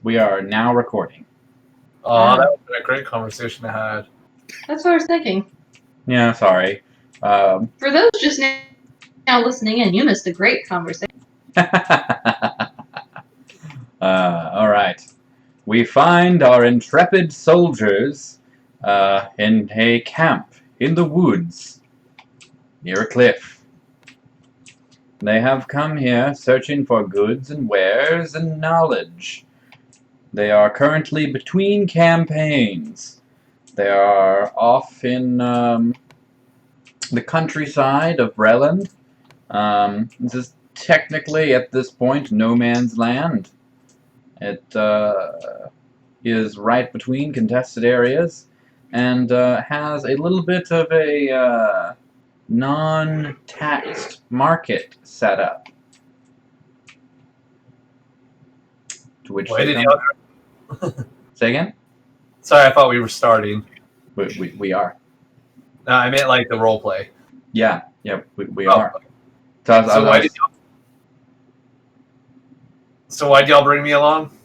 We are now recording. Oh, that would have been a great conversation I had. That's what I was thinking. Yeah, sorry. For those just now listening in, you missed a great conversation. All right. We find our intrepid soldiers in a camp in the woods near a cliff. They have come here searching for goods and wares and knowledge. They are currently between campaigns. They are off in the countryside of Breland. This is technically, at this point, no man's land. It is right between contested areas and has a little bit of a non-taxed market set up. To which Why they did come. you... Say again? Sorry, I thought we were starting. We are. No, I meant like the role play. Yeah, we are. So why'd y'all bring me along?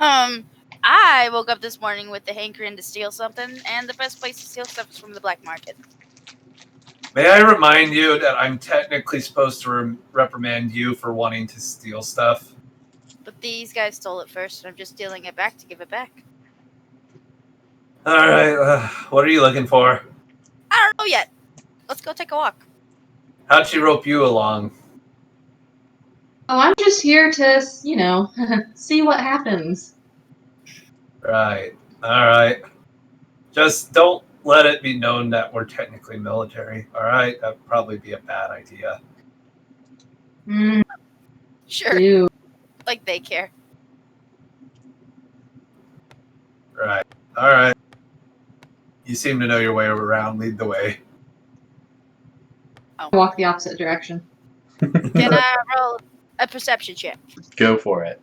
I woke up this morning with the hankering to steal something, and the best place to steal stuff is from the black market. May I remind you that I'm technically supposed to reprimand you for wanting to steal stuff? But these guys stole it first, and I'm just stealing it back to give it back. Alright, what are you looking for? I don't know yet. Let's go take a walk. How'd she rope you along? Oh, I'm just here to, see what happens. Right, alright. Just don't let it be known that we're technically military, alright? That'd probably be a bad idea. Sure. Ew. Like they care. Right, alright. You seem to know your way around. Lead the way. Oh. Walk the opposite direction. Can I roll a perception check? Go for it.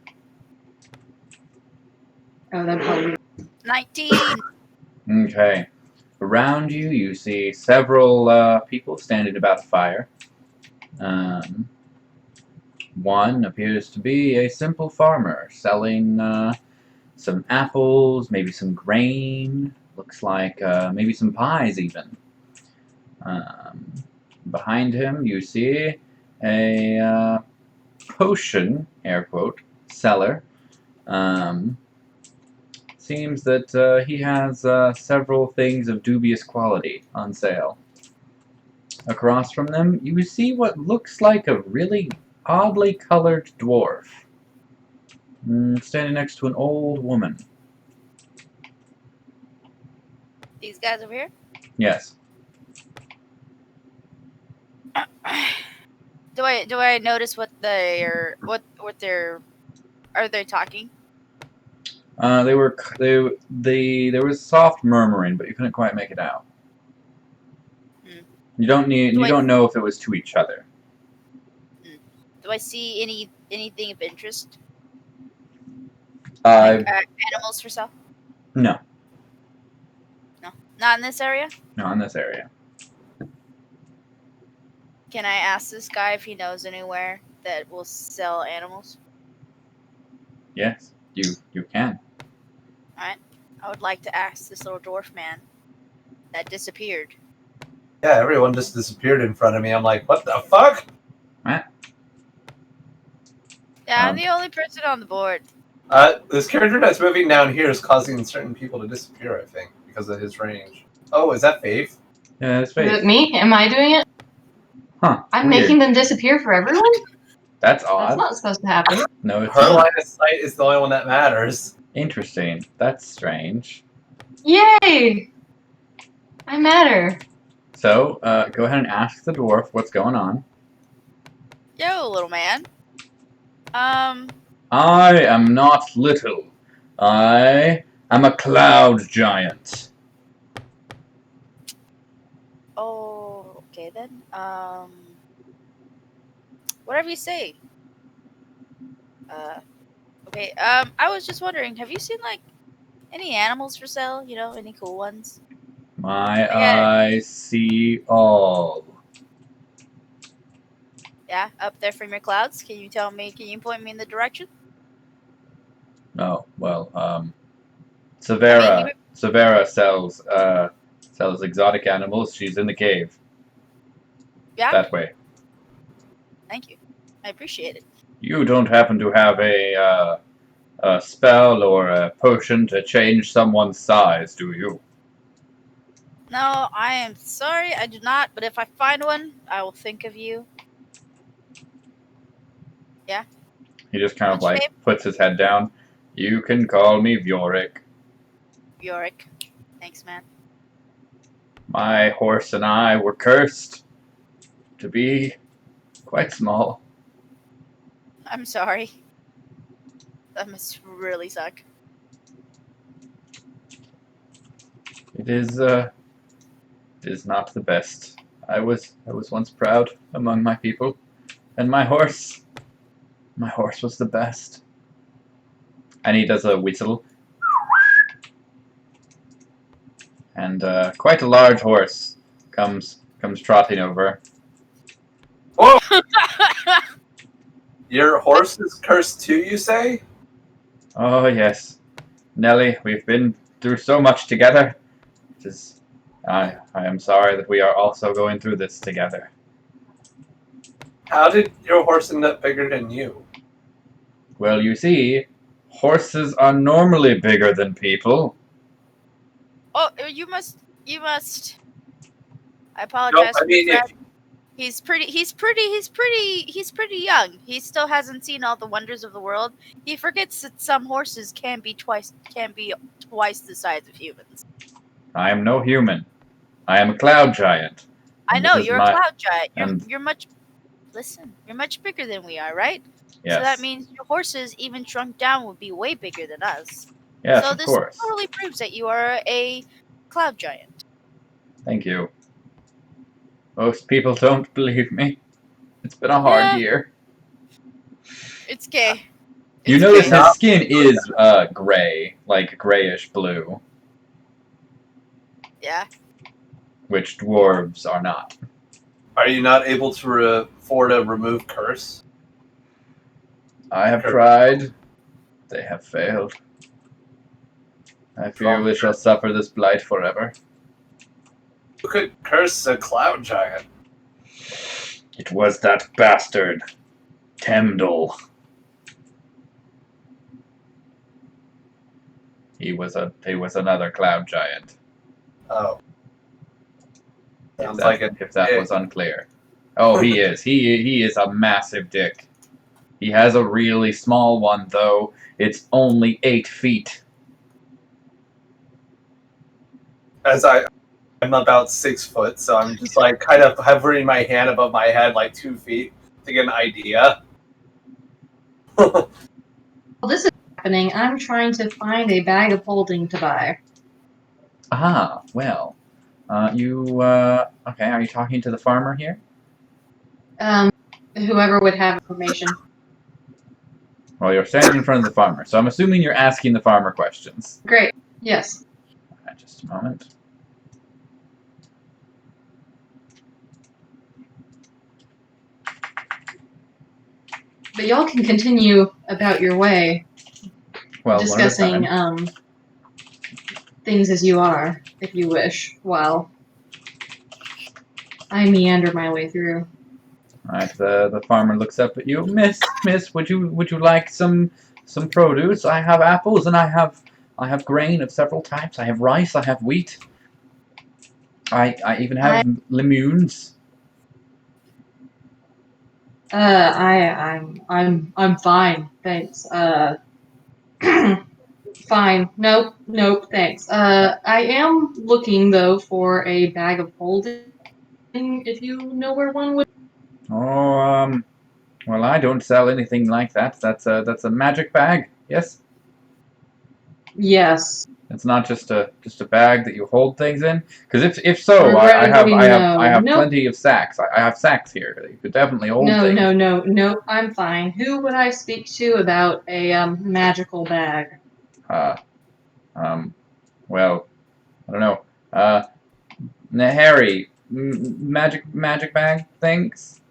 Oh, that'd probably be 19. Okay. Around you, you see several people standing about a fire. One appears to be a simple farmer selling some apples, maybe some grain. Looks like maybe some pies even. Behind him, you see a potion, air quote, seller. Seems that he has several things of dubious quality on sale. Across from them, you see what looks like a really oddly colored dwarf, standing next to an old woman. These guys over here? Yes. Do I notice what they're are they talking? There was soft murmuring, but you couldn't quite make it out. You don't know if it was to each other. Do I see anything of interest? Animals for sale? No. No, not in this area. Not in this area. Can I ask this guy if he knows anywhere that will sell animals? Yes, you can. Alright. I would like to ask this little dwarf man that disappeared. Yeah, everyone just disappeared in front of me. I'm like, what the fuck? What? Yeah, I'm the only person on the board. This character that's moving down here is causing certain people to disappear, I think, because of his range. Oh, is that Faith? Yeah, it's Is Faith. it me? Am I doing it? Huh. I'm weird. making them disappear for everyone? That's odd. That's not supposed to happen. No, it's Her not. line of sight is the only one that matters. Interesting. That's strange. Yay! I matter. So, go ahead and ask the dwarf what's going on. Yo, little man. I am not little. I am a cloud giant. Oh, okay then. Whatever you say. Okay. I was just wondering, have you seen like any animals for sale? You know, any cool ones? My eyes see all. Yeah, up there from your clouds. Can you point me in the direction? Oh, well, I mean, Severa sells exotic animals. She's in the cave. Yeah. That way. Thank you. I appreciate it. You don't happen to have a spell or a potion to change someone's size, do you? No, I am sorry, I do not. But if I find one, I will think of you. He just kind of What's your like puts his head down. You can call me Viorik. Yorick. Thanks, man. My horse and I were cursed to be quite small. I'm sorry. That must really suck. It is not the best. I was once proud among my people, and my horse was the best. And he does a whistle. And quite a large horse comes trotting over. Whoa! Your horse is cursed too, you say? Oh yes, Nelly, we've been through so much together. It is, I am sorry that we are also going through this together. How did your horse end up bigger than you? Well, you see, horses are normally bigger than people. Oh, you must. I apologize. No, I mean, for He's pretty young. He still hasn't seen all the wonders of the world. He forgets that some horses can be twice the size of humans. I am no human. I am a cloud giant. I And know this is you're my- a cloud giant. and- You're much. Listen, you're much bigger than we are, right? Yes. So that means your horses, even shrunk down, would be way bigger than us. Yes, so of this course. totally proves that you are a cloud giant. Thank you. Most people don't believe me. It's been a hard Yeah. year. It's gay. You It's notice gay. his skin is gray, like grayish blue, Yeah. which dwarves are not. Are you not able to afford a remove curse? I have Sure. tried. They have failed. I fear we shall suffer this blight forever. Who could curse a cloud giant? It was that bastard, Temdal. He was another cloud giant. Oh. If Sounds that, like it. if that was unclear. Oh, he is. He is a massive dick. He has a really small one though. It's only 8 feet. As I'm about 6 foot, so I'm just like kind of hovering my hand above my head like 2 feet to get an idea. While this is happening, I'm trying to find a bag of holding to buy. Ah, well. Okay, are you talking to the farmer here? Whoever would have information. Well, you're standing in front of the farmer, so I'm assuming you're asking the farmer questions. Great. Yes. Alright, just a moment. But y'all can continue about your way, Well, one at a discussing time. things as you are, if you wish, while I meander my way through. Alright, the farmer looks up at you. Miss, would you like some produce? I have apples and I have grain of several types. I have rice, I have wheat. I even have legumes. I'm fine, thanks. Fine. Nope, thanks. I am looking though for a bag of holding, if you know where one would. Oh, well, I don't sell anything like that. That's a magic bag. Yes, Yes. it's not just a bag that you hold things in. Because if so, Regrettably, I have no. plenty of sacks. I have sacks here. You could definitely hold No, things. no, I'm fine. Who would I speak to about a magical bag? Well, I don't know. Harry, magic bag, thanks.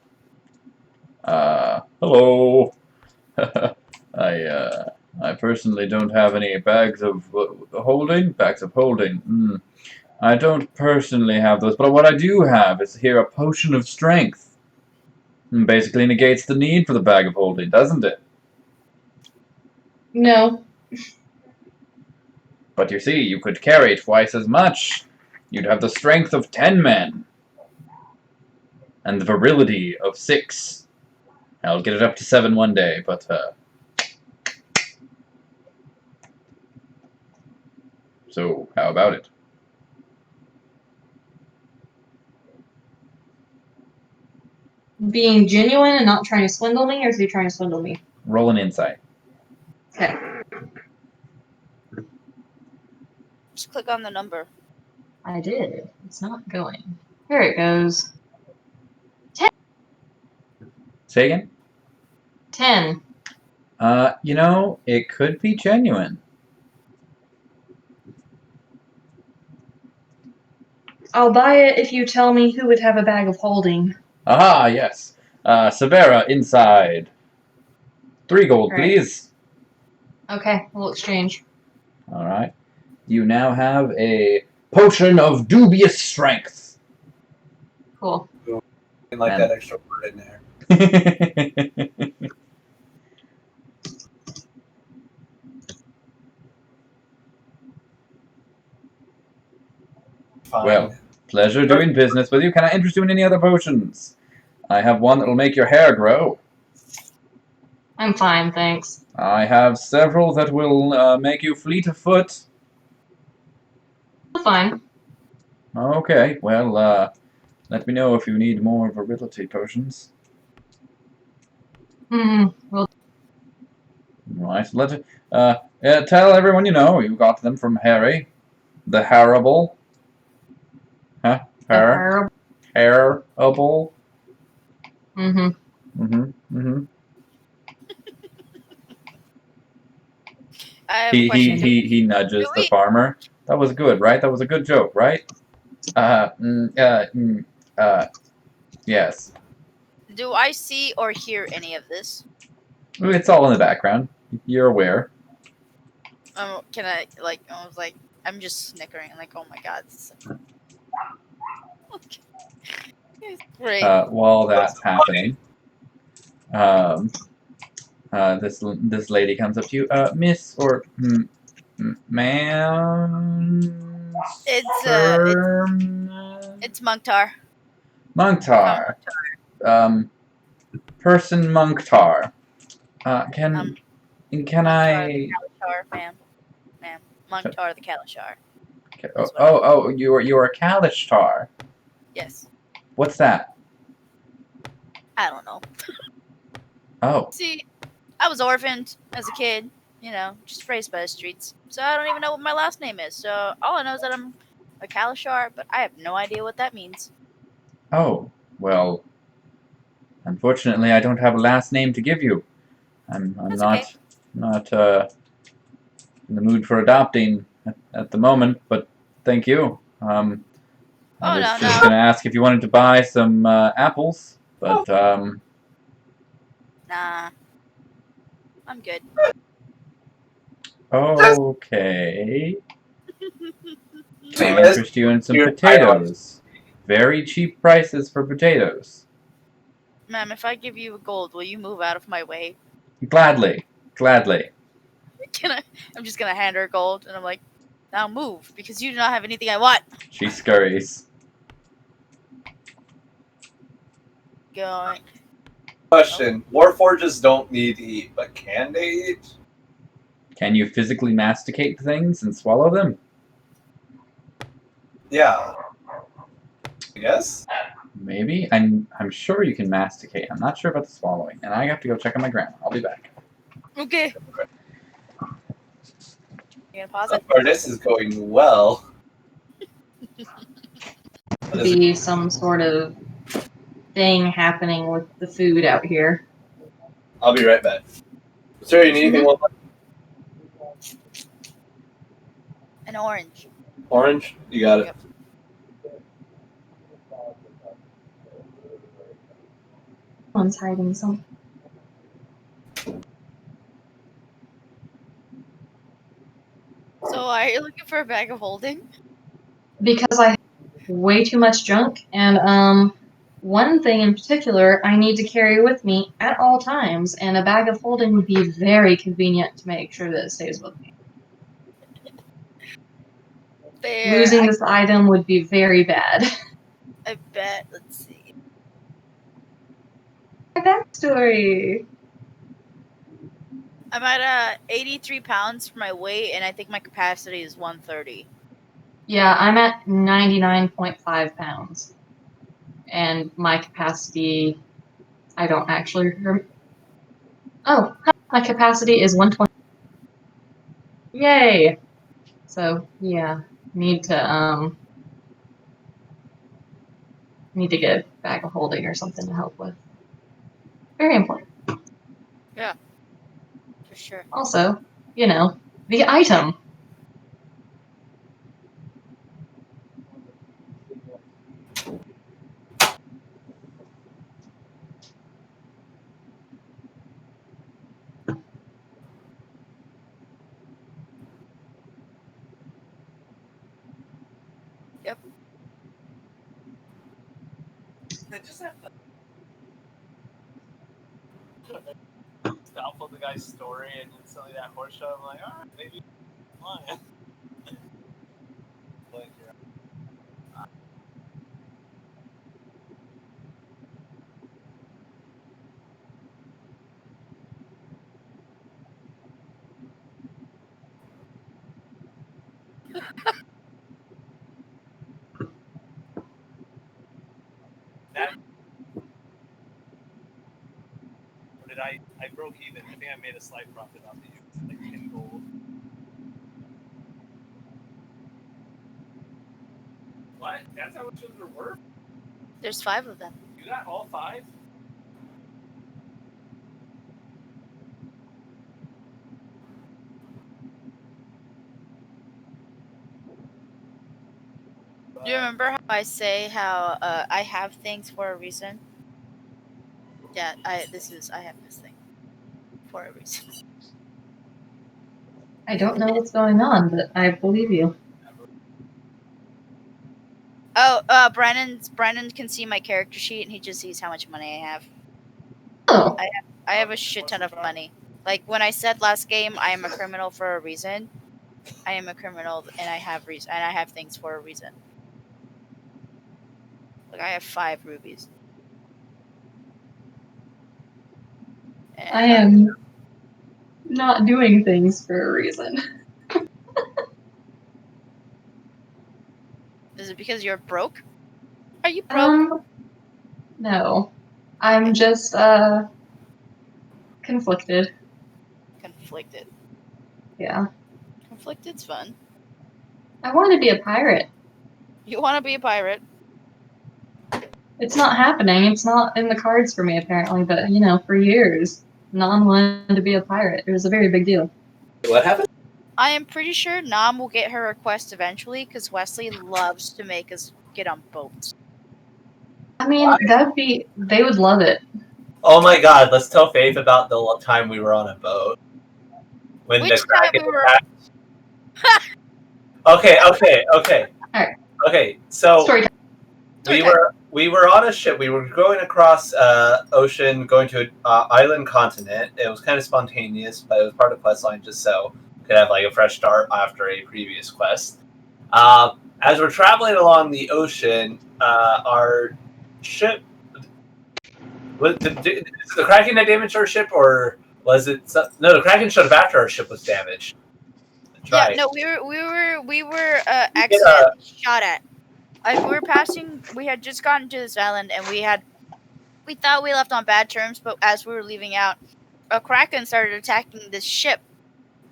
Hello. I personally don't have any bags of holding. Bags of holding. I don't personally have those, but what I do have is here a potion of strength. Basically negates the need for the bag of holding, doesn't it? No. But you see, you could carry twice as much. You'd have the strength of 10 men. And the virility of 6. I'll get it up to 7 one day, but, So, how about it? Being genuine and not trying to swindle me, or is he trying to swindle me? Roll an insight. Okay. Just click on the number. I did. It's not going. Here it goes. Say again? 10. You know, it could be genuine. I'll buy it if you tell me who would have a bag of holding. Aha, yes. Severa, inside. 3 gold, All right. please. Okay, we'll exchange. Alright. You now have a potion of dubious strength. Cool. I like Man. that extra word in there. Fine. Well, pleasure doing business with you. Can I interest you in any other potions? I have one that will make your hair grow. I'm fine, thanks. I have several that will make you fleet of foot. Fine. Okay, well, let me know if you need more virility potions. Well, Right, tell everyone you know you got them from Harry. The Harrible. Huh? Harrible. I have a question. He nudges the farmer. That was good, right? That was a good joke, right? Yes. Do I see or hear any of this? It's all in the background. You're aware. Can I, like, I was like, I'm just snickering, like, oh my god. Great. While that's happening, this lady comes up to you, Miss or ma'am. It's Munktar. Munktar. Person Munktar. Can I? Kalashar, ma'am. Munktar the Kalashar. You're a Kalishtar. Yes. What's that? I don't know. Oh. See, I was orphaned as a kid, you know, just raised by the streets. So I don't even know what my last name is. So all I know is that I'm a Kalashar, but I have no idea what that means. Oh, well, unfortunately I don't have a last name to give you. I'm not in the mood for adopting at the moment, but thank you. I was just gonna ask if you wanted to buy some apples, but Nah. I'm good. Okay. I'll interest you in some potatoes. Very cheap prices for potatoes. Ma'am, if I give you a gold, will you move out of my way? Gladly. Gladly. I'm just gonna hand her gold, and I'm like, now move, because you do not have anything I want. She scurries. Going. Question. Warforges don't need to eat, but can they eat? Can you physically masticate things and swallow them? Yeah. Yes? Maybe. I'm sure you can masticate. I'm not sure about the swallowing. And I have to go check on my grandma. I'll be back. Okay. You gonna pause it? So far, this is going well. be some sort of thing happening with the food out here. I'll be right back. Sir, you need anything? An orange. Orange? You got it. Yep. Someone's hiding something. why are you looking for a bag of holding? Because I have way too much junk, and one thing in particular I need to carry with me at all times, and a bag of holding would be very convenient to make sure that it stays with me. Fair. Losing this item would be very bad. I bet. Let's see. My backstory. I'm at 83 pounds for my weight, and I think my capacity is 130. Yeah, I'm at 99.5 pounds. And my capacity, I don't actually remember. Oh, my capacity is 120. Yay! So, yeah, need to get a bag of holding or something to help with. Very important. For sure. Also, you know, the item. Yep. I just have to download the guy's story and instantly that horse show. I'm like, all right, maybe fine. But, yeah. That, or did I broke even. I think I made a slight profit off of you, like 10 gold. What? That's how much those are worth? There's 5 of them. You got all 5? Do you remember how I say how I have things for a reason? Yeah, I have this thing for a reason. I don't know what's going on, but I believe you. Oh, Brandon can see my character sheet and he just sees how much money I have. Oh, I have a shit ton of money. Like when I said last game, I am a criminal for a reason. I am a criminal and I have things for a reason. Like I have 5 rubies. And I am not doing things for a reason. Is it because you're broke? Are you broke? No. I'm just, conflicted. Conflicted. Yeah. Conflicted's fun. I want to be a pirate. You want to be a pirate? It's not happening. It's not in the cards for me, apparently, but, you know, for years, Non wanted to be a pirate. It was a very big deal. What happened? I am pretty sure Nam will get her request eventually because Wesley loves to make us get on boats. I mean, they would love it. Oh my god, let's tell Faith about the time we were on a boat. When Which the Kraken time we were- attacked. Okay. Alright. Okay, so Story time. we were on a ship. We were going across ocean, going to an island continent. It was kind of spontaneous, but it was part of the quest line just so we could have like a fresh start after a previous quest. As we're traveling along the ocean, our ship did the Kraken that damaged our ship, or was it no? The Kraken showed up after our ship was damaged. That's Yeah, right. no, we were accidentally shot at. We were passing. We had just gotten to this island, and we thought we left on bad terms. But as we were leaving out, a Kraken started attacking this ship.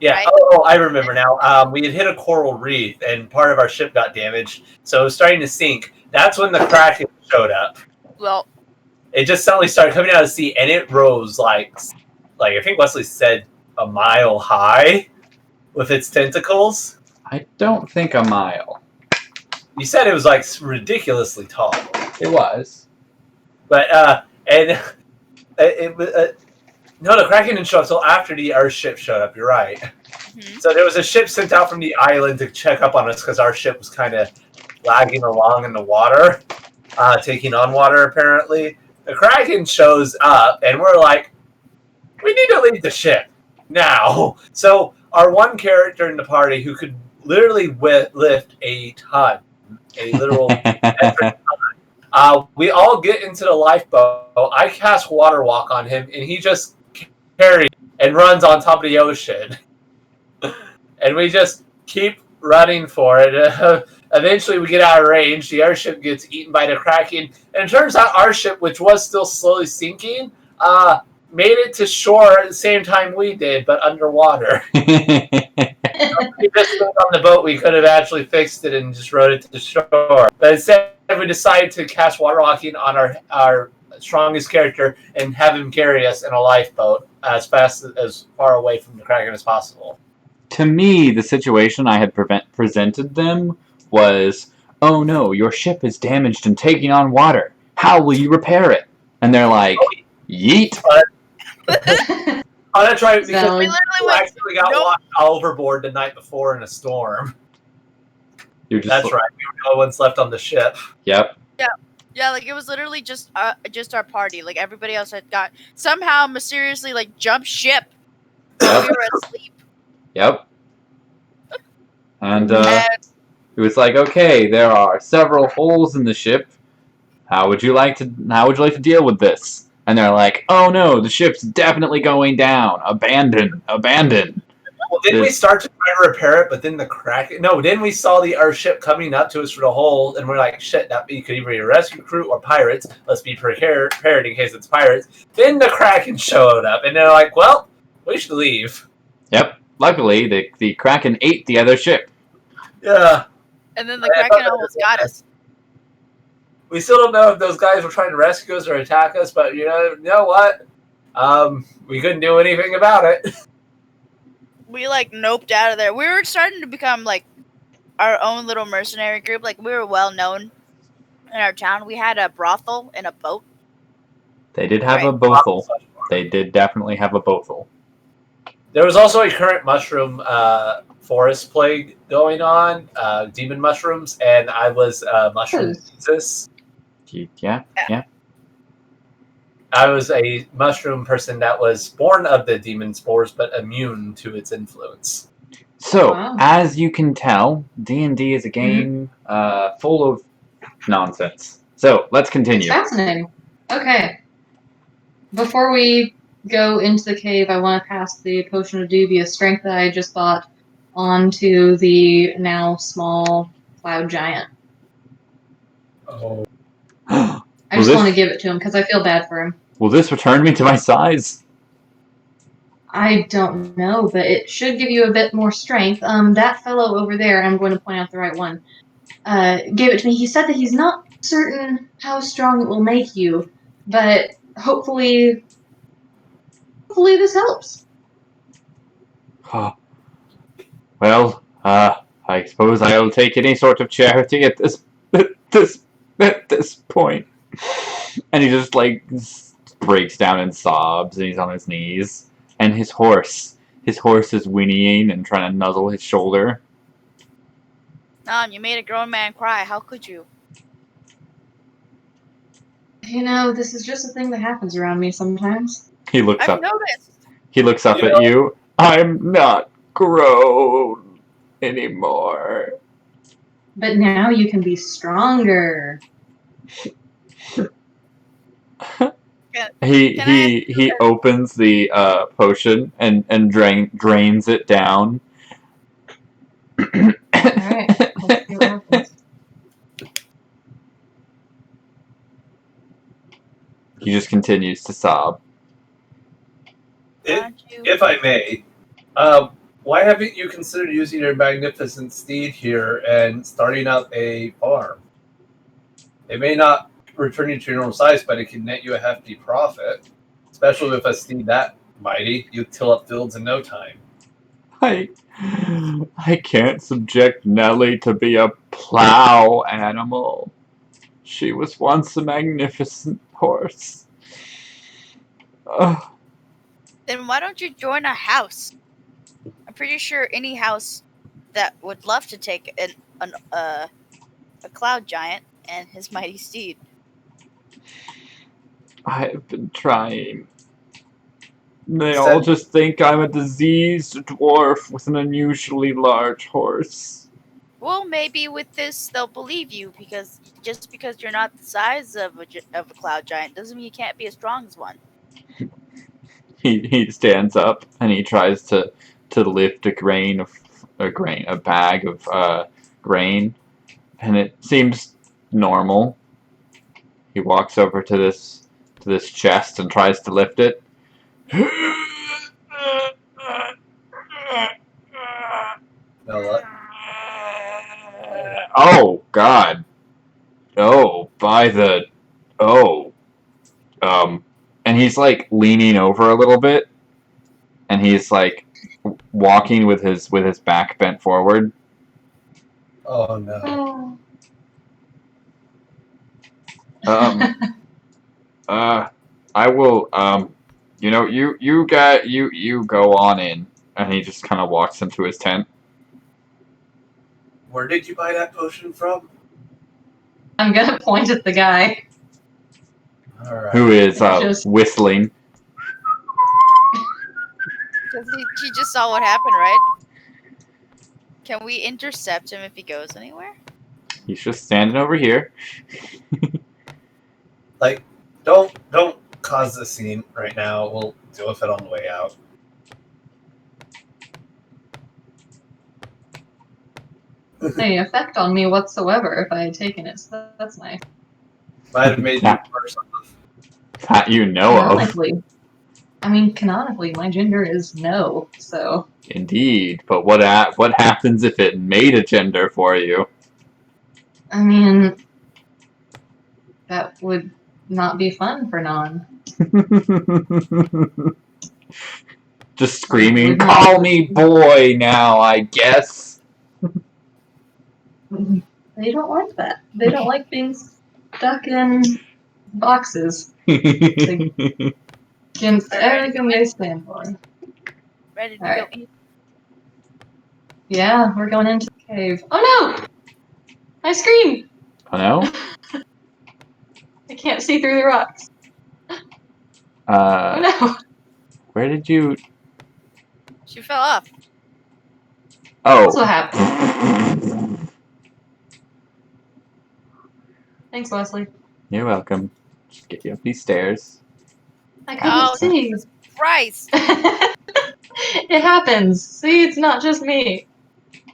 Yeah. Right? Oh, I remember now. We had hit a coral reef, and part of our ship got damaged, so it was starting to sink. That's when the Kraken showed up. Well, It just suddenly started coming out of the sea, and it rose like I think Wesley said a mile high with its tentacles. I don't think a mile. You said it was like ridiculously tall, It was. but and it was no, the Kraken didn't show up until after our ship showed up. You're right. So there was a ship sent out from the island to check up on us because our ship was kind of lagging along in the water, taking on water apparently. The Kraken shows up, and we're like, we need to leave the ship now. So our one character in the party who could literally lift a ton, a literal metric ton, we all get into the lifeboat. I cast Water Walk on him, and he just carries and runs on top of the ocean. And we just keep running for it. Eventually, we get out of range. The airship gets eaten by the Kraken. And it turns out our ship, which was still slowly sinking, made it to shore at the same time we did, but underwater. If we just lived on the boat, we could have actually fixed it and just rode it to the shore. But instead, we decided to cast Water Walking on our strongest character and have him carry us in a lifeboat as far away from the Kraken as possible. To me, the situation I had presented them was, oh no, your ship is damaged and taking on water. How will you repair it? And they're like, yeet. Oh, that's right, because Valid. we actually got washed overboard the night before in a storm. That's right, we were the only ones left on the ship. Yep. Yeah, like it was literally just our party. Like everybody else had got somehow mysteriously like jumped ship. Yep. We were asleep. Yep. And it was like, okay, there are several holes in the ship. How would you like to deal with this? And they're like, oh no, the ship's definitely going down. Abandon. Well, didn't we start to try to repair it, but then the Kraken... No, then we saw our ship coming up to us for the hole, and we're like, shit, that could either be a rescue crew or pirates. Let's be prepared in case it's pirates. Then the Kraken showed up, and they're like, well, we should leave. Yep. Luckily, the Kraken ate the other ship. Yeah. And then the Kraken almost got us. We still don't know if those guys were trying to rescue us or attack us, but you know what? We couldn't do anything about it. We like noped out of there. We were starting to become like our own little mercenary group. Like we were well known in our town. We had a brothel and a boat. They did have a brothel. They did definitely have a brothel. There was also a current mushroom forest plague going on, demon mushrooms, and I was mushroom Jesus. Yeah. I was a mushroom person that was born of the demon spores, but immune to its influence. So, Wow. as you can tell, D&D is a game full of nonsense. So, let's continue. Fascinating. Okay. Before we go into the cave, I want to pass the potion of dubious strength that I just bought onto the now small cloud giant. Oh. I just want to give it to him because I feel bad for him. Will this return me to my size? I don't know, but it should give you a bit more strength. That fellow over there, I'm going to point out the right one, gave it to me. He said that he's not certain how strong it will make you, but hopefully this helps. Oh. Well, I suppose I'll take any sort of charity at this point. And he just like breaks down and sobs, and he's on his knees. And his horse is whinnying and trying to nuzzle his shoulder. You made a grown man cry. How could you? You know, this is just a thing that happens around me sometimes. He looks I've up. noticed. He looks up at you. I'm not grown anymore. But now you can be stronger. He opens the potion and drains it down. Alright, let's see what happens. He just continues to sob. If I may, why haven't you considered using your magnificent steed here and starting up a farm? It may not return you to your normal size, but it can net you a hefty profit. Especially with a steed that mighty, you till up fields in no time. I can't subject Nellie to be a plow animal. She was once a magnificent horse. Then why don't you join our house? I'm pretty sure any house that would love to take a cloud giant and his mighty steed. I've been trying. They all just think I'm a diseased dwarf with an unusually large horse. Well, maybe with this they'll believe you, because just because you're not the size of a cloud giant doesn't mean you can't be as strong as one. He stands up and he tries to lift a bag of grain, and it seems normal. He walks over to this chest and tries to lift it. No, Oh God! Oh, and he's like leaning over a little bit, and he's like walking with his back bent forward. oh no. I will. You go on in, and he just kind of walks into his tent. Where did you buy that potion from? I'm gonna point at the guy. All right. Who is Just- whistling? He just saw what happened, right? Can we intercept him if he goes anywhere? He's just standing over here. Like, don't cause the scene right now. We'll deal with it on the way out. Any effect on me whatsoever if I had taken it, so that's nice. Might have made you worse off. That you know of. Canonically, my gender is no, so. Indeed, but what happens if it made a gender for you? I mean, that would not be fun for Non. Just screaming, "Call me boy now, I guess." They don't like that. They don't like being stuck in boxes against everything they stand for. Ready to Alright. go eat? Yeah, we're going into the cave. Oh no! My screen! Oh no? I can't see through the rocks. Oh Uh, no! where did you? She fell off. That's what Oh. happened. Thanks, Wesley. You're welcome. Just get you up these stairs. I couldn't Oh, see. Jesus Christ! It happens. See, it's not just me.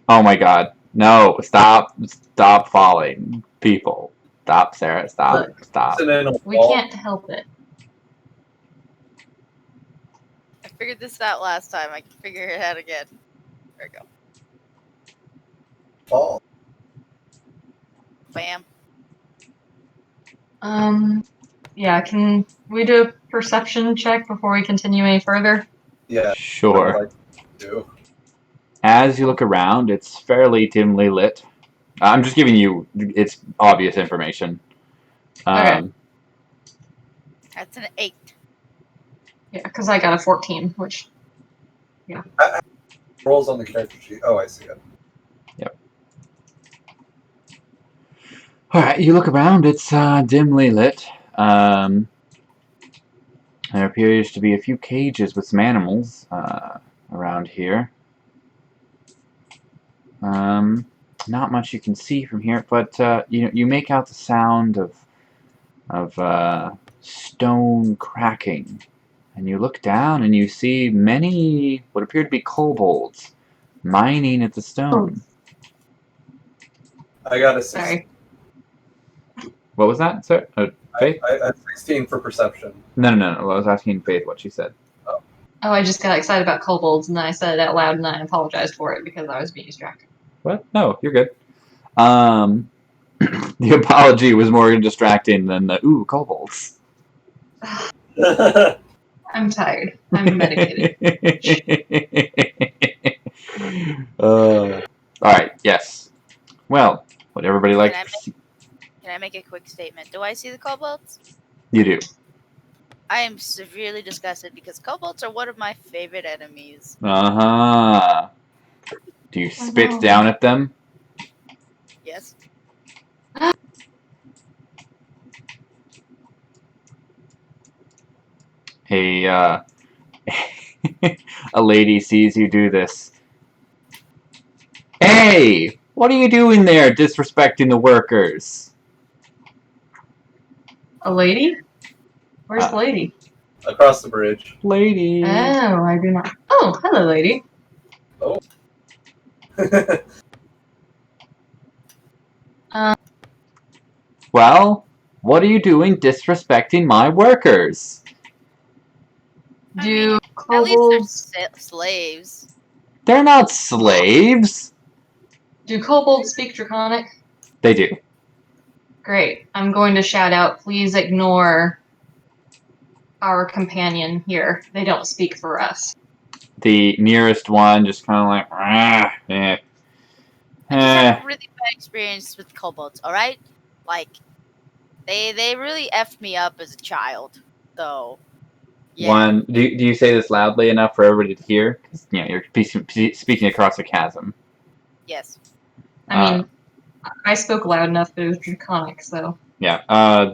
Oh my God! No! Stop! Stop falling, people! Stop, Sarah! Stop! Look. Stop! Sitting in a We wall. can't help it. I figured this out last time. I can figure it out again. There we go. Fall. Bam. Yeah, can we do a perception check before we continue any further? Yeah. Sure. I'd like to do. As you look around, it's fairly dimly lit. I'm just giving you it's obvious information. Okay. That's an 8. Yeah, because I got a 14, which... Rolls on the character sheet. Oh, I see it. All right, you look around. It's dimly lit. There appears to be a few cages with some animals around here. Not much you can see from here, but you make out the sound of stone cracking, and you look down and you see many what appear to be kobolds mining at the stone. I got a 16. Sorry. What was that, sir? Faith? I 16 for perception. No. I was asking Faith what she said. Oh, I just got excited about kobolds, and then I said it out loud, and I apologized for it because I was being distracted. What? No, you're good. The apology was more distracting than the kobolds. I'm tired. I'm medicated. All right. Yes. Well, would everybody like? Can I make a quick statement? Do I see the kobolds? You do. I am severely disgusted because kobolds are one of my favorite enemies. Uh-huh. Do you spit no. down at them? Yes. A a lady sees you do this. Hey! What are you doing there, disrespecting the workers? A lady? Where's the lady? Across the bridge. Lady. Oh, I do not. Oh, hello, lady. Well, what are you doing disrespecting my workers? Do At least kobolds they're slaves. They're not slaves. speak Draconic? They do. Great. I'm going to shout out, please ignore our companion here. They don't speak for us. The nearest one just kind of like, ah, eh. I just had a really bad experience with kobolds, alright? Like, they really effed me up as a child. So, yeah. One, do you say this loudly enough for everybody to hear? 'Cause, you know, you're speaking across a chasm. Yes. I mean, I spoke loud enough, but it was Draconic, so. Yeah.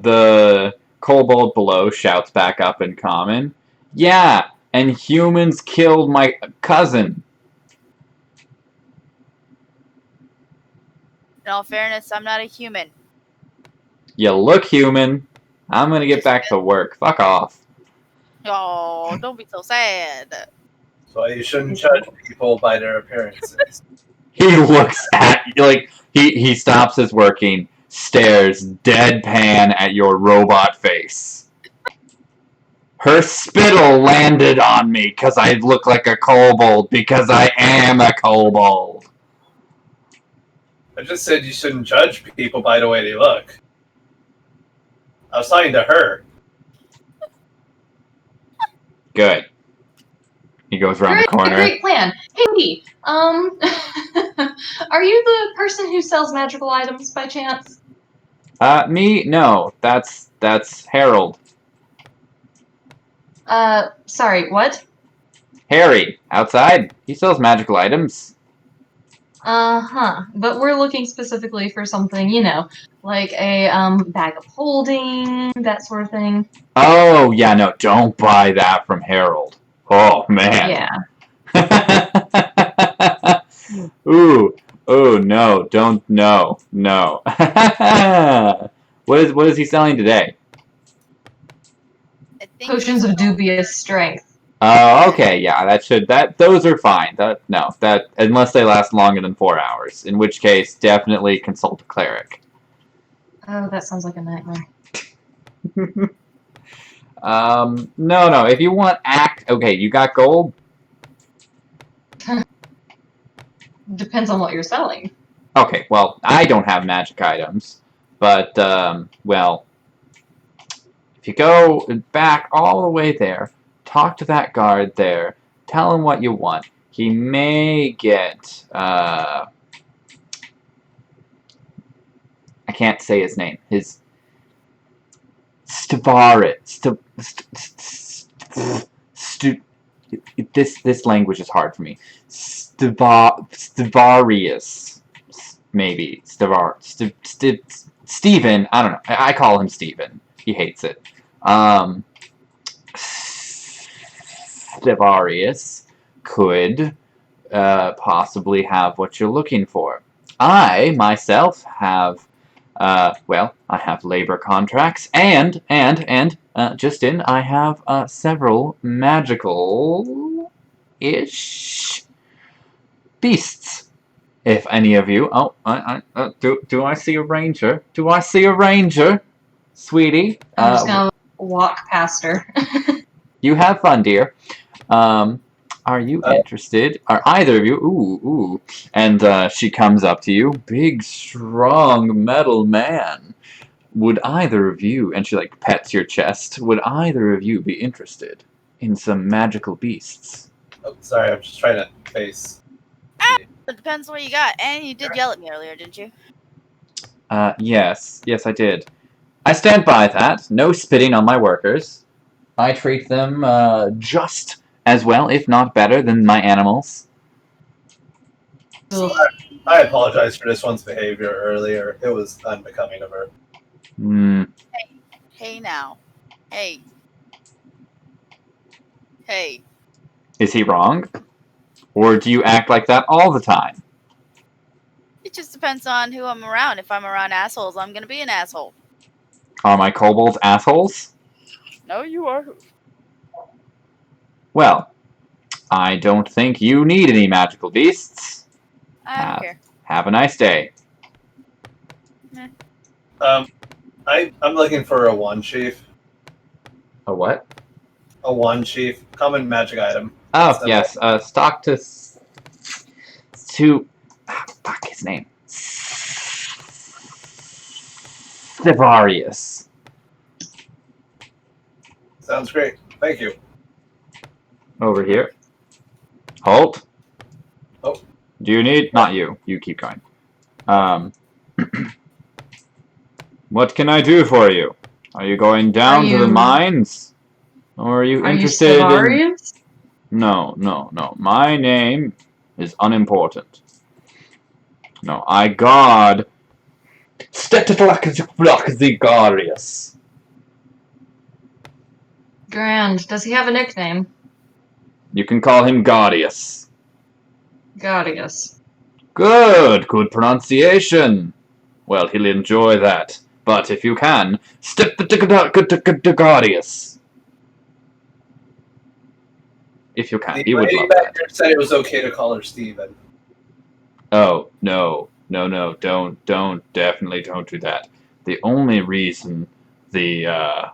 The kobold below shouts back up in common. Yeah, and humans killed my cousin. In all fairness, I'm not a human. You look human. I'm gonna get back to work. Fuck off. Oh, don't be so sad. So you shouldn't judge people by their appearances. He looks at like he stops his working, stares deadpan at your robot face. Her spittle landed on me because I look like a kobold because I am a kobold. I just said you shouldn't judge people by the way they look. I was talking to her. Good. He goes around the corner. Great plan. Hey, Lee, are you the person who sells magical items by chance? Me? No. That's Harold. Sorry, what? Harry, outside. He sells magical items. Uh-huh. But we're looking specifically for something, you know, like a, bag of holding, that sort of thing. Oh, yeah, no, don't buy that from Harold. Oh, man. Yeah. Ooh, no, don't, no. What is he selling today? I think Potions of dubious strength. Oh, okay, yeah, those are fine. Unless they last longer than 4 hours, in which case, definitely consult a cleric. Oh, that sounds like a nightmare. No, if you want okay, you got gold? Depends on what you're selling. Okay, well, I don't have magic items, but, well, if you go back all the way there, talk to that guard there, tell him what you want. He may get, I can't say his name. His this language is hard for me. Stavarius, maybe. Steven, I don't know. I call him Steven. He hates it. Stavarius could possibly have what you're looking for. I, myself, have, well, I have labor contracts, and just in, I have several magical-ish beasts. If any of you, do I see a ranger? Do I see a ranger, sweetie? I'm just gonna walk past her. You have fun, dear. Are you interested? Are either of you? Ooh. And she comes up to you, big, strong metal man. Would either of you, and she like pets your chest, would either of you be interested in some magical beasts? Oh, sorry, I'm just trying to face. It depends what you got. And you did yell at me earlier, didn't you? Yes, I did. I stand by that. No spitting on my workers. I treat them just as well, if not better, than my animals. Ugh. I apologize for this one's behavior earlier. It was unbecoming of her. Hmm. Hey now. Hey. Hey. Is he wrong? Or do you act like that all the time? It just depends on who I'm around. If I'm around assholes, I'm gonna be an asshole. Are my kobolds assholes? No, you are. Well, I don't think you need any magical beasts. I don't care. Have a nice day. I'm looking for a one chief. A what? A one chief. Common magic item. Oh, Simple. yes. Stock to fuck his name. Sivarius. Sounds great. Thank you. Over here. Halt. Oh. Do you need? Not you. You keep going. What can I do for you? Are you going down to the mines? Or are you interested in... Sivarius? No. My name is unimportant. No, I guard... Stetlaxigarius. Grand. Does he have a nickname? You can call him Guardius. Gaudius. Good pronunciation. Well, he'll enjoy that. But if you can, Guardius. If you can, he would lady love back that. here said it was okay to call her Steven. Oh, no, definitely don't do that. The only reason the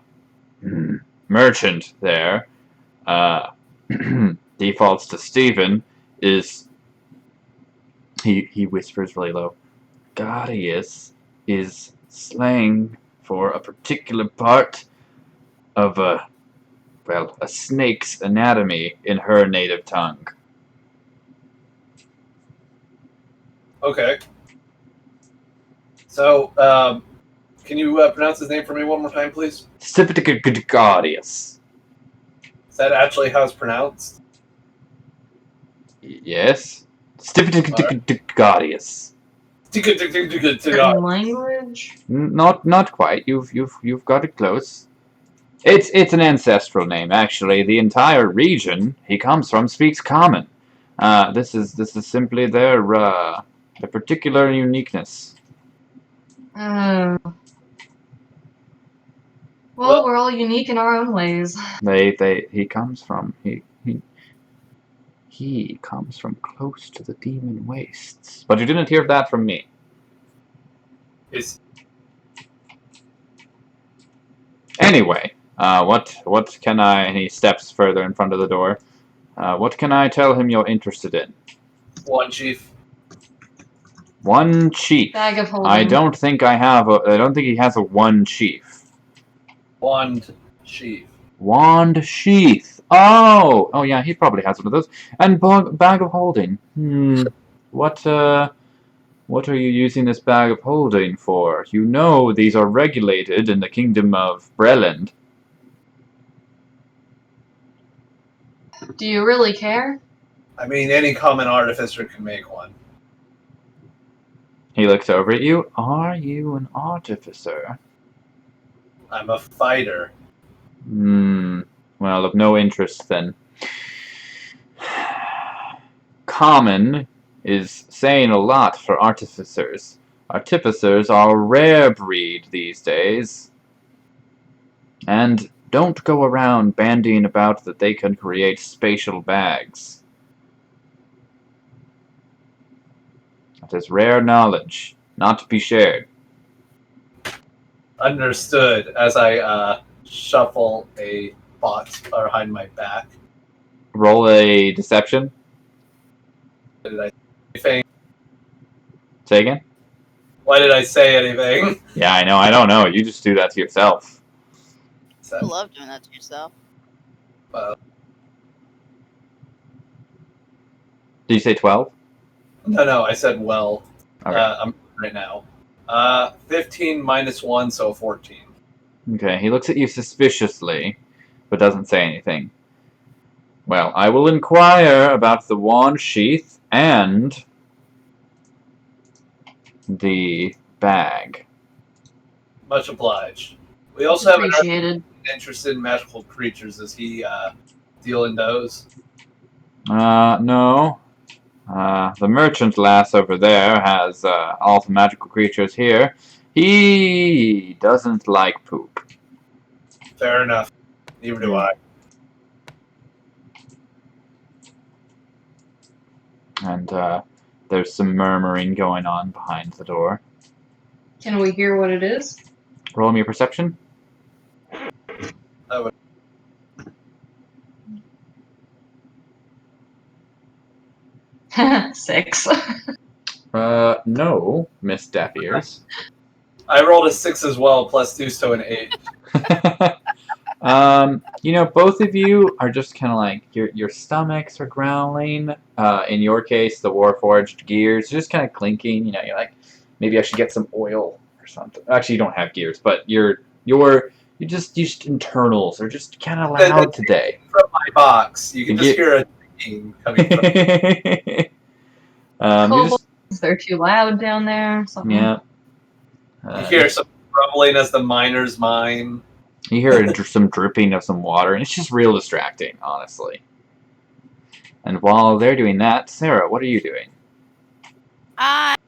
merchant there defaults to Stephen is he whispers really low. Guardius is slang for a particular part of a snake's anatomy in her native tongue. Okay. So, can you pronounce his name for me one more time, please? Guardius. Is that actually how it's pronounced? Yes. Guardius. Certain language? Not quite. You've got it close. It's an ancestral name, actually. The entire region he comes from speaks Common. This is simply their particular uniqueness. Well, we're all unique in our own ways. He comes from he comes from close to the demon wastes. But you didn't hear that from me. Anyway, what can I? And he steps further in front of the door. What can I tell him you're interested in? One chief. One chief. Bag of holding. I don't think I don't think he has a one chief. Wand chief. Wand sheath. Oh yeah, he probably has one of those. And bag of holding. What are you using this bag of holding for? You know these are regulated in the kingdom of Breland. Do you really care? I mean, any common artificer can make one. He looks over at you. Are you an artificer? I'm a fighter. Well, of no interest then. Common is saying a lot for artificers. Artificers are a rare breed these days. And don't go around bandying about that they can create spatial bags. That is rare knowledge, not to be shared. Understood. As I shuffle a box behind my back. Roll a deception. Did I say anything? Say again? Why did I say anything? Yeah, I know. I don't know. You just do that to yourself. You love doing that to yourself. Did you say 12? No, I said well. Okay. I'm right now. 15 minus 1, so 14. Okay, he looks at you suspiciously, but doesn't say anything. Well, I will inquire about the wand sheath and the bag. Much obliged. We also have an Appreciated. interested in magical creatures. Does he deal in those? No. The merchant lass over there has all the magical creatures here. He doesn't like poop. Fair enough. Neither do I. And there's some murmuring going on behind the door. Can we hear what it is? Roll me a perception. Oh, 6. No, Miss Deaf Ears. I rolled a 6 as well, plus 2, so an 8. Both of you are just kind of like your stomachs are growling. In your case, the Warforged gears just kind of clinking. You're like, maybe I should get some oil or something. Actually, you don't have gears, but your just internals are just kind of loud today. From my box, you can just hear a ticking coming from. They're too loud down there. Something. Yeah. You hear some rumbling as the miners mine. You hear some dripping of some water, and it's just real distracting, honestly. And while they're doing that, Sarah, what are you doing? I'm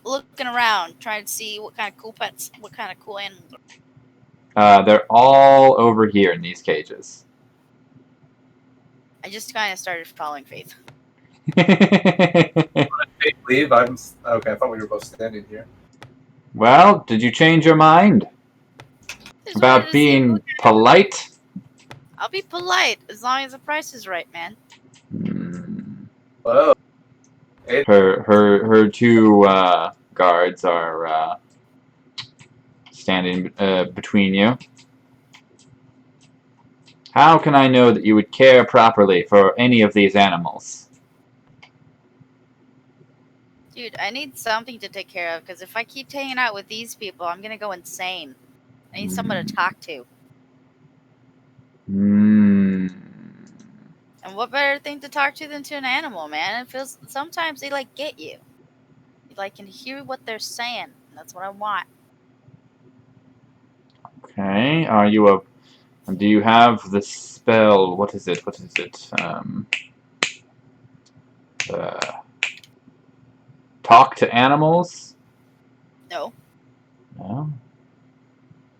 looking around, trying to see what kind of cool pets, what kind of cool animals are. They're all over here in these cages. I just kind of started following Faith. Leave. Okay. I thought we were both standing here. Well, did you change your mind Just wanted about to see being what- polite? I'll be polite as long as the price is right, man. Whoa. Her two guards are standing between you. How can I know that you would care properly for any of these animals? Dude, I need something to take care of, because if I keep hanging out with these people, I'm gonna go insane. I need someone to talk to. Hmm. And what better thing to talk to than to an animal, man? It feels sometimes they like get you. You like can hear what they're saying. That's what I want. Okay. Do you have the spell? What is it? Talk to animals? No. No.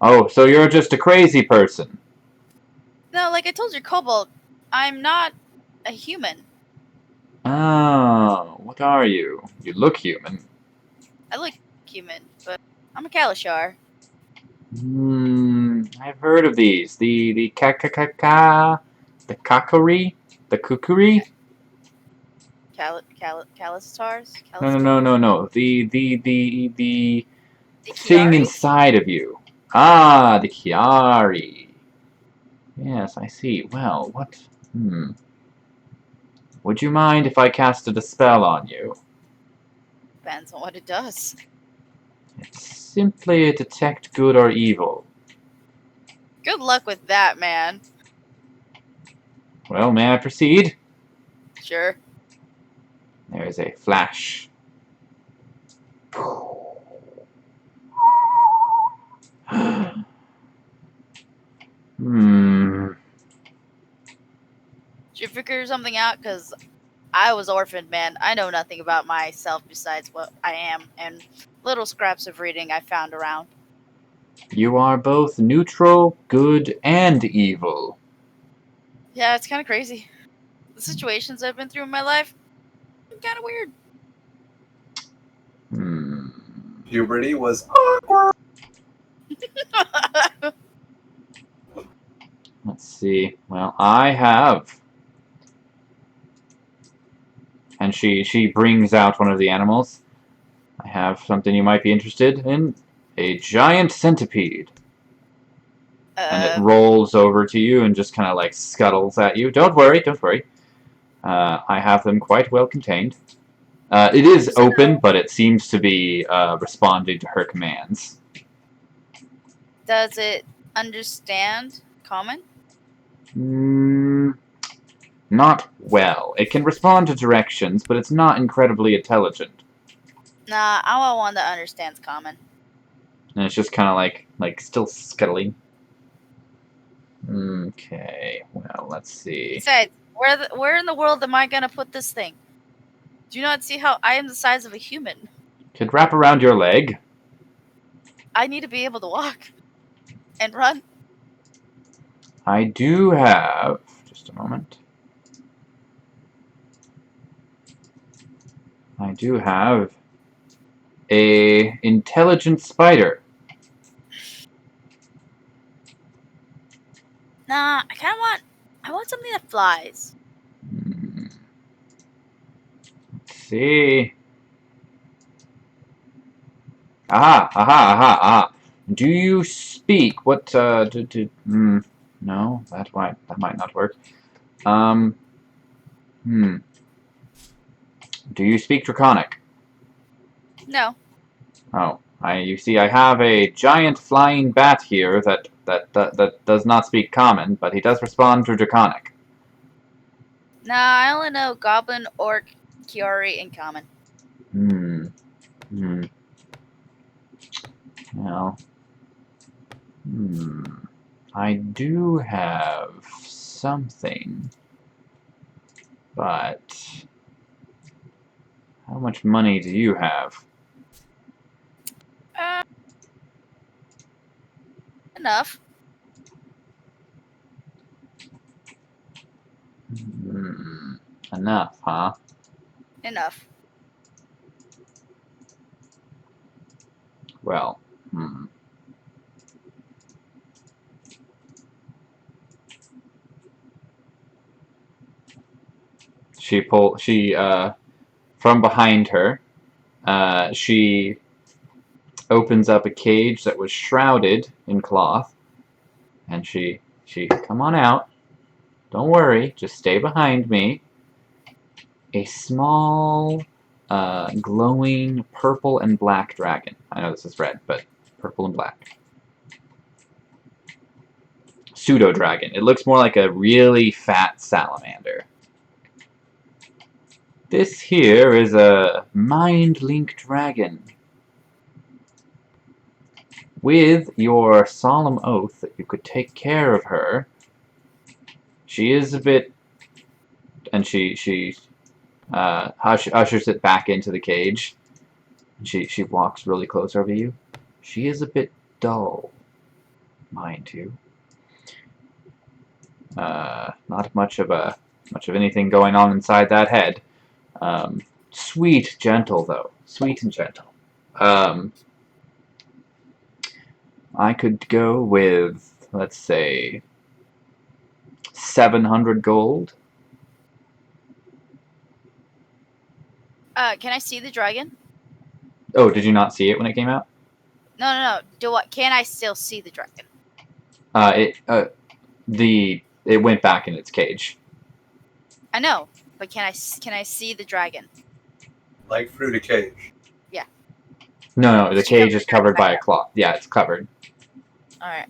Oh, so you're just a crazy person. No, like I told you, Kobold, I'm not a human. Oh, what are you? You look human. I look human, but I'm a Kalashar. I've heard of these. The kakakaka, the kakari, the kukuri. Kalastars? No. The The thing Kiari? inside of you. Ah, the Kiari. Yes, I see. Well, what? Would you mind if I casted a spell on you? Depends on what it does. It's simply a detect good or evil. Good luck with that, man. Well, may I proceed? Sure. There is a flash. Did you figure something out? Because I was orphaned, man. I know nothing about myself besides what I am and little scraps of reading I found around. You are both neutral, good, and evil. Yeah, it's kind of crazy. The situations I've been through in my life, kind of weird. Puberty was awkward. Let's see. Well, I have. And she brings out one of the animals. I have something you might be interested in. A giant centipede. And it rolls over to you and just kind of like scuttles at you. Don't worry. I have them quite well contained. It is open, but it seems to be responding to her commands. Does it understand common? Not well. It can respond to directions, but it's not incredibly intelligent. Nah, I want one that understands common. And it's just kind of like still scuttling. Okay, well, let's see. Besides, where in the world am I gonna put this thing? Do you not see how I am the size of a human? Could wrap around your leg. I need to be able to walk and run. I do have... Just a moment. I do have a intelligent spider. Nah, I want something that flies. Let's see. Aha. Do you speak? What, no, that might not work. Do you speak Draconic? No. Oh, you see, I have a giant flying bat here that does not speak Common, but he does respond to Draconic. Nah, I only know Goblin, Orc, Kiori, and Common. Well, I do have something, but how much money do you have? Enough. Enough, huh? Enough. Well, She from behind her, she opens up a cage that was shrouded in cloth, and she come on out. Don't worry, just stay behind me. A small, glowing purple and black dragon. I know this is red, but purple and black. Pseudo dragon. It looks more like a really fat salamander. This here is a mind-link dragon. With your solemn oath that you could take care of her, she is a bit... And she ushers it back into the cage. She walks really close over you. She is a bit dull, mind you. Not much of anything going on inside that head. Sweet, gentle though. Sweet and gentle. I could go with, let's say, 700 gold. Can I see the dragon? Oh, did you not see it when it came out? No. Can I still see the dragon? It went back in its cage. I know, but can I see the dragon? Like through the cage. Yeah. No, the cage is covered by a cloth. Yeah, it's covered. All right.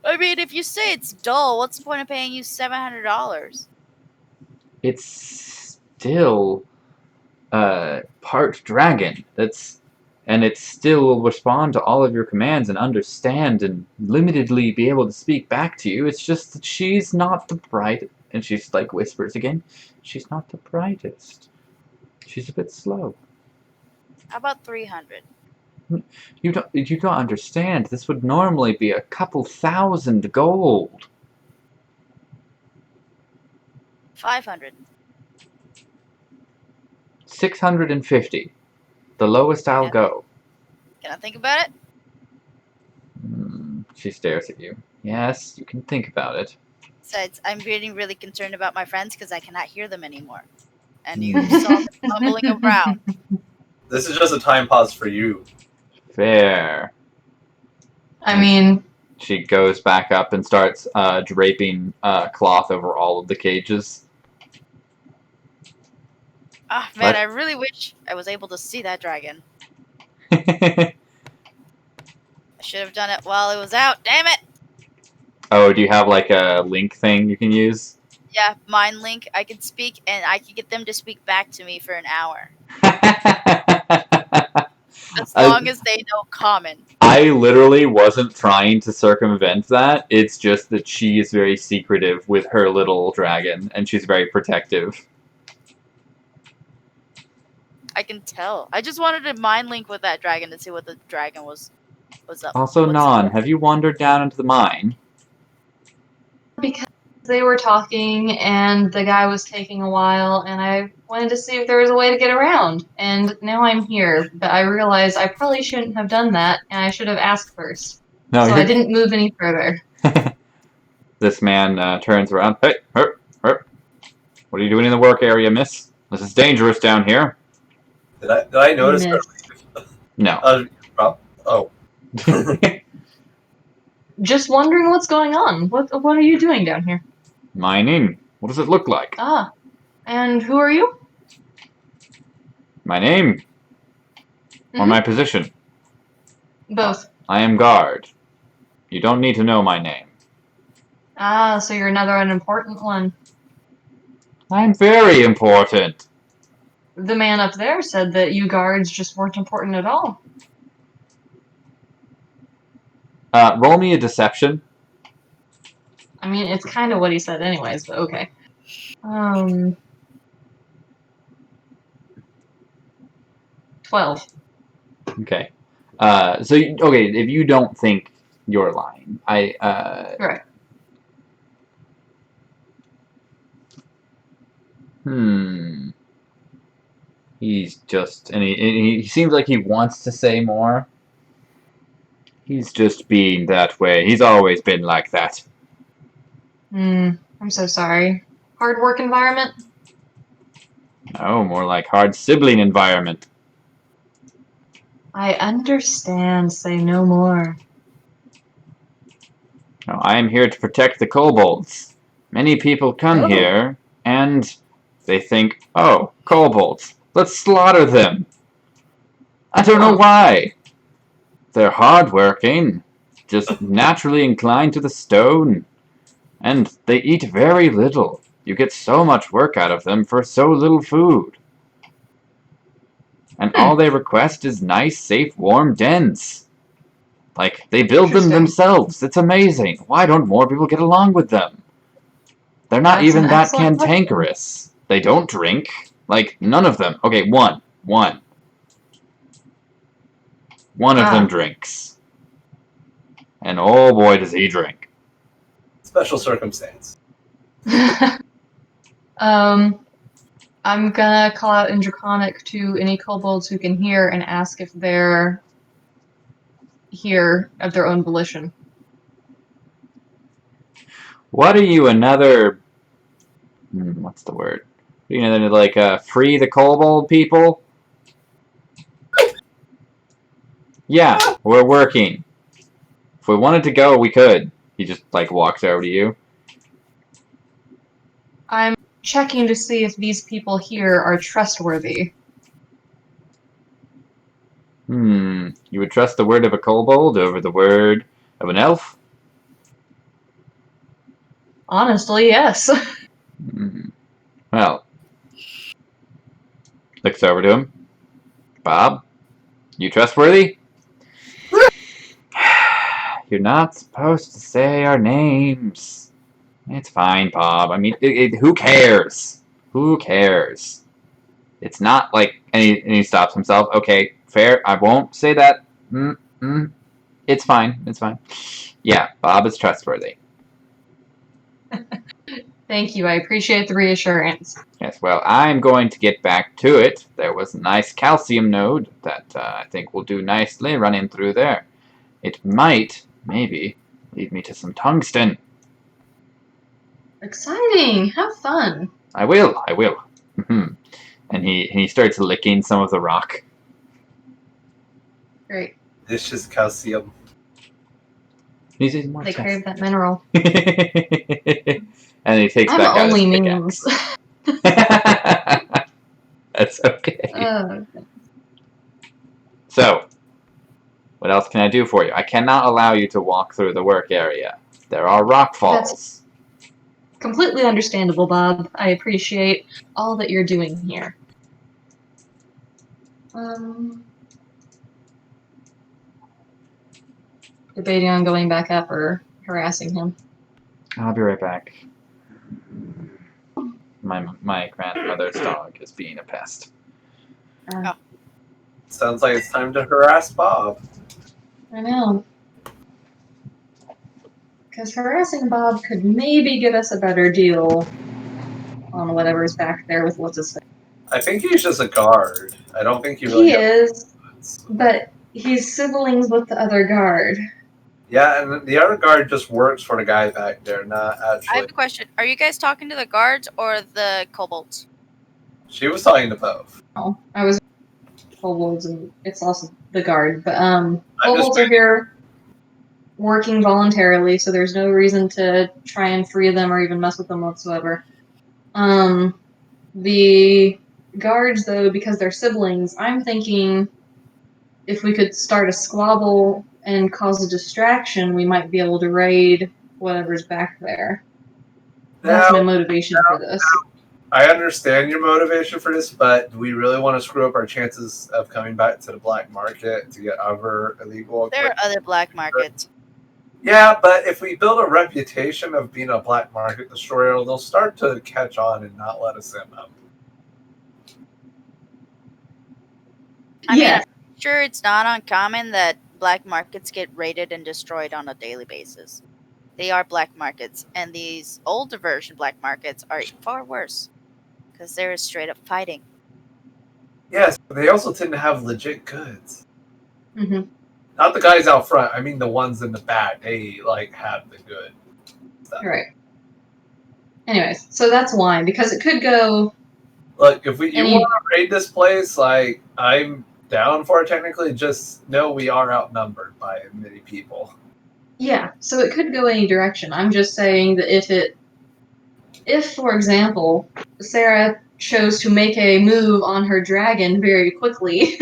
I mean, if you say it's dull, what's the point of paying you $700? It's still part dragon. And it still will respond to all of your commands and understand and limitedly be able to speak back to you. It's just that she's not the brightest. And she's like whispers again. She's not the brightest. She's a bit slow. How about 300? You don't understand. This would normally be a couple thousand gold. 500. 650. The lowest I'll go. Can I think about it? She stares at you. Yes, you can think about it. Besides, I'm getting really concerned about my friends because I cannot hear them anymore. And you saw them mumbling around. This is just a time pause for you. Fair. I mean... She goes back up and starts draping cloth over all of the cages. Ah, man, I really wish I was able to see that dragon. I should have done it while it was out. Damn it! Oh, do you have like a link thing you can use? Yeah, mind link. I can speak, and I can get them to speak back to me for an hour. As long as they know common. I literally wasn't trying to circumvent that. It's just that she is very secretive with her little dragon, and she's very protective. I can tell. I just wanted to mind link with that dragon to see what the dragon was up. Also, what's Non, up. have you wandered down into the mine? Because they were talking and the guy was taking a while, and I wanted to see if there was a way to get around. And now I'm here, but I realized I probably shouldn't have done that, and I should have asked first. No, So I didn't move any further. This man turns around. Hey, what are you doing in the work area, miss? This is dangerous down here. Did I notice her? Miss. No. Oh. Just wondering what's going on. What are you doing down here? Mining. What does it look like? Ah, and who are you? My name? Or my position? Both. I am guard. You don't need to know my name. Ah, so you're another unimportant one. I'm very important. The man up there said that you guards just weren't important at all. Roll me a deception. I mean, it's kind of what he said anyways, but okay. 12. Okay. Okay, if you don't think you're lying, Right. He's just, and he seems like he wants to say more. He's just being that way. He's always been like that. I'm so sorry. Hard work environment? No, more like hard sibling environment. I understand. Say no more. No, I am here to protect the kobolds. Many people come Oh. here, and they think, oh, kobolds, let's slaughter them. I don't know Oh. why. They're hardworking, just naturally inclined to the stone. And they eat very little. You get so much work out of them for so little food. And all they request is nice, safe, warm dens. Like, they build them Interesting. themselves. It's amazing. Why don't more people get along with them? They're not That's even an that excellent question. cantankerous. They don't drink. Like, none of them. Okay, one. One of them drinks. And oh boy, does he drink. Special circumstance. I'm gonna call out in Draconic to any kobolds who can hear and ask if they're here of their own volition. What are you, another... what's the word? You know, like, free the kobold people? Yeah, we're working. If we wanted to go, we could. He just, like, walks over to you. I'm checking to see if these people here are trustworthy. You would trust the word of a kobold over the word of an elf? Honestly, yes. Well, looks over to him. Bob, you trustworthy? You're not supposed to say our names. It's fine, Bob. I mean, who cares? Who cares? It's not like... And he stops himself. Okay, fair. I won't say that. It's fine. It's fine. Yeah, Bob is trustworthy. Thank you. I appreciate the reassurance. Yes, well, I'm going to get back to it. There was a nice calcium node that I think will do nicely running through there. It might, maybe, lead me to some tungsten. Exciting. Have fun. I will. And he starts licking some of the rock. Great. This is calcium. He's even more They expensive. crave that mineral. And he takes I'm back out only his memes. pickaxe. That's okay. Oh, So, What else can I do for you? I cannot allow you to walk through the work area. There are rock falls. Completely understandable, Bob. I appreciate all that you're doing here. Debating on going back up or harassing him. I'll be right back. My grandmother's dog is being a pest. Sounds like it's time to harass Bob. I know. Because harassing Bob could maybe get us a better deal on whatever's back there with what's his face. I think he's just a guard. I don't think he really He is, has. but he's siblings with the other guard. Yeah, and the other guard just works for the guy back there, not I actually. have a question. Are you guys talking to the guards or the kobolds? She was talking to both. Oh, I was kobolds, and it's also the guard. But just kobolds are here working voluntarily, so there's no reason to try and free them or even mess with them whatsoever. The guards, though, because they're siblings, I'm thinking if we could start a squabble and cause a distraction, we might be able to raid whatever's back there. That's my motivation for this. I understand your motivation for this, but do we really want to screw up our chances of coming back to the black market to get other illegal There are equipment? other black markets. Yeah, but if we build a reputation of being a black market destroyer, they'll start to catch on and not let us in them. I mean, Yeah. I'm sure it's not uncommon that black markets get raided and destroyed on a daily basis. They are black markets, and these older version black markets are far worse because they're straight up fighting. Yes, but they also tend to have legit goods. Mm-hmm. Not the guys out front. I mean the ones in the back. They have the good stuff. Right. Anyways, so that's why, because it could go. Look, if you Any- want to raid this place, I'm down for it technically. Just know we are outnumbered by many people. Yeah, so it could go any direction. I'm just saying that if, for example, Sarah chose to make a move on her dragon very quickly,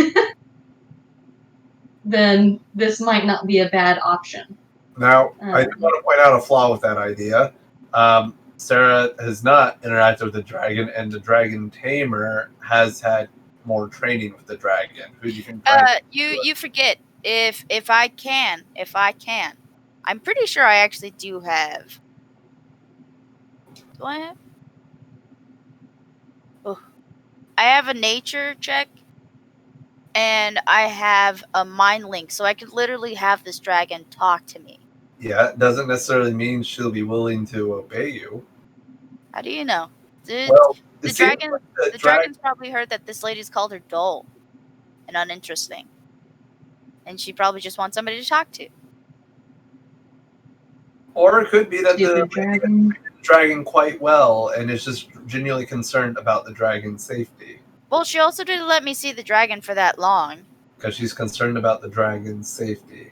then this might not be a bad option. Now, I do want to point out a flaw with that idea. Sarah has not interacted with the dragon, and the dragon tamer has had more training with the dragon. Who do you think? You forget if I can, I'm pretty sure I actually do have. Do I have? Oh, I have a nature check, and I have a mind link, so I could literally have this dragon talk to me. Yeah, it doesn't necessarily mean she'll be willing to obey you. How do you know? Well, The it seems dragon, like the dragon's probably heard that this lady's called her dull and uninteresting, and she probably just wants somebody to talk to. Or it could be that the dragon. dragon quite well and is just genuinely concerned about the dragon's safety. Well, she also didn't let me see the dragon for that long. Because she's concerned about the dragon's safety.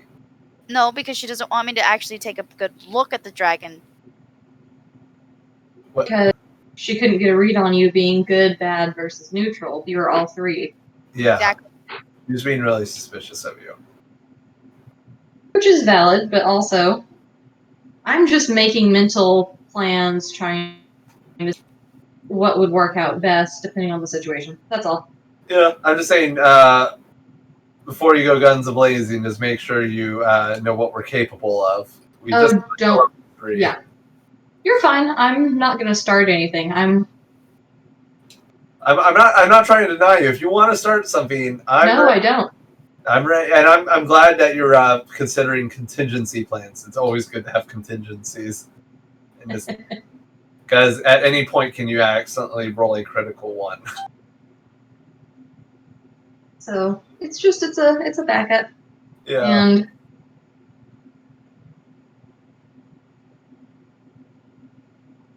No, because she doesn't want me to actually take a good look at the dragon. Because she couldn't get a read on you being good, bad, versus neutral. You were all three. Yeah. Exactly. She's being really suspicious of you. Which is valid, but also, I'm just making mental plans, trying to what would work out best depending on the situation. That's all. Yeah, I'm just saying, before you go guns a-blazing, just make sure you know what we're capable of. We just don't. three. Yeah. You're fine. I'm not going to start anything. I'm not trying to deny you. If you want to start something, I don't. I'm ready, and I'm glad that you're considering contingency plans. It's always good to have contingencies, because at any point can you accidentally roll a critical one. So it's a backup. Yeah. And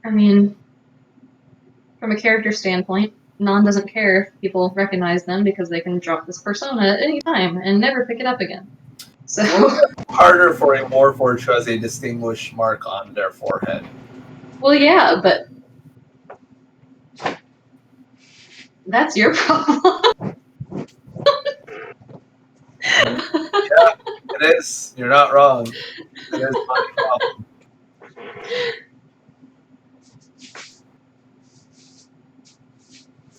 I mean, from a character standpoint, Non doesn't care if people recognize them because they can drop this persona at any time and never pick it up again. So Harder for a Warforged who has a distinguished mark on their forehead. well, yeah, but that's your problem. It is. You're not wrong. It is my problem.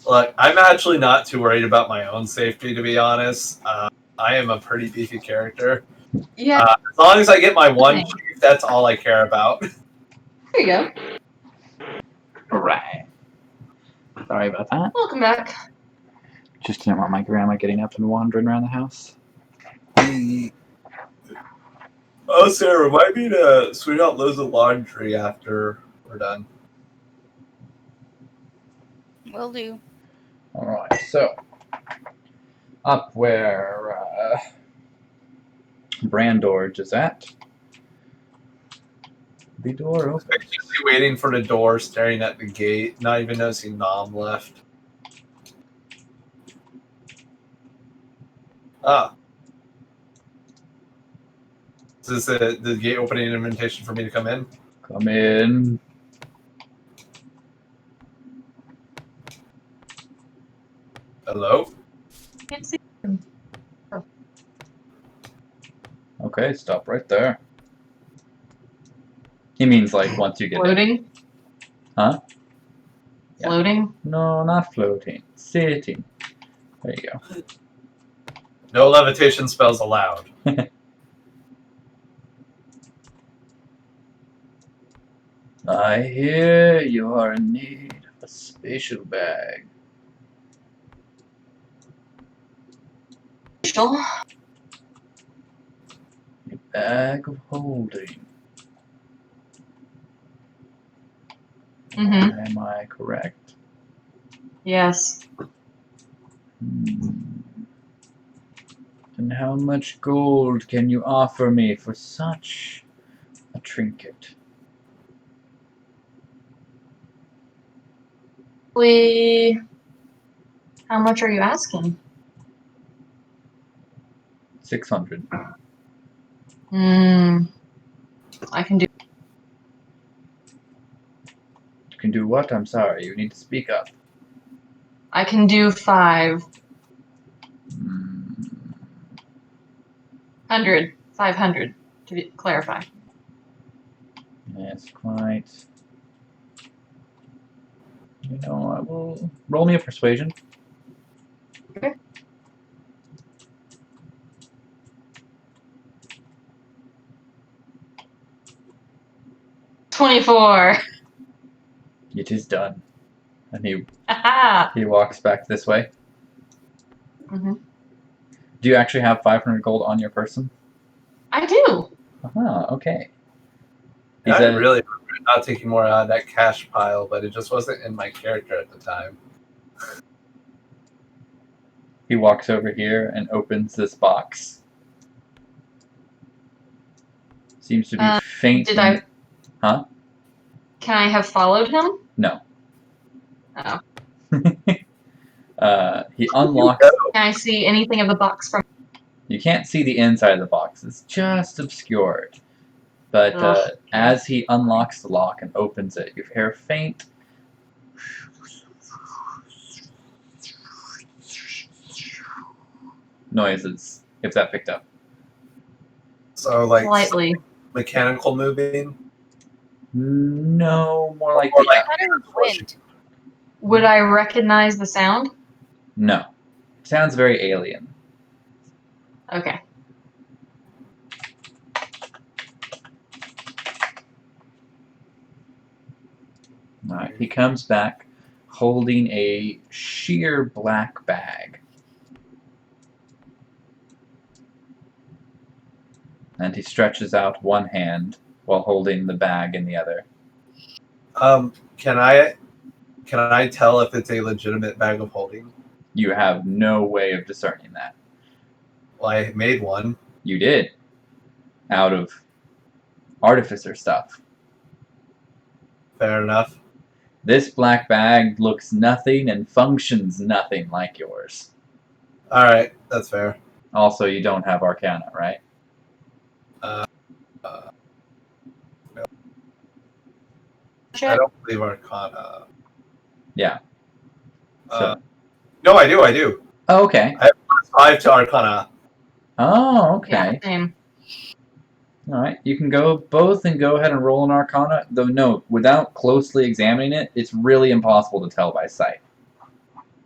Look, I'm actually not too worried about my own safety, to be honest. I am a pretty beefy character. Yeah, As long as I get my one Okay. chief, that's all I care about. there you go. Right. Sorry about that. Welcome back. Just didn't want my grandma getting up and wandering around the house. Oh, Sarah, remind me to sweep out loads of laundry after we're done. Will do. Alright, so up where Brandorge is at. The door opens. Anxiously waiting for the door, staring at the gate, not even noticing Nom left. Ah. Is this the gate opening an invitation for me to come in? Come in. Hello? Can't see. Okay, stop right there. He means like once you get in. Floating. Huh? Yeah. Floating. No, not floating. Sitting. There you go. No levitation spells allowed. I hear you are in need of a spatial bag. Sure. A bag of holding. Mm-hmm. Am I correct? Yes. And how much gold can you offer me for such a trinket? How much are you asking? 600. I can do. You can do what? I'm sorry. You need to speak up. I can do 500. 500 to clarify. Yes, quite. You know, I will roll me a persuasion. Okay. $24. It is done. And Aha! he walks back this way. Mhm. Do you actually have 500 gold on your person? I do. Ah, okay. He I said, really regret not taking more out of that cash pile, but it just wasn't in my character at the time. he walks over here and opens this box. Seems to be faint. Did I? Huh? Can I have followed him? No. Oh. He unlocks. Can I see anything of the box from? You can't see the inside of the box. It's just obscured. But Ugh. as he unlocks the lock and opens it, you hear faint noises, if that picked up. So, like, Slightly. mechanical moving? No, more like Or the... like- I thought it was wind. Would I recognize the sound? No. Sounds very alien. Okay. Alright, he comes back holding a sheer black bag. And he stretches out one hand while holding the bag in the other. Can I tell if it's a legitimate bag of holding? You have no way of discerning that. Well, I made one. You did. Out of artificer stuff. Fair enough. This black bag looks nothing and functions nothing like yours. Alright, that's fair. Also, you don't have Arcana, right? I don't believe Arcana. Yeah. No, I do. Oh, okay. 5 to Arcana. Oh, okay. Yeah, same. Alright, you can go both and go ahead and roll an Arcana. Though, no, without closely examining it, it's really impossible to tell by sight.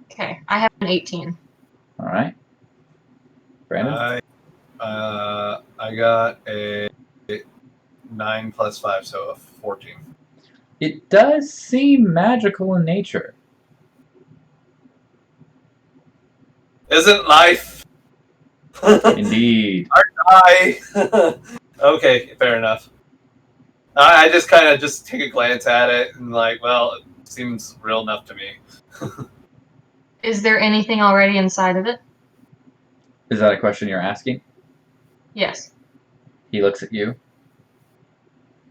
Okay, I have an 18. Alright. Brandon? I got a 9 plus 5, so a 14. It does seem magical in nature. Isn't life? Indeed. Hi. Okay, fair enough. I just kind of just take a glance at it and like, well, it seems real enough to me. Is there anything already inside of it? Is that a question you're asking? Yes. He looks at you,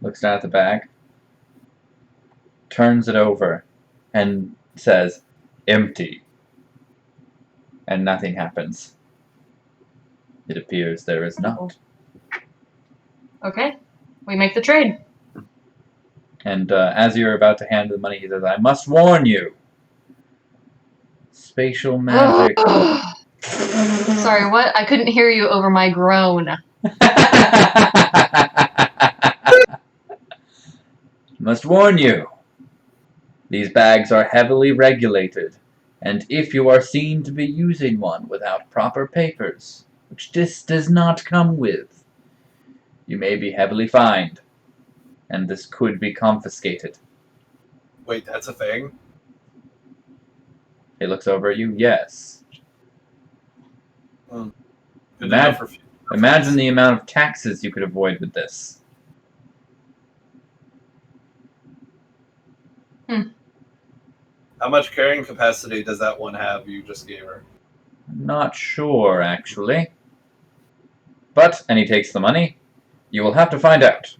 looks down at the bag, turns it over, and says, "Empty." And nothing happens. It appears there is not. Okay, we make the trade. And as you're about to hand the money, he says, "I must warn you. Spatial magic." Sorry, what? I couldn't hear you over my groan. Must warn you. These bags are heavily regulated, and if you are seen to be using one without proper papers, which this does not come with, you may be heavily fined, and this could be confiscated. Wait, that's a thing? He looks over at you. Yes. Good enough for future Imagine the amount of taxes you could avoid with this. How much carrying capacity does that one have you just gave her? I'm not sure, actually. But, and he takes the money, you will have to find out.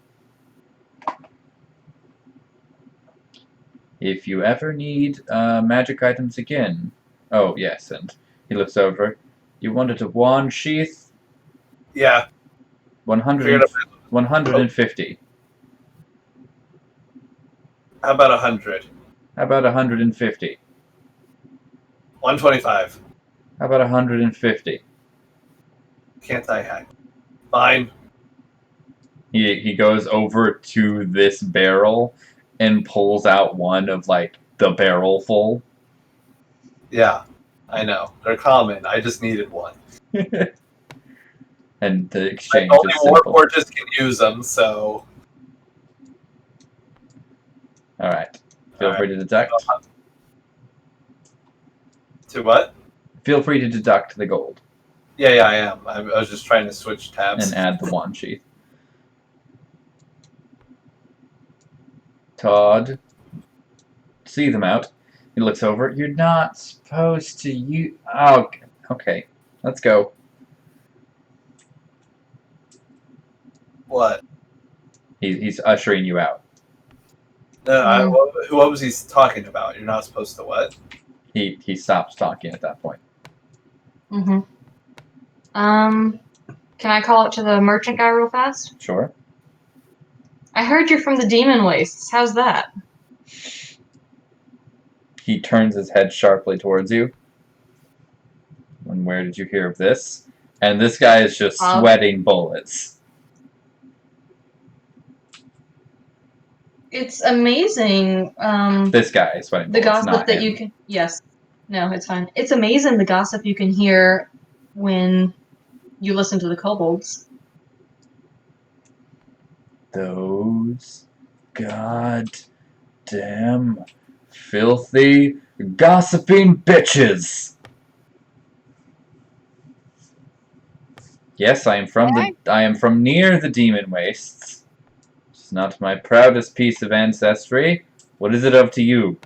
If you ever need magic items again. Oh, yes, and he looks over. You wanted a wand sheath? Yeah. 150. How about 100? How about 150? 125. How about 150? Can't I hack? Fine. He goes over to this barrel and pulls out one of, like, the barrel full. Yeah, I know. They're common. I just needed one. And the exchange Only is simple. Warforges can use them, so... Alright. Feel free to deduct. To what? Feel free to deduct the gold Yeah, I am. I was just trying to switch tabs. and add the wand sheath. Todd, see them out. He looks over. You're not supposed to use... Oh, okay. Let's go. What? He's ushering you out. No, what was he talking about? You're not supposed to what? He stops talking at that point. Mm-hmm. Can I call it to the merchant guy real fast? Sure. I heard you're from the Demon Wastes. How's that? He turns his head sharply towards you. And where did you hear of this? And this guy is just sweating bullets. It's amazing. This guy is sweating The bullets, gossip not that him. you can. Yes. No, it's fine. It's amazing the gossip you can hear when you listen to the kobolds. Those goddamn filthy gossiping bitches. Yes, I am from near the Demon Wastes. It's not my proudest piece of ancestry. What is it of to you?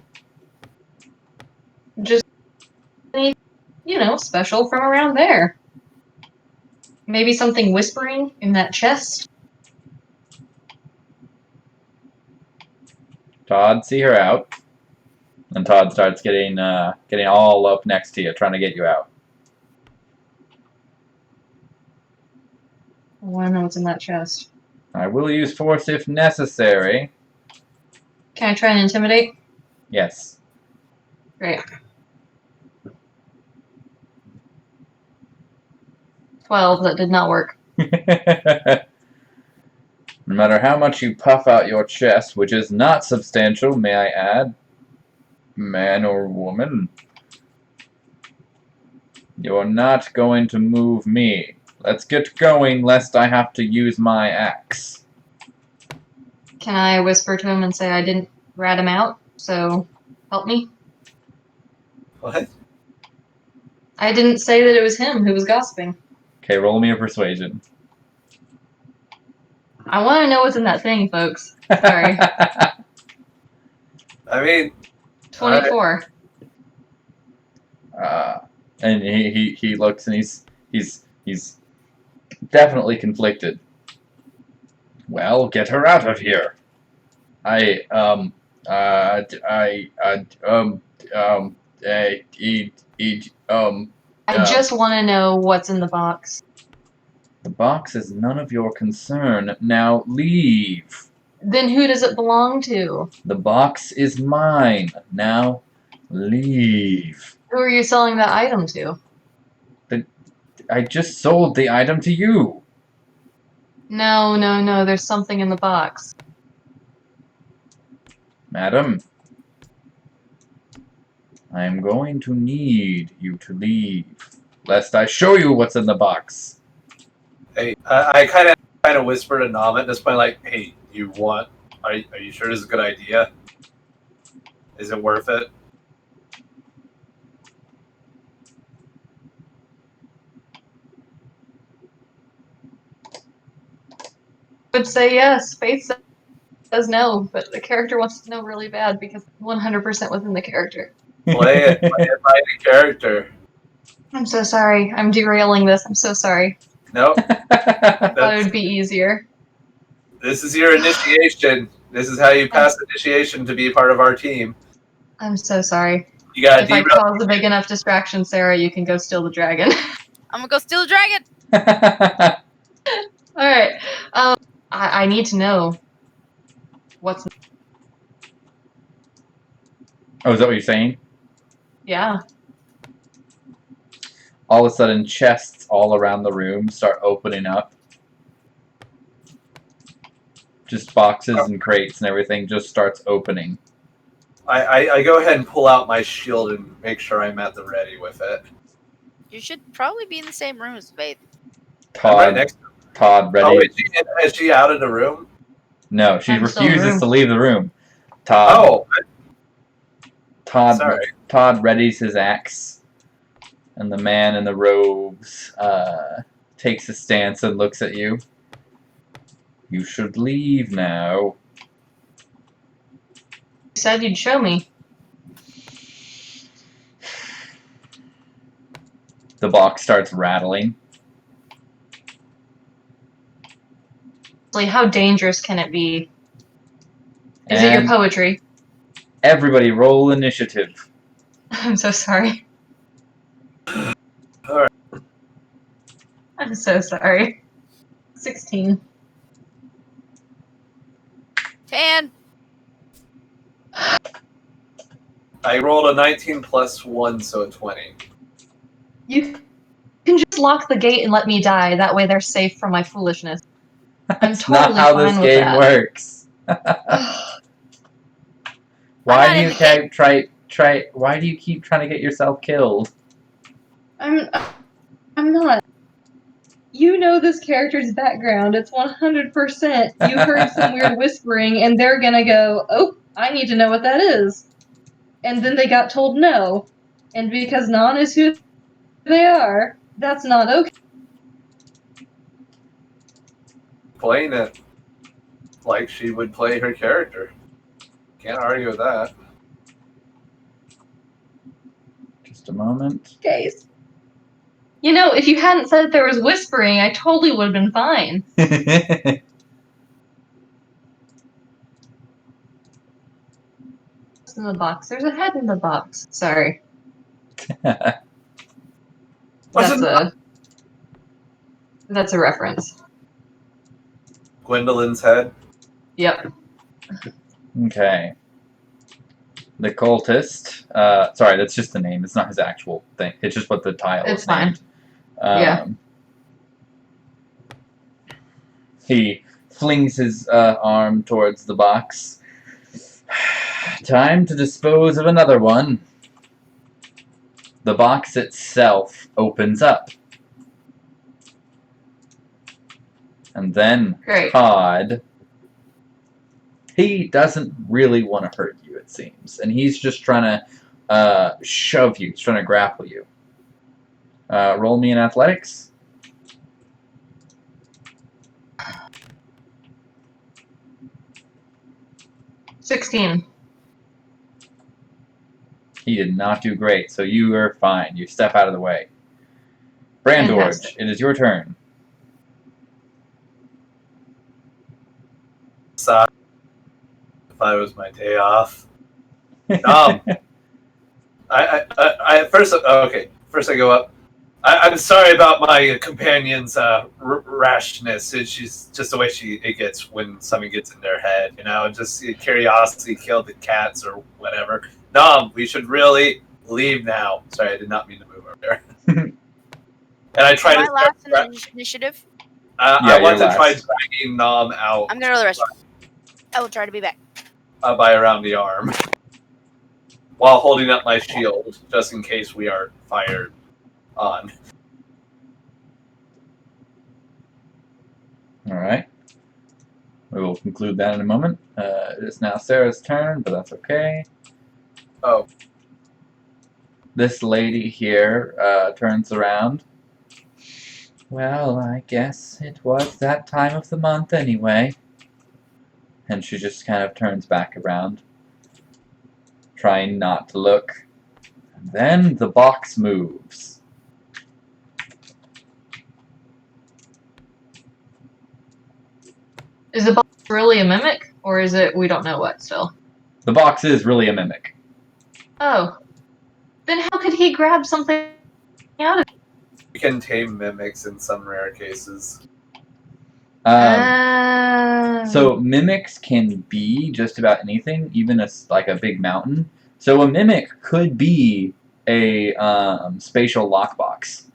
Just, special from around there. Maybe something whispering in that chest. Todd, see her out. And Todd starts getting all up next to you, trying to get you out. I want to know what's in that chest. I will use force if necessary. Can I try and intimidate? Yes. Great. 12, that did not work. No matter how much you puff out your chest, which is not substantial, may I add, man or woman, you're not going to move me. Let's get going, lest I have to use my axe. Can I whisper to him and say I didn't rat him out, so help me? What? I didn't say that it was him who was gossiping. Okay, roll me a persuasion. I want to know what's in that thing, folks. Sorry. I mean, 24. And he looks and he's definitely conflicted. Well, get her out of here. I just want to know what's in the box. The box is none of your concern. Now leave. Then who does it belong to? The box is mine. Now leave. Who are you selling that item to? I just sold the item to you. No, there's something in the box. Madam, I am going to need you to leave, lest I show you what's in the box. hey, I kind of whispered to Nam at this point, like, hey, are you sure this is a good idea? Is it worth it? Would say yes. Faith says no, but the character wants to know really bad because 100% within the character. Play it by the character. I'm so sorry. I'm derailing this. I'm so sorry. Nope. I thought it would be easier. This is your initiation. This is how you pass initiation to be a part of our team. I'm so sorry. You gotta If I cause a big enough distraction, Sarah, you can go steal the dragon. I'm gonna go steal the dragon. Alright. I need to know what's... Oh, is that what you're saying? Yeah. All of a sudden, chests all around the room start opening up. Just boxes and crates and everything just starts opening. I go ahead and pull out my shield and make sure I'm at the ready with it. You should probably be in the same room as Faith. I'm right next to her. Todd, ready? Oh, is she out of the room? No, she I'm still in the refuses room. to leave the room. Todd, Oh, Todd sorry. readies his axe, and the man in the robes takes a stance and looks at you. You should leave now. You said you'd show me. The box starts rattling. How dangerous can it be? Is it your And poetry? everybody roll initiative. I'm so sorry. Alright. I'm so sorry. 16. 10. I rolled a 19 plus 1, so a 20. You can just lock the gate and let me die. That way they're safe from my foolishness. I'm That's totally not how fine this with game that. works. Why not do in you the game. Why do you keep trying to get yourself killed? I'm not. You know this character's background. It's 100%. You heard some weird whispering, and they're gonna go, oh, I need to know what that is. And then they got told no. And because Nan is who they are, that's not okay. Playing it like she would play her character. Can't argue with that. Just a moment. Case. You know, if you hadn't said there was whispering, I totally would have been fine. What's in the box? There's a head in the box. Sorry. That's a reference. Gwendolyn's head. Yep. Okay. The cultist. Sorry, that's just the name. It's not his actual thing. It's just what the tile It's is fine. named. Yeah. He flings his arm towards the box. Time to dispose of another one. The box itself opens up. And then Great. Todd, he doesn't really want to hurt you, it seems. And he's just trying to shove you. He's trying to grapple you. Roll me in athletics. $16. He did not do great, so you are fine. You step out of the way. Brandorge, Fantastic. it is your turn. Suck. If I was my day off. First I go up. I'm sorry about my companion's rashness. She's just the way it gets when something gets in their head. You know, just curiosity killed the cats or whatever. Nom, we should really leave now. Sorry, I did not mean to move over there. And I try Am to. I last in the initiative? I want to you're try last. dragging Nom out. I'm gonna roll the rest. I will try to be back. By around the arm, while holding up my shield, just in case we are fired on. Alright. We will conclude that in a moment. It is now Sarah's turn, but that's okay. Oh, This lady here turns around. Well, I guess it was that time of the month anyway. And she just kind of turns back around, trying not to look. And then the box moves. Is the box really a mimic, or is it we don't know what still? The box is really a mimic. Oh. Then how could he grab something out of it? you can tame mimics in some rare cases. So mimics can be just about anything, even like a big mountain. So a mimic could be a spatial lockbox.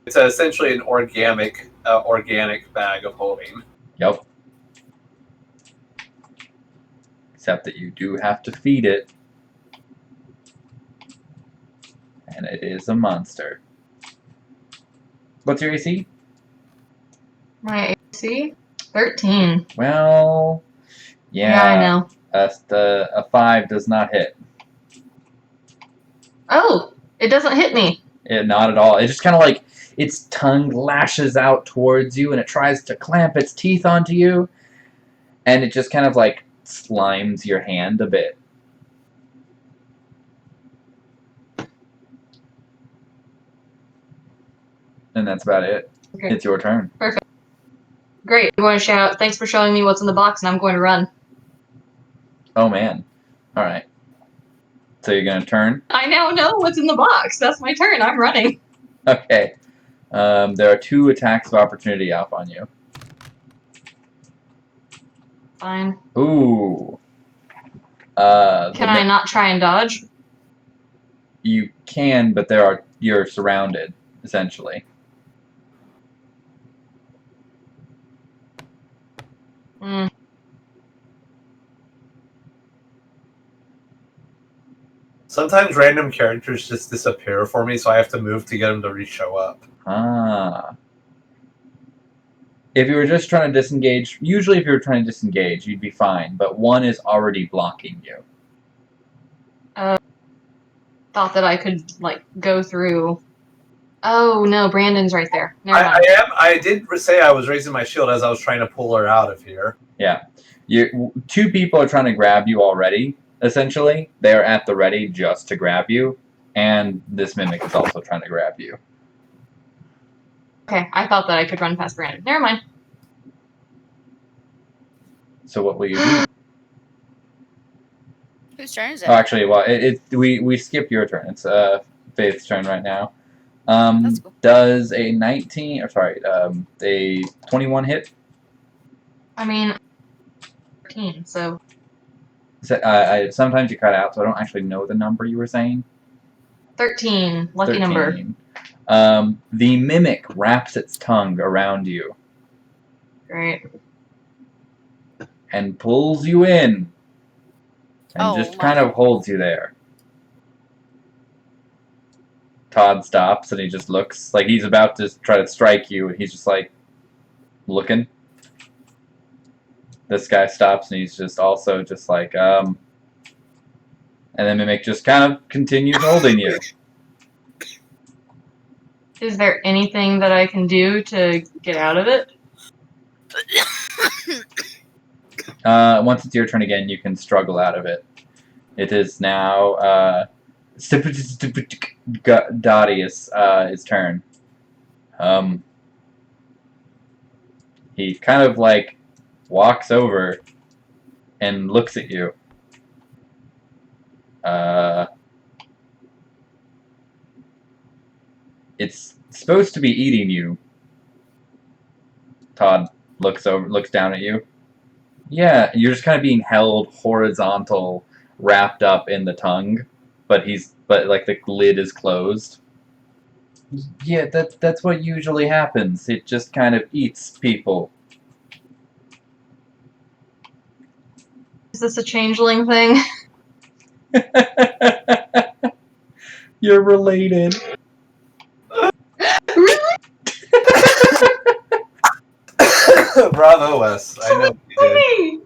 It's essentially an organic bag of holding. Yep. Except that you do have to feed it. And it is a monster. What's your AC? My AC? 13. Well, Yeah, I know. a 5 does not hit. Oh, it doesn't hit me. Not at all. It just kind of like, its tongue lashes out towards you and it tries to clamp its teeth onto you. And it just kind of like slimes your hand a bit. And that's about it. Okay. It's your turn. Great. You want to shout, thanks for showing me what's in the box, and I'm going to run. Oh man. Alright. So you're gonna turn? I now know what's in the box. That's my turn. I'm running. Okay. There are 2 attacks of opportunity up on you. Fine. Ooh. Can I not try and dodge? You can, but you're surrounded, essentially. Mm. Sometimes random characters just disappear for me, so I have to move to get them to re-show up. Ah. If you were just trying to disengage, usually if you were trying to disengage, you'd be fine, but one is already blocking you. Thought that I could, like, go through. Oh, no, Brandon's right there. Never I mind. I did say I was raising my shield as I was trying to pull her out of here. Yeah. 2 people are trying to grab you already, essentially. They're at the ready just to grab you, and this mimic is also trying to grab you. Okay, I thought that I could run past Brandon. Never mind. So what will you do? Whose turn is it? Oh, actually, well, we skipped your turn. It's Faith's turn right now. That's cool. Does a 21 hit? I mean, 13, so. Sometimes you cut out, so I don't actually know the number you were saying. 13. Lucky number. 13. The mimic wraps its tongue around you Great. and pulls you in and Oh just my kind of holds you there. Todd stops and he just looks like he's about to try to strike you, and he's just like looking. This guy stops and he's just also just like, and then Mimic just kind of continues holding you. Is there anything that I can do to get out of it? Once it's your turn again, you can struggle out of it. It is now Darius' his turn. He kind of like walks over and looks at you. It's supposed to be eating you. Todd looks down at you. Yeah, you're just kind of being held horizontal, wrapped up in the tongue, but like the lid is closed. Yeah, that's what usually happens. It just kind of eats people. Is this a changeling thing? You're related. Really? Bravo, Wes. I know what you did.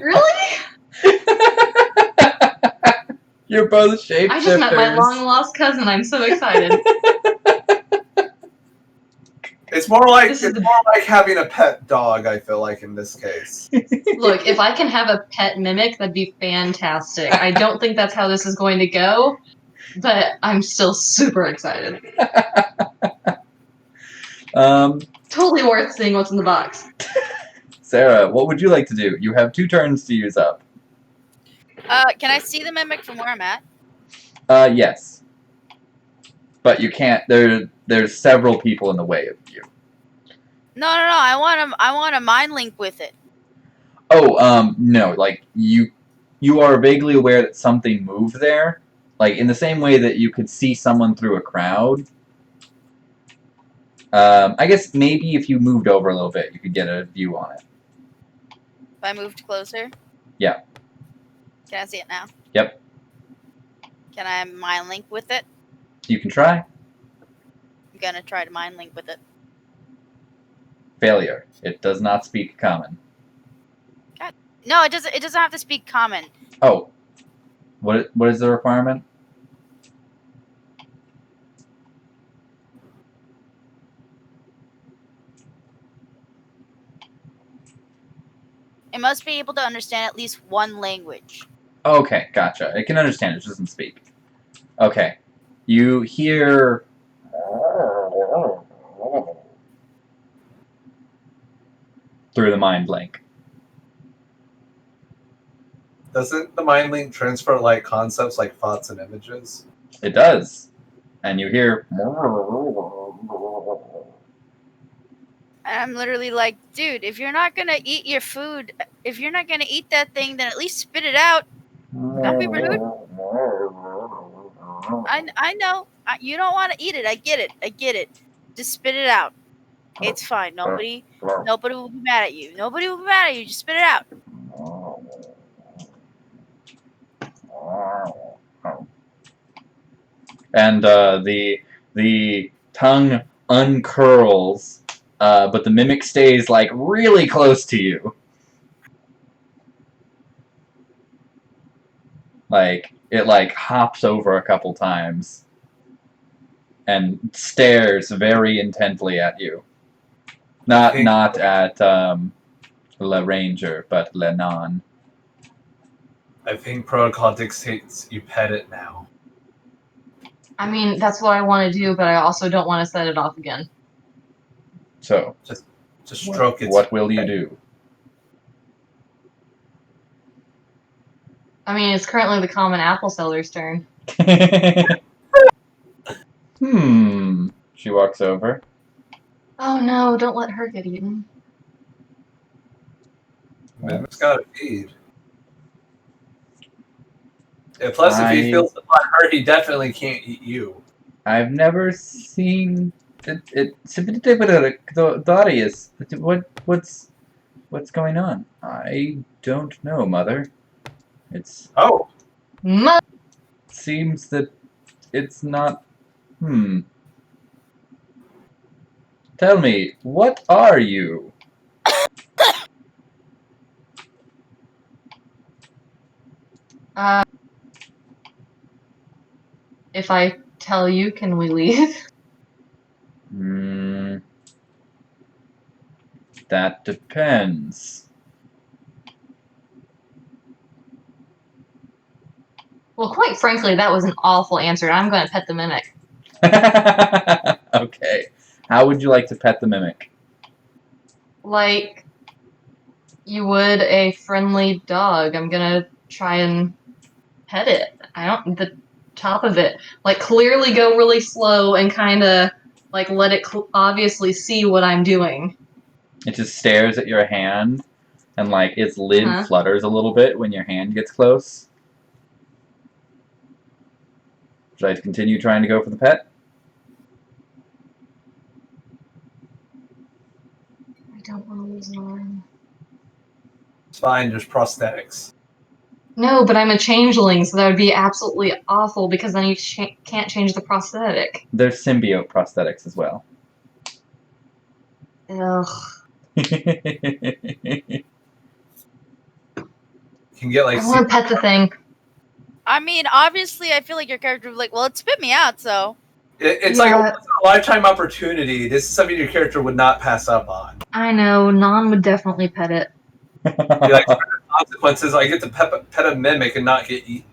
Really? You're both shapeshifters. I just met my long lost cousin. I'm so excited. It's more like This is having a pet dog. I feel like in this case. Look, if I can have a pet mimic, that'd be fantastic. I don't think that's how this is going to go, but I'm still super excited. Totally worth seeing what's in the box. Sarah, what would you like to do? You have 2 turns to use up. Can I see the mimic from where I'm at? Yes. But you can't. There's several people in the way of you. No. I want to mind link with it. Oh, no. Like you are vaguely aware that something moved there. Like in the same way that you could see someone through a crowd. I guess maybe if you moved over a little bit, you could get a view on it. If I moved closer? Yeah. Can I see it now? Yep. Can I mind link with it? You can try. I'm gonna try to mind link with it. Failure. It does not speak common. No, it doesn't. It doesn't have to speak common. Oh. What is the requirement? It must be able to understand at least one language. Okay, gotcha. It can understand, it just doesn't speak. Okay. You hear... through the mind link. Doesn't the mind link transfer like concepts like thoughts and images? It does. And you hear... And I'm literally like, dude, if you're not gonna eat your food, if you're not gonna eat that thing, then at least spit it out. Don't be rude. I know. You don't want to eat it. I get it. Just spit it out. It's fine. Nobody will be mad at you. Nobody will be mad at you. Just spit it out. And the tongue uncurls, but the mimic stays like really close to you. Like it like hops over a couple times and stares very intently at you. Not at Le Ranger, but Le Non. I think protocol dictates you pet it now. I mean, that's what I want to do, but I also don't want to set it off again. So, Just stroke its what will you do? I mean, it's currently the common apple seller's turn. She walks over. Oh no, don't let her get eaten. Mimic's got a feed. And plus, if he feels upon her, he definitely can't eat you. I've never seen it. Darius, what's going on? I don't know, Mother. It Oh, seems that it's not. Tell me, what are you? If I tell you, can we leave? That depends. Well, quite frankly, that was an awful answer. I'm going to pet the mimic. Okay. How would you like to pet the mimic? Like you would a friendly dog. I'm going to try and pet it. The top of it. Like clearly go really slow and kind of like let it obviously see what I'm doing. It just stares at your hand, and like its lid flutters a little bit when your hand gets close. Should I continue trying to go for the pet? I don't want to lose an arm. it's fine. There's prosthetics. No, but I'm a changeling, so that would be absolutely awful because then you can't change the prosthetic. There's symbiote prosthetics as well. Ugh. You can get like. I want to pet the thing. I mean, obviously, I feel like your character would be like, well, it spit me out, so. It's like a lifetime opportunity. This is something your character would not pass up on. I know. Non would definitely pet it. Like, consequences, I get to pet a mimic and not get eaten.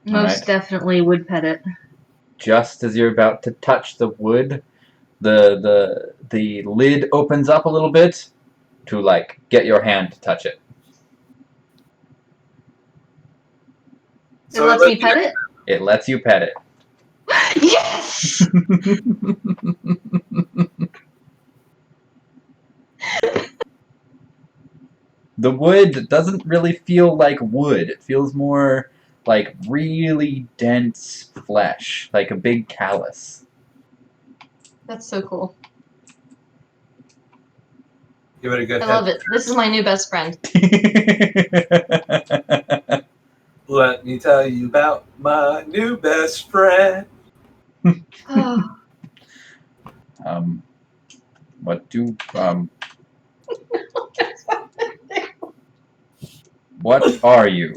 Most definitely would pet it. Just as you're about to touch the wood, the lid opens up a little bit to like get your hand to touch it. It lets me pet it? It lets you pet it. Yes! The wood doesn't really feel like wood. It feels more like really dense flesh, like a big callus. That's so cool. Give it a good I love it. This is my new best friend. Let me tell you about my new best friend. What are you?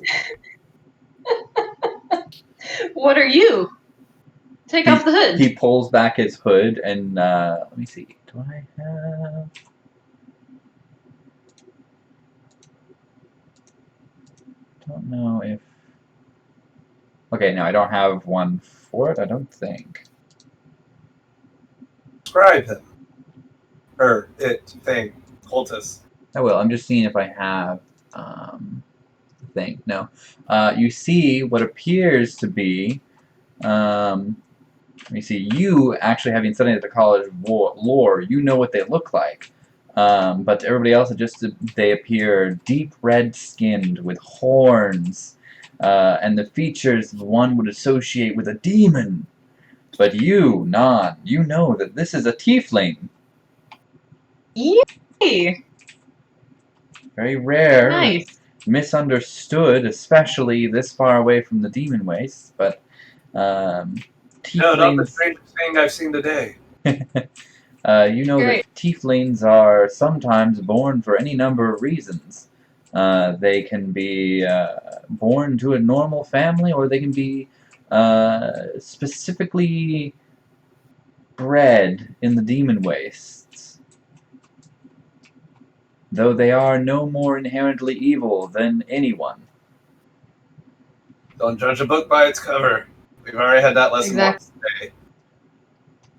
What are you? Take off the hood. He pulls back his hood and let me see. Do I have? Don't know if. Okay, no, I don't have one for it. I don't think. Describe him. Or it thing. Cultist. I will. I'm just seeing if I have the thing. No. You see what appears to be. Let me see. You actually having studied the college lore, you know what they look like. But to everybody else, they appear deep red skinned with horns, and the features one would associate with a demon. But you, Non, you know that this is a tiefling. Yay! Very rare. Nice. Misunderstood, especially this far away from the demon wastes, but tieflings... No, not the strangest thing I've seen today. you know that tieflings are sometimes born for any number of reasons. They can be born to a normal family, or they can be specifically bred in the demon wastes. Though they are no more inherently evil than anyone. Don't judge a book by its cover. We've already had that lesson once today.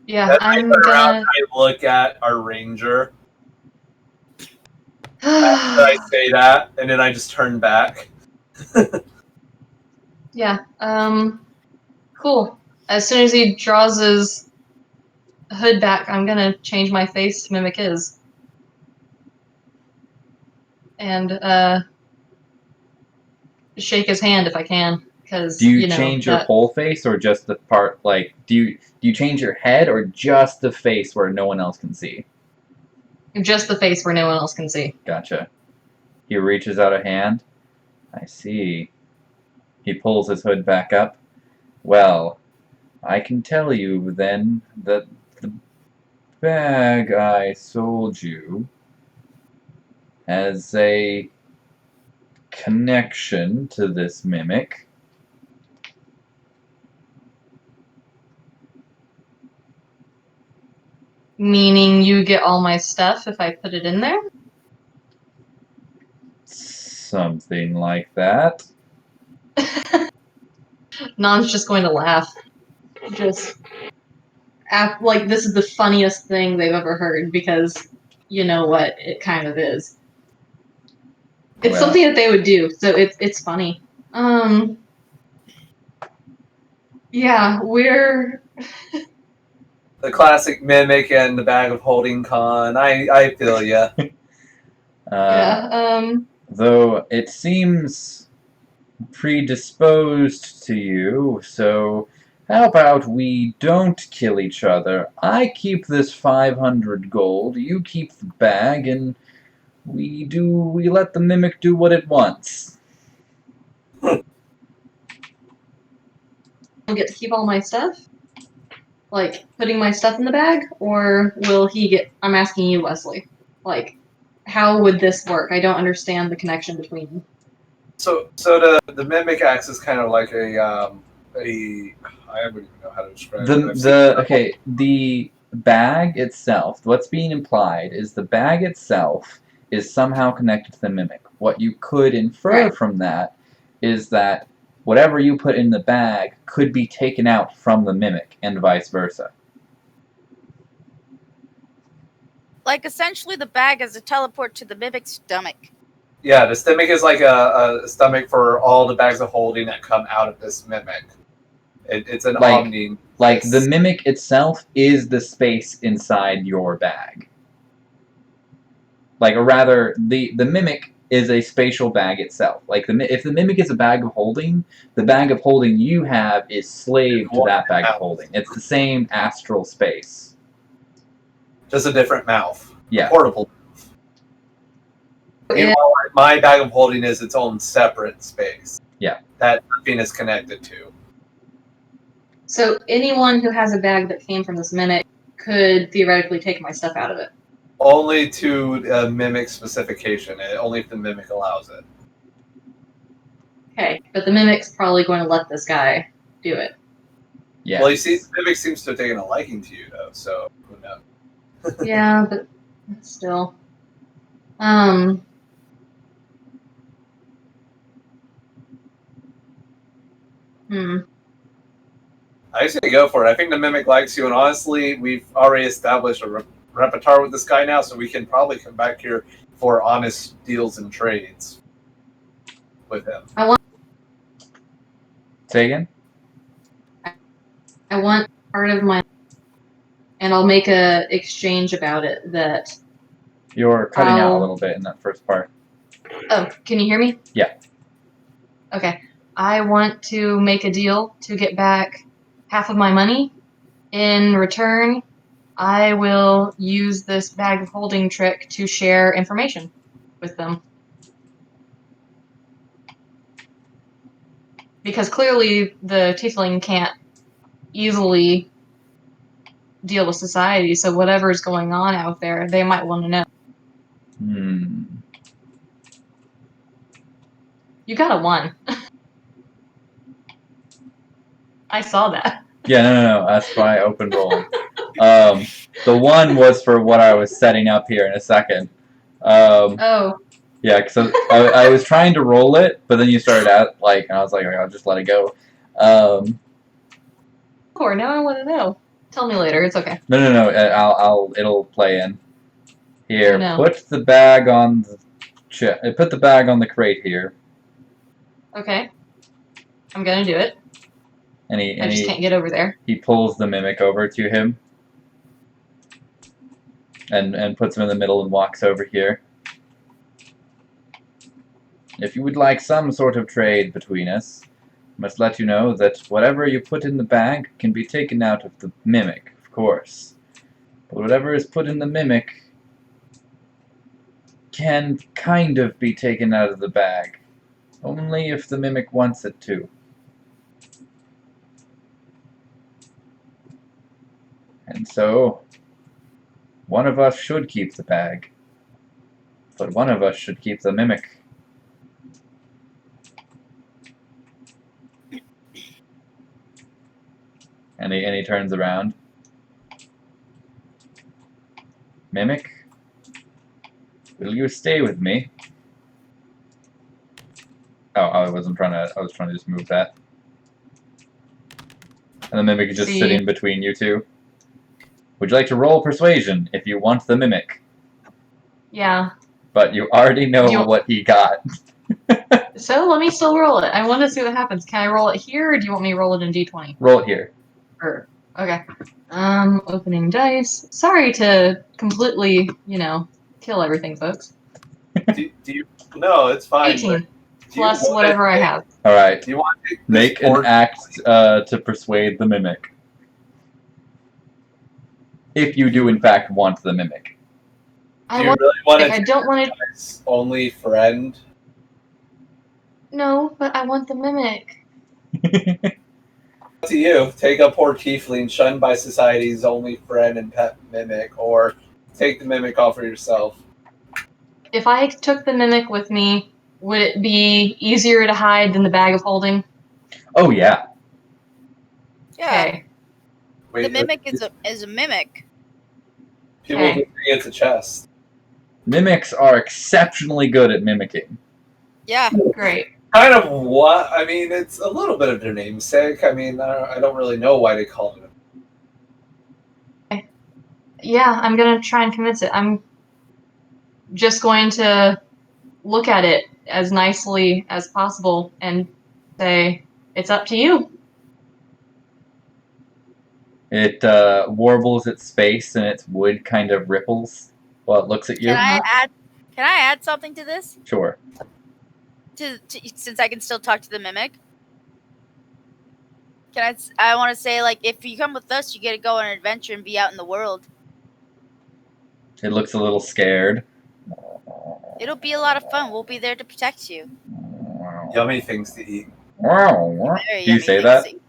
Yeah, I'm gonna look at our ranger. After I say that, and then I just turn back. Yeah, cool. As soon as he draws his hood back, I'm gonna change my face to mimic his. And, shake his hand if I can. because Do you change your whole face or just the part? Like, do you change your head or just the face where no one else can see? just the face where no one else can see. Gotcha. He reaches out a hand. I see. He pulls his hood back up. Well, I can tell you then that the bag I sold you has a connection to this mimic. Meaning you get all my stuff if I put it in there? Something like that. Non's just going to laugh. Just act like this is the funniest thing they've ever heard because you know what it kind of is. It's Well. something that they would do, so it's funny. Yeah, we're The classic mimic and the bag of holding con. I feel ya. yeah. Though it seems predisposed to you, so how about we don't kill each other? I keep this 500 gold, you keep the bag, and we let the mimic do what it wants. I'll get to keep all my stuff? Like, putting my stuff in the bag? Or will he get... I'm asking you, Wesley. Like, how would this work? I don't understand the connection between... So the mimic acts as kind of like a I wouldn't even know how to describe it. The bag itself, what's being implied is the bag itself is somehow connected to the mimic. What you could infer from that is that whatever you put in the bag could be taken out from the mimic, and vice versa. Like, essentially, the bag is a teleport to the mimic's stomach. Yeah, the stomach is like a stomach for all the bags of holding that come out of this mimic. It's an omni. Like, the mimic itself is the space inside your bag. Like, or rather, the mimic is a spatial bag itself. Like, if the mimic is a bag of holding, the bag of holding you have is slave to that bag of holding. It's the same astral space. Just a different mouth. Yeah. Portable. Yeah. Meanwhile, my bag of holding is its own separate space. Yeah. That nothing is connected to. So anyone who has a bag that came from this mimic could theoretically take my stuff out of it. Only to mimic specification. Only if the mimic allows it. Okay, but the mimic's probably going to let this guy do it. Yeah. Well, you see, the mimic seems to have taken a liking to you, though, so who knows? Yeah, but still. I say go for it. I think the mimic likes you, and honestly, we've already established a repertoire with this guy now, so we can probably come back here for honest deals and trades with him. Say again? I want part of my... And I'll make a exchange about it that... You're cutting out a little bit in that first part. Oh, can you hear me? Yeah. Okay. I want to make a deal to get back half of my money. In return, I will use this bag of holding trick to share information with them. Because clearly the tiefling can't easily deal with society, so whatever's going on out there, they might want to know. You got a 1. I saw that. Yeah, no. That's why I opened rolling. The 1 was for what I was setting up here in a second. Oh. Yeah, because I was trying to roll it, but then you started out, and I was like, I'll just let it go. Poor, now I want to know. Tell me later, it's okay. No, it'll play in. Here, No. put the bag on put the bag on the crate here. Okay. I'm gonna do it. And I just can't get over there. He pulls the mimic over to him. And puts him in the middle and walks over here. If you would like some sort of trade between us, must let you know that whatever you put in the bag can be taken out of the mimic, of course. But whatever is put in the mimic can kind of be taken out of the bag. Only if the mimic wants it to. And so, one of us should keep the bag. But one of us should keep the mimic. And he turns around. Mimic, will you stay with me? Oh, I was trying to just move that. And the mimic is just See? sitting between you two. Would you like to roll persuasion if you want the mimic? Yeah. But you already know what he got. So let me still roll it. I want to see what happens. Can I roll it here, or do you want me to roll it in D20? Roll it here. Okay. Opening dice. Sorry to completely, kill everything, folks. do you? No, it's fine. 18 Do you plus want whatever to I take- have. Alright. Do you want to take this Make an board? act to persuade the mimic. If you do in fact want the mimic. Do you really want to I take don't want to. his only friend? No, but I want the mimic. Up to you. Take a poor tiefling shunned by society's only friend and pet mimic, or take the mimic all for yourself. If I took the mimic with me, would it be easier to hide than the bag of holding? Oh yeah. Yeah. Okay. Wait, The mimic is a mimic. people Okay. think it's a chest. Mimics are exceptionally good at mimicking. Yeah. Great. Kind of what? I mean, it's a little bit of their namesake. I mean, I don't really know why they call it. Yeah, I'm gonna try and convince it. I'm just going to look at it as nicely as possible and say, "It's up to you." It warbles its face and its wood kind of ripples while it looks at you. Can I add something to this? Sure. Since I can still talk to the mimic. I want to say, like, if you come with us, you get to go on an adventure and be out in the world. It looks a little scared. It'll be a lot of fun. We'll be there to protect you. Yummy things to eat. Wow. Very Do you yummy say things that? to eat.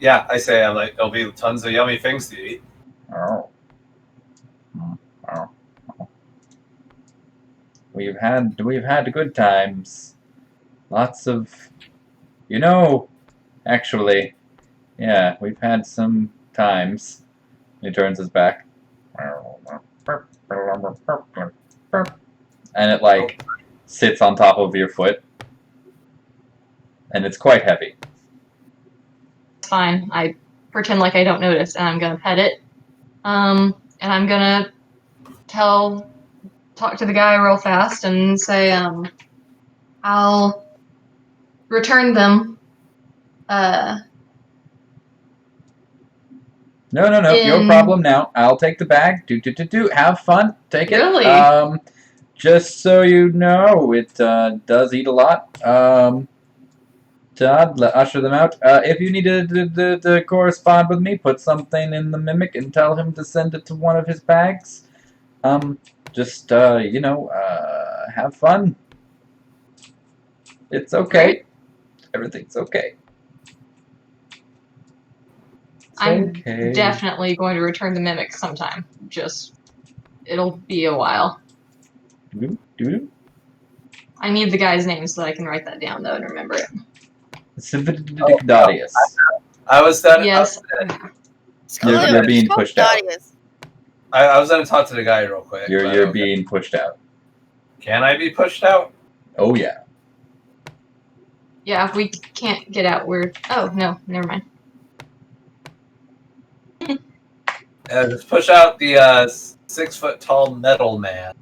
Yeah, I say I'm like, there'll be tons of yummy things to eat. Oh. We've had good times. Lots of, actually, yeah, we've had some times. He turns his back. And it like sits on top of your foot. And it's quite heavy. It's fine. I pretend like I don't notice, and I'm gonna pet it. And I'm gonna talk to the guy real fast and say, I'll return them. No, your problem now. I'll take the bag. Do. Have fun. Take it. Really? Just so you know, it does eat a lot. Todd, usher them out. If you need to correspond with me, put something in the mimic and tell him to send it to one of his bags. Just, have fun. It's okay. Everything's okay. It's I'm okay. definitely going to return the mimic sometime. It'll be a while. Do. I need the guy's name so that I can write that down, though, and remember it. Cividicdadius. I was done. Yes. You're being pushed out. I was gonna talk to the guy real quick. You're but okay. being pushed out. Can I be pushed out? Oh yeah. Yeah, if we can't get out, we're... Oh, no, never mind. Let's push out the 6-foot-tall metal man.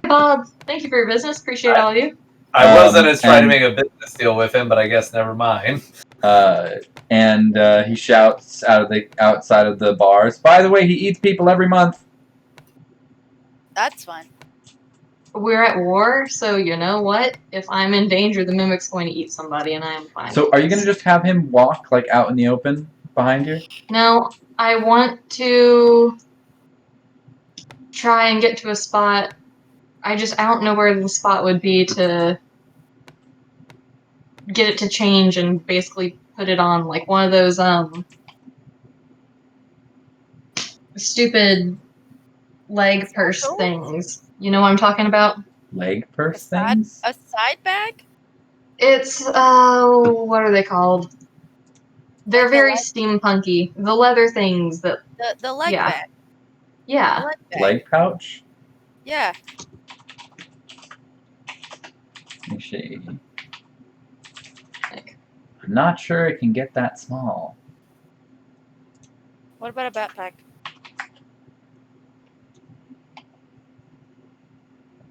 Bob, thank you for your business. Appreciate all of you. I was gonna try to and- make a business deal with him, but I guess never mind. And he shouts outside of the bars. By the way, he eats people every month. That's fun. we're at war, so you know what? If I'm in danger, the mimic's going to eat somebody, and I am fine. So with are you gonna this. just have him walk like out in the open behind you? No, I want to try and get to a spot. I don't know where the spot would be to get it to change and basically put it on like one of those stupid leg purse Satchel? things. You know what I'm talking about? Leg A purse side, things? a side bag? It's what are they called? They're Like the very leg- steampunky. The leather things that The leg Yeah. bag. The yeah. leg bag. Leg pouch? Yeah. Let me see. Like, I'm not sure it can get that small. What about a backpack?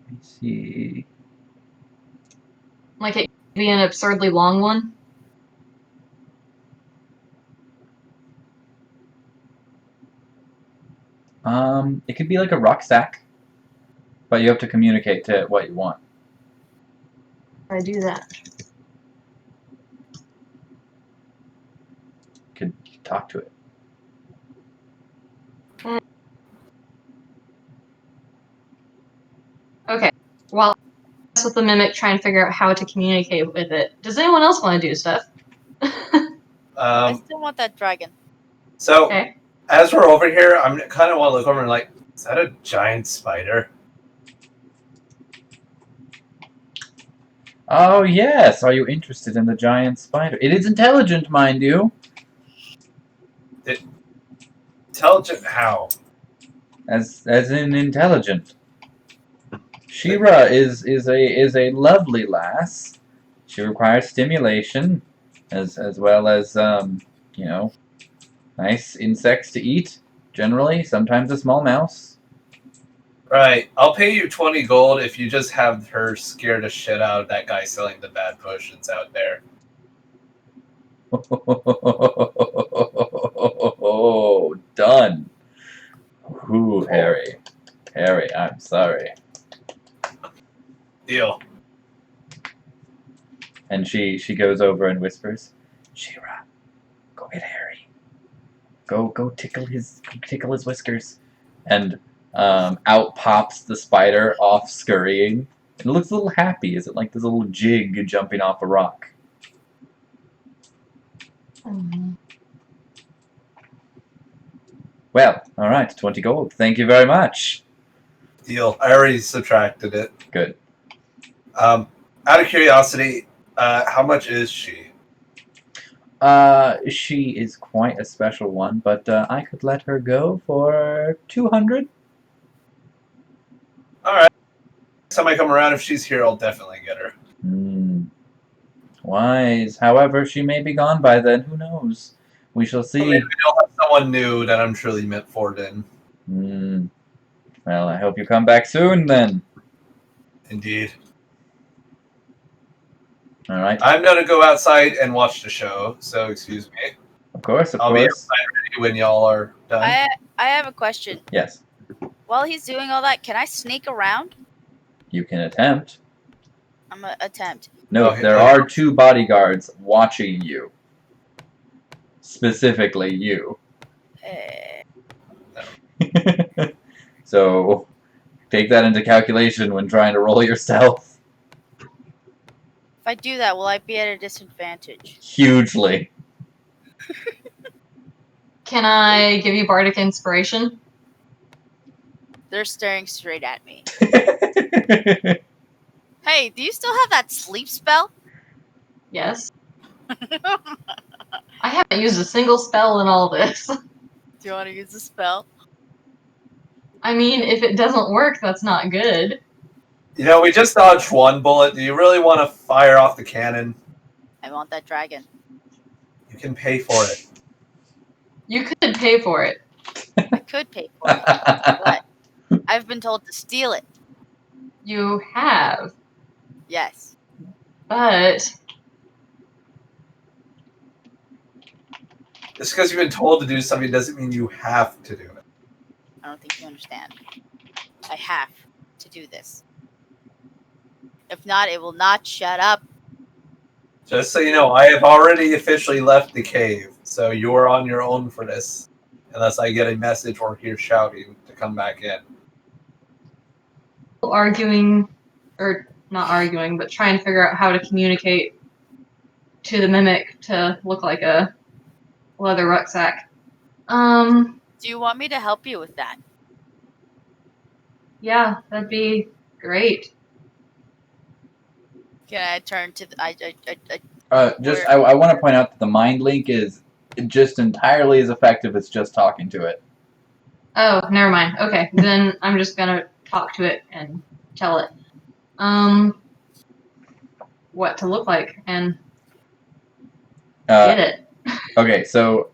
Let me see. like it could be an absurdly long one. It could be like a rucksack, but you have to communicate to it what you want. I do that. You could talk to it. Okay. While I mess with the mimic, try and figure out how to communicate with it. Does anyone else want to do stuff? I still want that dragon. So Okay. as we're over here, I'm kind of want to look over and like, is that a giant spider? Oh yes, are you interested in the giant spider? It is intelligent, mind you. Intelligent how? As in intelligent. She-Ra is a lovely lass. She requires stimulation, as well as you know, nice insects to eat. Generally, sometimes a small mouse. Right. I'll pay you 20 gold if you just have her scare the shit out of that guy selling the bad potions out there. Oh, done. Ooh, Harry. Harry, I'm sorry. Deal. And she goes over and whispers, She-Ra, go get Harry. Go tickle his whiskers. And out pops the spider off scurrying. And it looks a little happy. Is it like this little jig jumping off a rock? Well, alright, 20 gold. Thank you very much. Deal. I already subtracted it. Good. Out of curiosity, how much is she? She is quite a special one, but I could let her go for 200. Alright. Next time I come around, if she's here, I'll definitely get her. Wise. However, she may be gone by then. Who knows? We shall see. Maybe we'll have someone new that I'm truly meant for then. Well, I hope you come back soon then. Indeed. Alright. I'm gonna go outside and watch the show, so excuse me. Of course, of I'll be course. outside ready when y'all are done. I have a question. Yes. While he's doing all that, can I sneak around? You can attempt. I'm gonna attempt. No, Okay. there are 2 bodyguards watching you. Specifically you. So, take that into calculation when trying to roll your stealth. If I do that, will I be at a disadvantage? Hugely. Can I give you bardic inspiration? They're staring straight at me. Hey, do you still have that sleep spell? Yes. I haven't used a single spell in all this. Do you want to use the spell? I mean, if it doesn't work, that's not good. You know, we just dodged one bullet. Do you really want to fire off the cannon? I want that dragon. You can pay for it. You could pay for it. I could pay for it, but I've been told to steal it. You have, Yes. but Just because you've been told to do something doesn't mean you have to do it. I don't think you understand. I have to do this. If not, it will not shut up. Just so you know, I have already officially left the cave, so you are on your own for this. Unless I get a message or hear shouting to come back in. Arguing, or not arguing, but trying to figure out how to communicate to the mimic to look like a leather rucksack. Do you want me to help you with that? Yeah, that'd be great. Can I turn to the, I I want to point out that the mind link is just entirely as effective as just talking to it. Oh, never mind. Okay, then I'm just gonna talk to it and tell it, what to look like and get it. Okay, so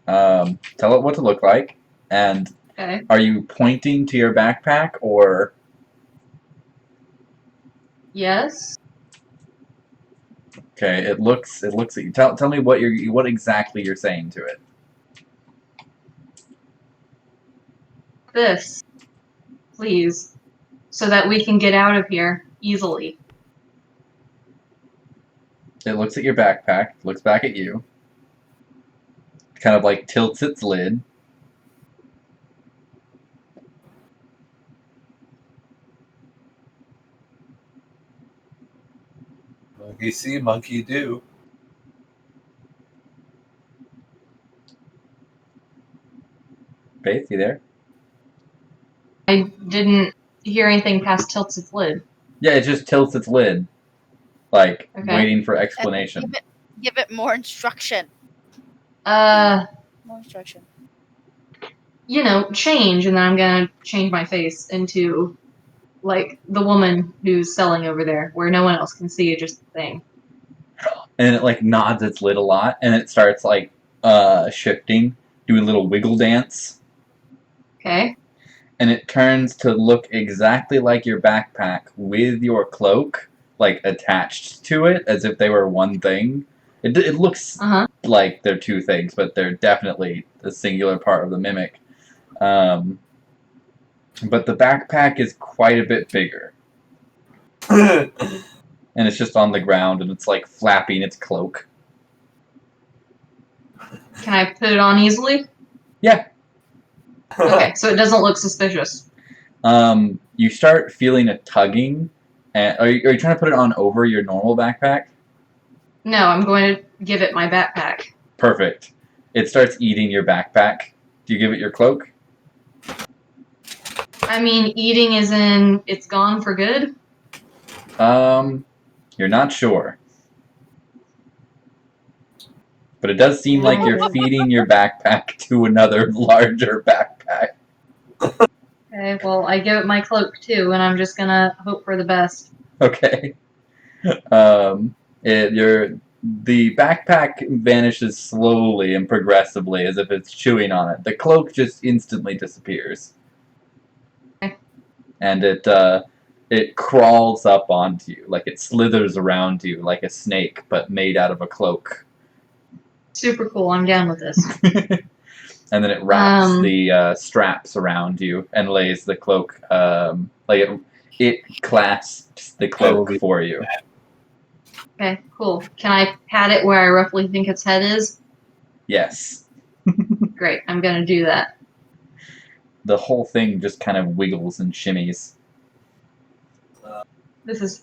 tell it what to look like, and Okay. are you pointing to your backpack or? Yes. Okay, it looks at you. Tell me what exactly you're saying to it. This, please, so that we can get out of here easily. It looks at your backpack, looks back at you, kind of like tilts its lid. Monkey see, monkey do. Faith, you there? I didn't hear anything past tilts its lid. Yeah, it just tilts its lid, like Okay. waiting for explanation. Give it more instruction. More instruction. Change, and then I'm gonna change my face into, like, the woman who's selling over there, where no one else can see, just the thing. And it like nods its lid a lot, and it starts like shifting, doing a little wiggle dance. Okay. And it turns to look exactly like your backpack with your cloak, like attached to it, as if they were one thing. It looks like they're two things, but they're definitely a singular part of the mimic. But the backpack is quite a bit bigger. And it's just on the ground, and it's like flapping its cloak. Can I put it on easily? Yeah. Okay, so it doesn't look suspicious. You start feeling a tugging. And are you trying to put it on over your normal backpack? No, I'm going to give it my backpack. Perfect. It starts eating your backpack. Do you give it your cloak? I mean, eating is in it's gone for good? You're not sure. But it does seem like you're feeding your backpack to another larger backpack. Okay, well, I give it my cloak too, and I'm just gonna hope for the best. Okay. The backpack vanishes slowly and progressively as if it's chewing on it. The cloak just instantly disappears. Okay. And it crawls up onto you, like it slithers around you like a snake, but made out of a cloak. Super cool, I'm down with this. And then it wraps the straps around you and lays the cloak, it clasps the cloak for you. Okay, cool. Can I pat it where I roughly think its head is? Yes. Great, I'm gonna do that. The whole thing just kind of wiggles and shimmies. This is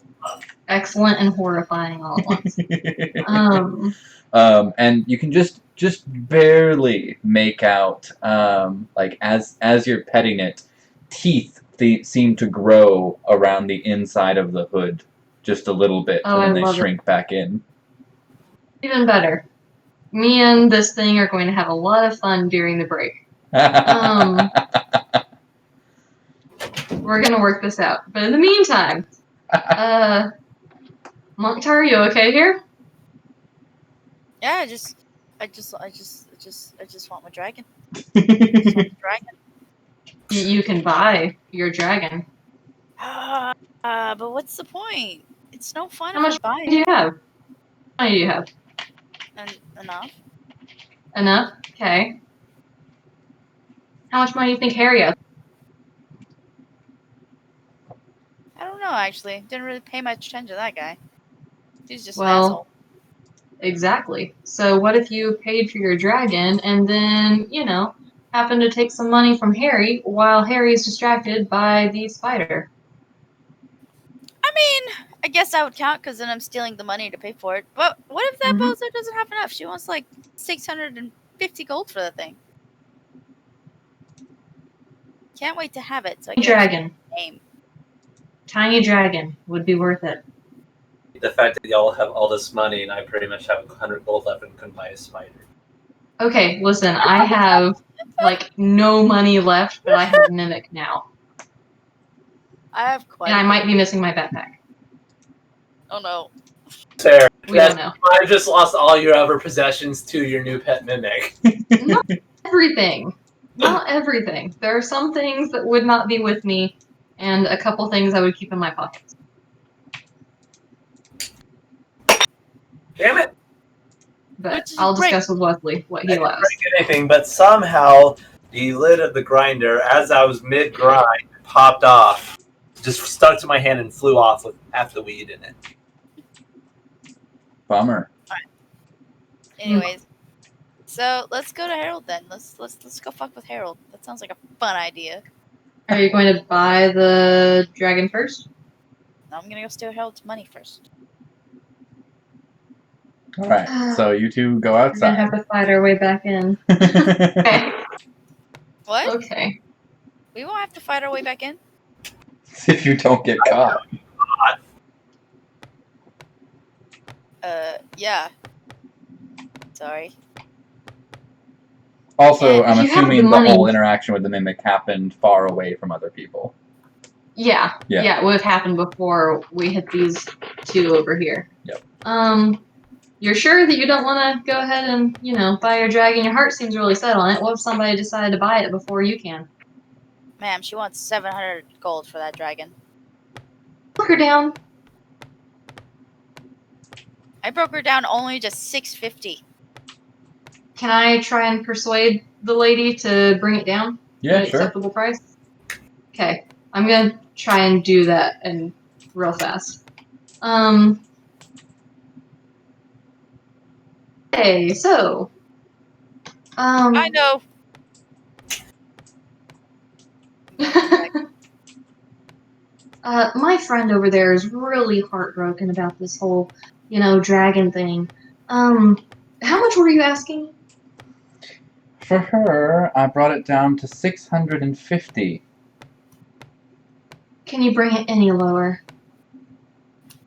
excellent and horrifying all at once. And you can just barely make out, like as you're petting it, teeth seem to grow around the inside of the hood just a little bit, and then they shrink back in. Even better. Me and this thing are going to have a lot of fun during the break. We're gonna work this out. But in the meantime, Monktar, are you okay here? Yeah, I just want my dragon. I just want the dragon. You can buy your dragon. But what's the point? It's no fun. How much money do you have? How many do you have? Enough. Enough? Okay. How much money do you think Harry has? I don't know, actually. Didn't really pay much attention to that guy. He's just an Well, asshole. exactly. So what if you paid for your dragon and then, happened to take some money from Harry while Harry's distracted by the spider? I mean, I guess that would count because then I'm stealing the money to pay for it. But what if that Mhm. bozo doesn't have enough? She wants like 650 gold for that thing. Can't wait to have it. So I get Dragon. a name. Tiny dragon would be worth it. The fact that y'all have all this money and I pretty much have 100 gold left and can buy a spider. Okay, listen, I have no money left, but I have Mimic now. I have quite. And I might be missing my backpack. Oh no. Fair. We don't know. I just lost all your other possessions to your new pet mimic. Not everything. Not everything. There are some things that would not be with me, and a couple things I would keep in my pockets. Damn it! But Which is I'll great. discuss with Wesley what he I didn't allows. break anything, but somehow the lid of the grinder, as I was mid-grind, popped off. Just stuck to my hand and flew off with half the weed in it. Bummer. Anyways, so let's go to Harold then. Let's go fuck with Harold. That sounds like a fun idea. Are you going to buy the dragon first? Now I'm gonna go steal Harold's money first. All right. So you two go We're gonna have outside. to fight our way back in. Okay. What? Okay. We won't have to fight our way back in. If you don't get caught. Yeah. Sorry. Also, Yeah, I'm if you have assuming the the money- whole interaction with the mimic happened far away from other people. Yeah. Yeah. Yeah, it would have happened before we hit these two over here. Yep. You're sure that you don't want to go ahead and, buy your dragon? Your heart seems really set on it. What if somebody decided to buy it before you can? Ma'am, she wants 700 gold for that dragon. Look her down. I broke her down only to 650. Can I try and persuade the lady to bring it down to Yeah, an sure. acceptable price? Okay. I'm going to try and do that and real fast. Okay, so. I know. My friend over there is really heartbroken about this whole, dragon thing. How much were you asking? For her, I brought it down to 650. Can you bring it any lower?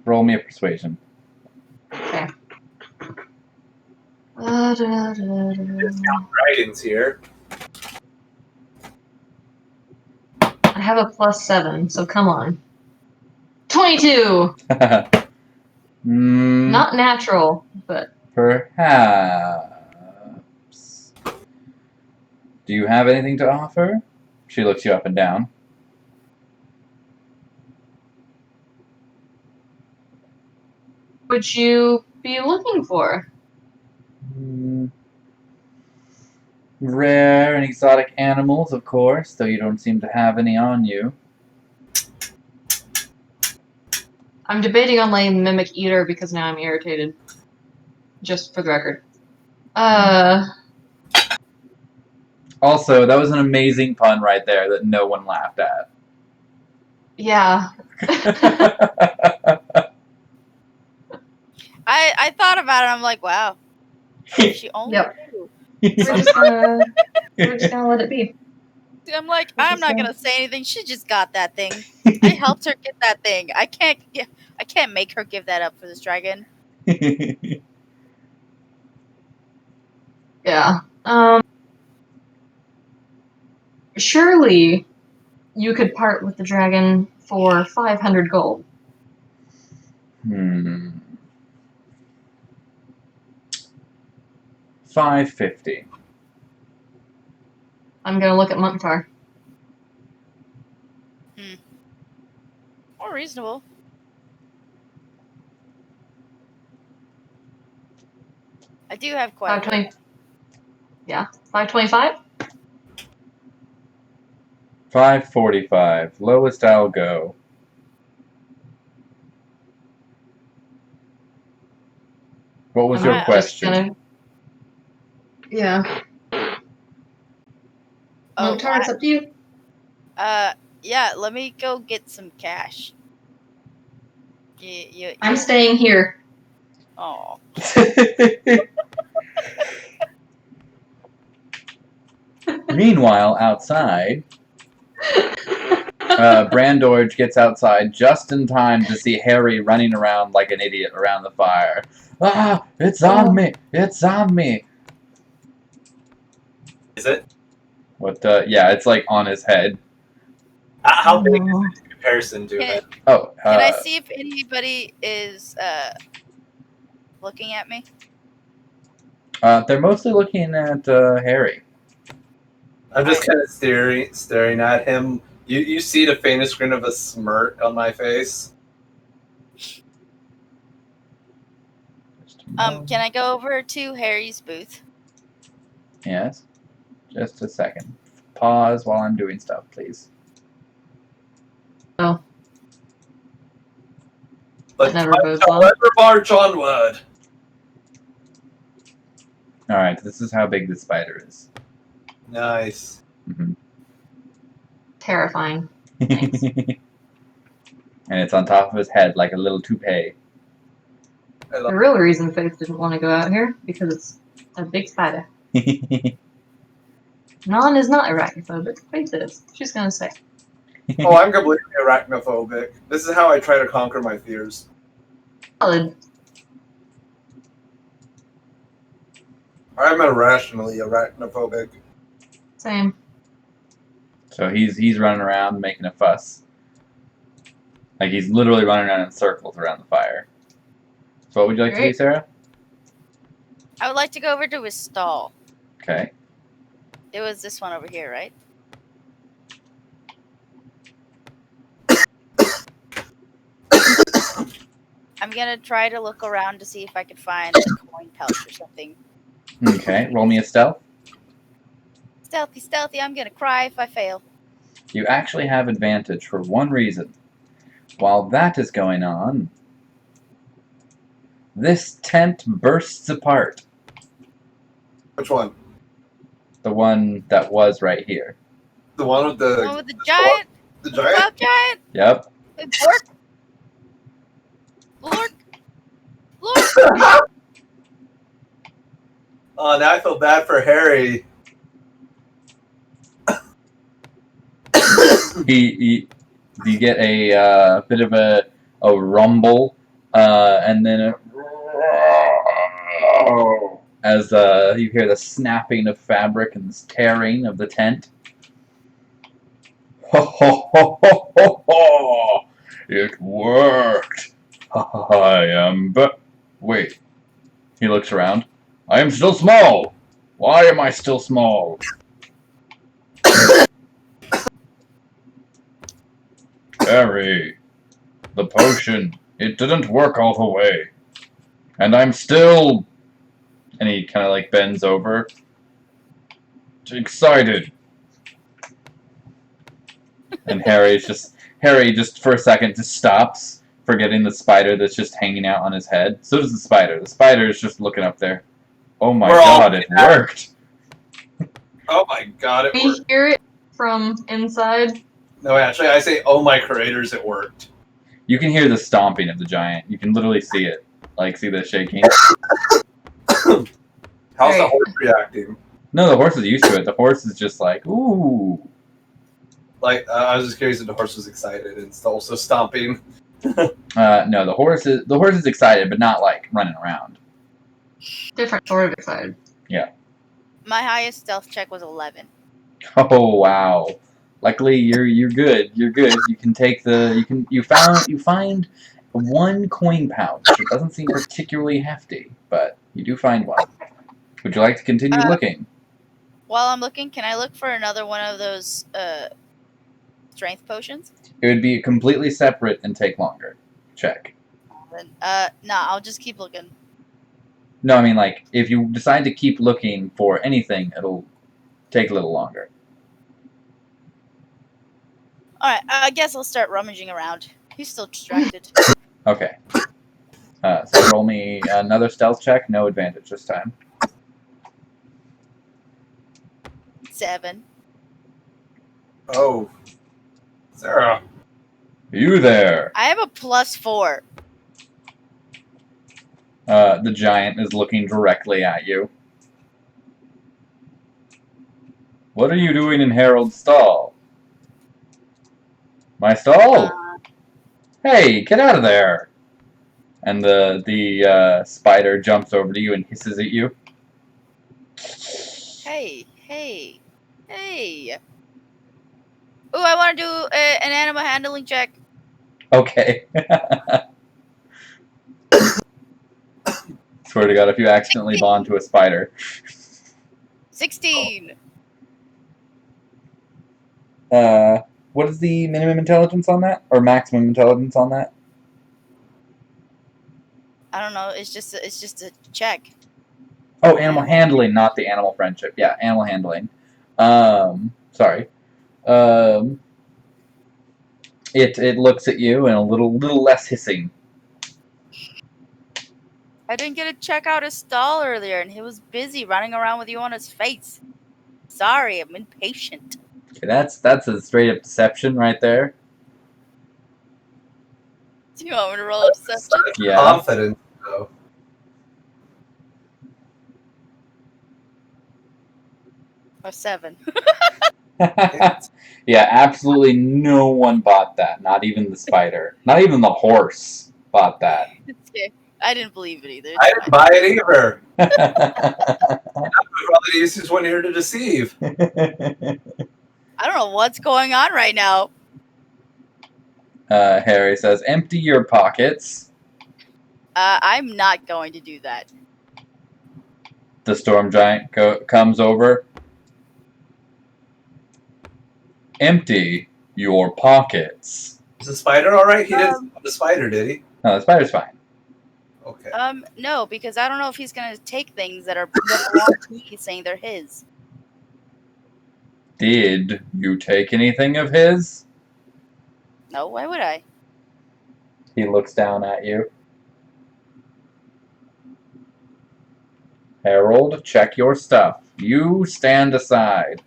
Roll me a persuasion. Okay. Dragons here. I have a +7, so come on. 22! Not natural, but Perhaps. Do you have anything to offer? She looks you up and down. would you be looking for? Rare and exotic animals, of course, though you don't seem to have any on you. I'm debating on letting Mimic Eater because now I'm irritated. Just for the record. Also, that was an amazing pun right there that no one laughed at. Yeah. I thought about it. I'm like, wow. She only Yep. knew. We're just gonna let it be. I'm like, I'm not gonna say anything. She just got that thing. I helped her get that thing. I can't make her give that up for this dragon. Yeah. Surely you could part with the dragon for 500 gold. 550. I'm gonna look at Munktar. More reasonable. I do have quite a 520. Yeah. 525? 545. Lowest I'll go. What was I'm your Alright, just question? gonna- Yeah. Oh, Motar, it's up to you. yeah, let me go get some cash. I'm staying here. Oh. Meanwhile, outside, Brandorge gets outside just in time to see Harry running around like an idiot around the fire. Ah, it's on me! It's on me! Is it? What? Yeah, it's like on his head. How big is it in comparison to Can, it? Oh, can I see if anybody is looking at me? they're mostly looking at Harry. I'm just kind of staring at him. You see the faintest grin of a smirk on my face. Can I go over to Harry's booth? Yes. Just a second. Pause while I'm doing stuff, please. Oh, But That never time bodes to well. let her march onward. Alright, this is how big the spider is. Nice. terrifying. Thanks. And it's on top of his head like a little toupee. I love The real reason Faith didn't want to go out here because it's a big spider. Non is not arachnophobic. Faith is. She's gonna say. Oh, I'm completely arachnophobic. This is how I try to conquer my fears. Solid. I'm irrationally arachnophobic. Same. So he's running around making a fuss. Like he's literally running around in circles around the fire. So what would you like to do, Great. Sarah? I would like to go over to his stall. Okay. It was this one over here, right? I'm gonna try to look around to see if I can find a coin pouch or something. Okay, roll me a stealth. Stealthy, stealthy, I'm gonna cry if I fail. You actually have advantage for one reason. While that is going on, this tent bursts apart. Which one? The one that was right here. The one with The one with the giant? The The giant? wild giant? Yep. Lord? Lord? Oh, now I feel bad for Harry. You get a bit of a rumble, and then as you hear the snapping of fabric and this tearing of the tent. Ho ho ho ho ho ho! It worked. I am wait. He looks around. I am still small. Why am I still small? Harry, the potion, it didn't work all the way. And I'm still... And he kind of like bends over. Excited. And Harry just for a second just stops, forgetting the spider that's just hanging out on his head. So does the spider. The spider is just looking up there. Oh my We're all god, it worked! Oh my god, it We worked. hear it from inside. No, actually, I say, oh my creators, it worked. You can hear the stomping of the giant. You can literally see it. Like, see the shaking. How's the Right. horse reacting? No, the horse is used to it. The horse is just like, ooh. Like, I was just curious if the horse was excited and also stomping. No, the horse is excited, but not like running around. Different sort of excited. My highest stealth check was 11. Oh wow! Luckily, you're good. You're good. You can take the you find one coin pouch. It doesn't seem particularly hefty, but you do find one. Would you like to continue looking? While I'm looking, can I look for another one of those strength potions? It would be completely separate and take longer. Check. Then, nah, I'll just keep looking. No, I mean like if you decide to keep looking for anything, it'll take a little longer. Alright, I guess I'll start rummaging around. He's still distracted. Okay. So roll me another stealth check. No advantage this time. 7. Oh. Sarah. You there. I have a +4. The giant is looking directly at you. What are you doing in Harold's stall? My stall? Hey, get out of there! And the spider jumps over to you and hisses at you. Hey. Ooh, I want to do an animal handling check. Okay. Swear to God, if you accidentally bond to a spider. 16. What is the minimum intelligence on that? Or maximum intelligence on that? I don't know. It's just a check. Oh, animal handling, not the animal friendship. Yeah, animal handling. Sorry. It looks at you and a little less hissing. I didn't get to check out his stall earlier, and he was busy running around with you on his face. Sorry, I'm impatient. Okay, that's a straight up deception right there. Do you want me to roll a deception? Yeah. Confident, though. Or 7. Yeah, absolutely no one bought that. Not even the spider. Not even the horse bought that. I didn't believe it either. I didn't buy it either. I probably use this one here to deceive. I don't know what's going on right now. Harry says, empty your pockets. I'm not going to do that. The storm giant comes over. Empty your pockets. Is the spider all right? He didn't the spider, did he? No, the spider's fine. Okay. No, because I don't know if he's gonna take things that belong to me, saying they're his. Did you take anything of his? No, why would I? He looks down at you. Harold, check your stuff. You stand aside.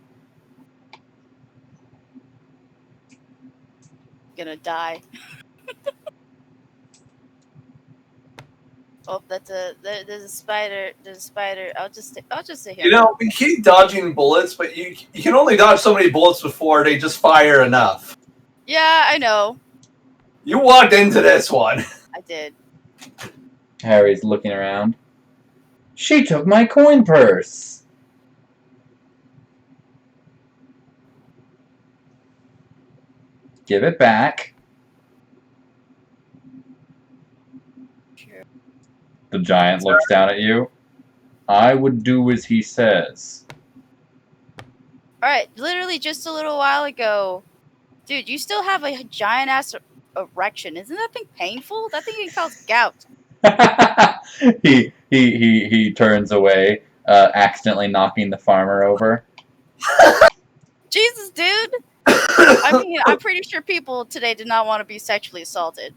Gonna die. Oh, there's a spider. There's a spider. I'll just sit here. You know, we keep dodging bullets, but you can only dodge so many bullets before they just fire enough. Yeah, I know. You walked into this one. I did. Harry's looking around. She took my coin purse. Give it back. Sure. The giant looks down at you. I would do as he says. Alright, literally just a little while ago. Dude, you still have a giant ass erection. Isn't that thing painful? That thing can cause gout. He turns away, accidentally knocking the farmer over. Jesus, dude! I mean, I'm pretty sure people today did not want to be sexually assaulted.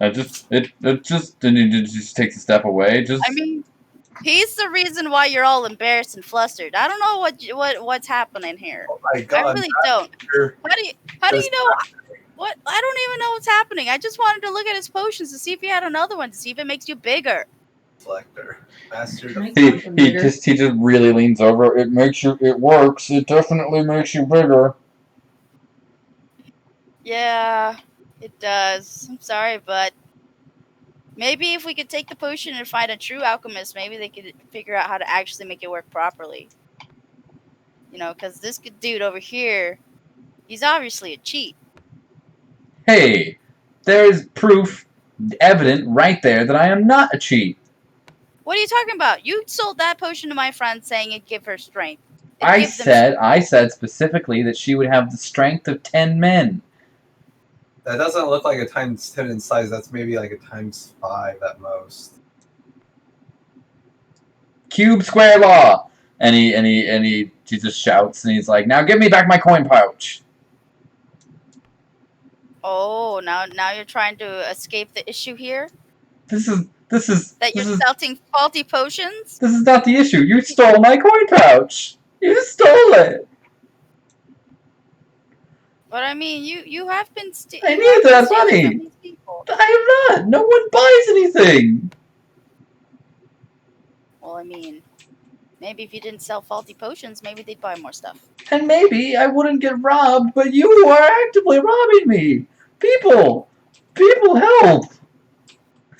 It just takes a step away. I mean, he's the reason why you're all embarrassed and flustered. I don't know what's happening here. Oh my God, I really don't. Sure. How do you know? What? I don't even know what's happening. I just wanted to look at his potions to see if he had another one, to see if it makes you bigger. Reflector. Master. He just really leans over. It works. It definitely makes you bigger. Yeah, it does. I'm sorry, but maybe if we could take the potion and find a true alchemist, maybe they could figure out how to actually make it work properly. You know, because this dude over here, he's obviously a cheat. Hey, there's proof evident right there that I am not a cheat. What are you talking about? You sold that potion to my friend saying it'd give her strength. I said specifically that she would have the strength of 10 men. That doesn't look like a times 10 in size. That's maybe like a times 5 at most. Cube square law. And he just shouts and he's like, now give me back my coin pouch. Oh, now you're trying to escape the issue here? This is That you're selling faulty potions? this is not the issue. You stole my coin pouch. You stole it. But I mean, you have been I need that money. from these people. I am not. No one buys anything. Well, I mean, maybe if you didn't sell faulty potions, maybe they'd buy more stuff. And maybe I wouldn't get robbed, but you are actively robbing me. People help.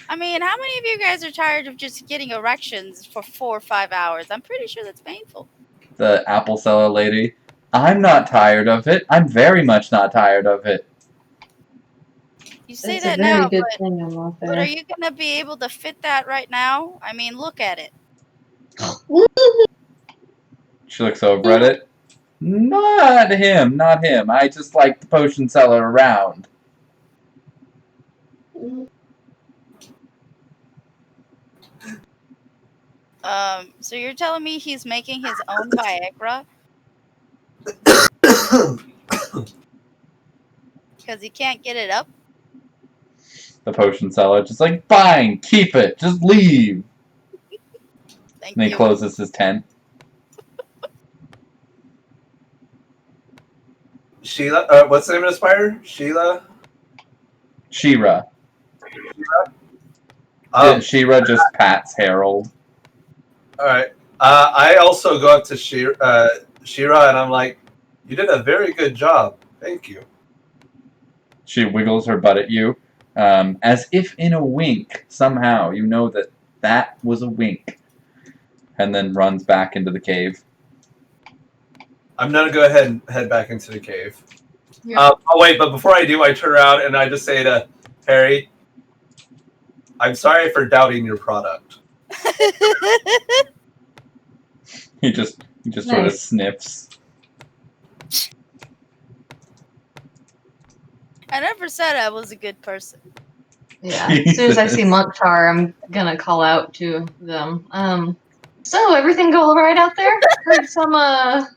I mean, how many of you guys are tired of just getting erections for 4 or 5 hours? I'm pretty sure that's painful. The apple seller lady. I'm not tired of it. I'm very much not tired of it. You say That's that a very now, good thing I'm not but are there. you going to be able to fit that right now? I mean, look at it. She looks over at it. Not him. I just like the potion seller around. So you're telling me he's making his own Viagra? Because he can't get it up? The potion seller just like, fine, keep it. Just leave. Thank And he you. closes his tent. Sheila, what's the name of the spider? Sheila? Shira. Um, Shira just pats Harold. Alright. I also go up to Shira and I'm like, you did a very good job. Thank you. She wiggles her butt at you, as if in a wink. Somehow, you know that was a wink. And then runs back into the cave. I'm gonna go ahead and head back into the cave. Yeah. Oh wait, but before I do, I turn around and I just say to Harry, I'm sorry for doubting your product. He just sort of Nice. sniffs. I never said I was a good person. Yeah. As soon as I see Jesus. Monktar, I'm gonna call out to them. So everything go all right out there? Heard some a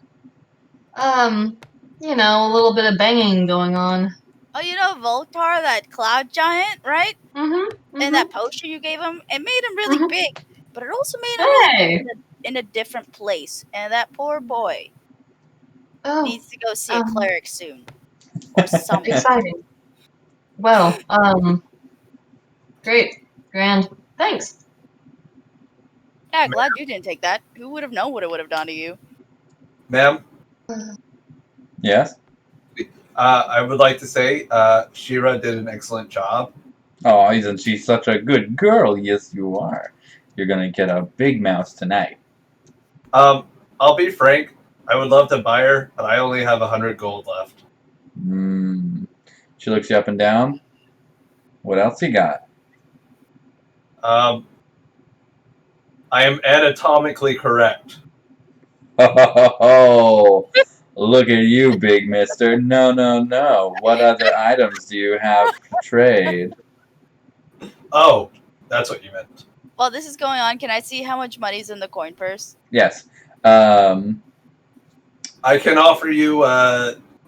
little bit of banging going on. Oh, you know Voltar, that cloud giant, right? Mm-hmm. And that potion you gave him, it made him really Mhm. big, but it also made him really Hey. big in a different place. And that poor boy Oh, needs to go see a um, cleric soon. Or something. exciting. Well, great. Grand. Thanks. Yeah, glad you didn't take that. Who would have known what it would have done to you? Ma'am, Yes? I would like to say Shira did an excellent job. Oh, isn't she such a good girl? Yes, you are. You're gonna get a big mouse tonight. I'll be frank, I would love to buy her, but I only have 100 gold left. She looks you up and down. What else you got? I am anatomically correct. Oh, look at you, big mister. No. What other items do you have for trade? Oh, that's what you meant. While this is going on, can I see how much money's in the coin purse? Yes. I can offer you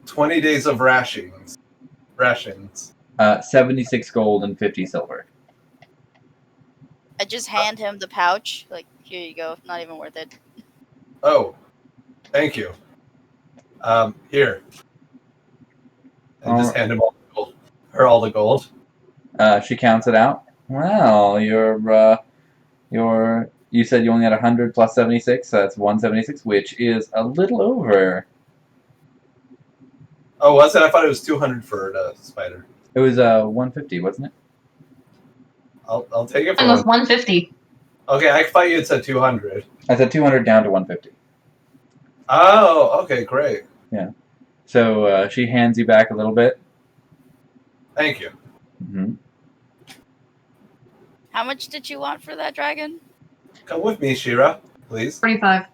20 days of rations. 76 gold and 50 silver. I just hand him the pouch. Like, here you go. Not even worth it. Oh, thank you. Here. And just hand him all the gold. Her all the gold. She counts it out. Well, you said you only had 100 plus 76, so that's 176, which is a little over. Oh, was it? I thought it was 200 for the spider. It was 150, wasn't it? I'll take it for And with 1. 150. Okay, I thought you had said 200. I said 200 down to 150. Oh, okay, great. So she hands you back a little bit. Thank you. Mm-hmm. How much did you want for that dragon? Come with me, Shira, please. 45.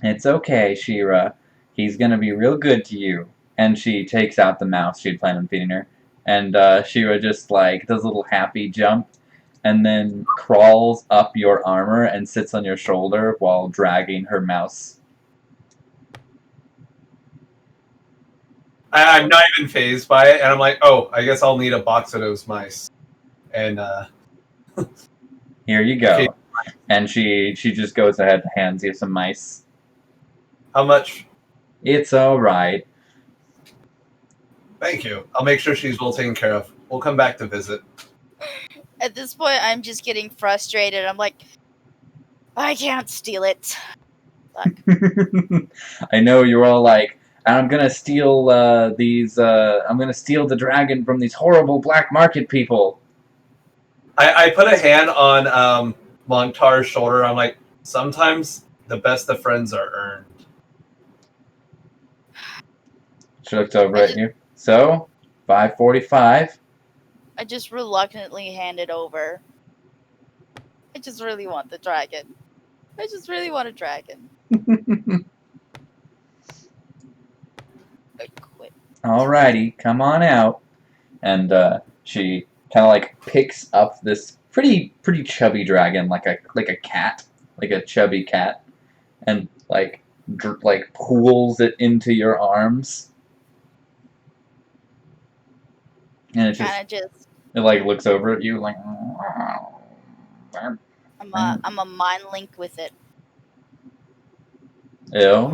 It's okay, Shira. He's gonna be real good to you. And she takes out the mouse she'd planned on feeding her. And Shira just like does a little happy jump and then crawls up your armor and sits on your shoulder while dragging her mouse. I'm not even phased by it, and I'm like, oh, I guess I'll need a box of those mice. And Here you go. And she just goes ahead and hands you some mice. how much? It's alright. Thank you. I'll make sure she's well taken care of. We'll come back to visit. At this point, I'm just getting frustrated. I'm like, I can't steal it. I know you're all like, I'm gonna steal I'm gonna steal the dragon from these horrible black market people. I put a hand on Montar's shoulder. I'm like, sometimes the best of friends are earned. She looked over at you. So, 5:45. I just reluctantly hand it over. I just really want the dragon. I just really want a dragon. I quit. Alrighty, come on out. And she kind of like picks up this pretty chubby dragon, like a cat, like a chubby cat, and like pulls it into your arms. And it Kind of just. it like looks over at you like. I'm a mind link with it. Oh.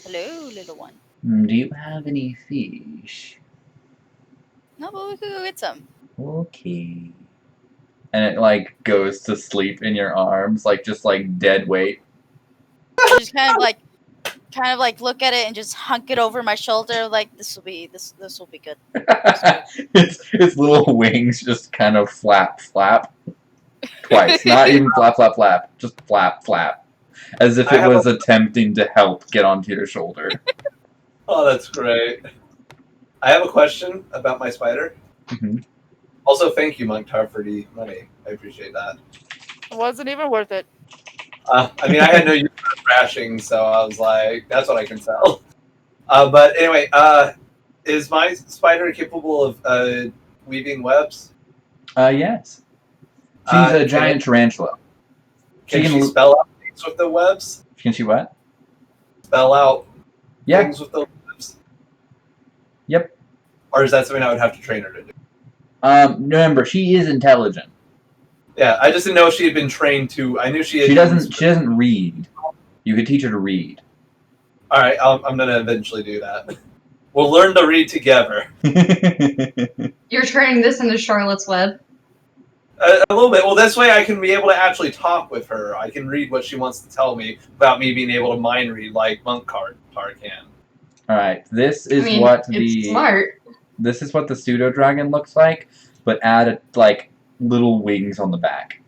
Hello, little one. Do you have any fish? No, but we could go get some. Okay. And it like goes to sleep in your arms, like just like dead weight. I just kind of like look at it and just hunk it over my shoulder. Like this will be good. its little wings just kind of flap twice, not even flap, just flap, as if it was attempting to help get onto your shoulder. Oh, that's great. I have a question about my spider. Mm-hmm. Also, thank you, Montar, for the money. I appreciate that. It wasn't even worth it. I mean, I had no use for crashing, so I was like, that's what I can sell. But anyway, is my spider capable of weaving webs? Yes. She's a giant tarantula. Can she spell out things with the webs? Can she what? Spell out Yeah. things with the webs? Yep. Or is that something I would have to train her to do? Remember, she is intelligent. Yeah, I just didn't know if she had been trained to. I knew she had. She doesn't read. You could teach her to read. All right, I'm gonna eventually do that. We'll learn to read together. You're turning this into Charlotte's Web. A little bit. Well, this way I can be able to actually talk with her. I can read what she wants to tell me without me being able to mind read like Montar can. All right, this is smart. This is what the pseudo dragon looks like, but add like little wings on the back.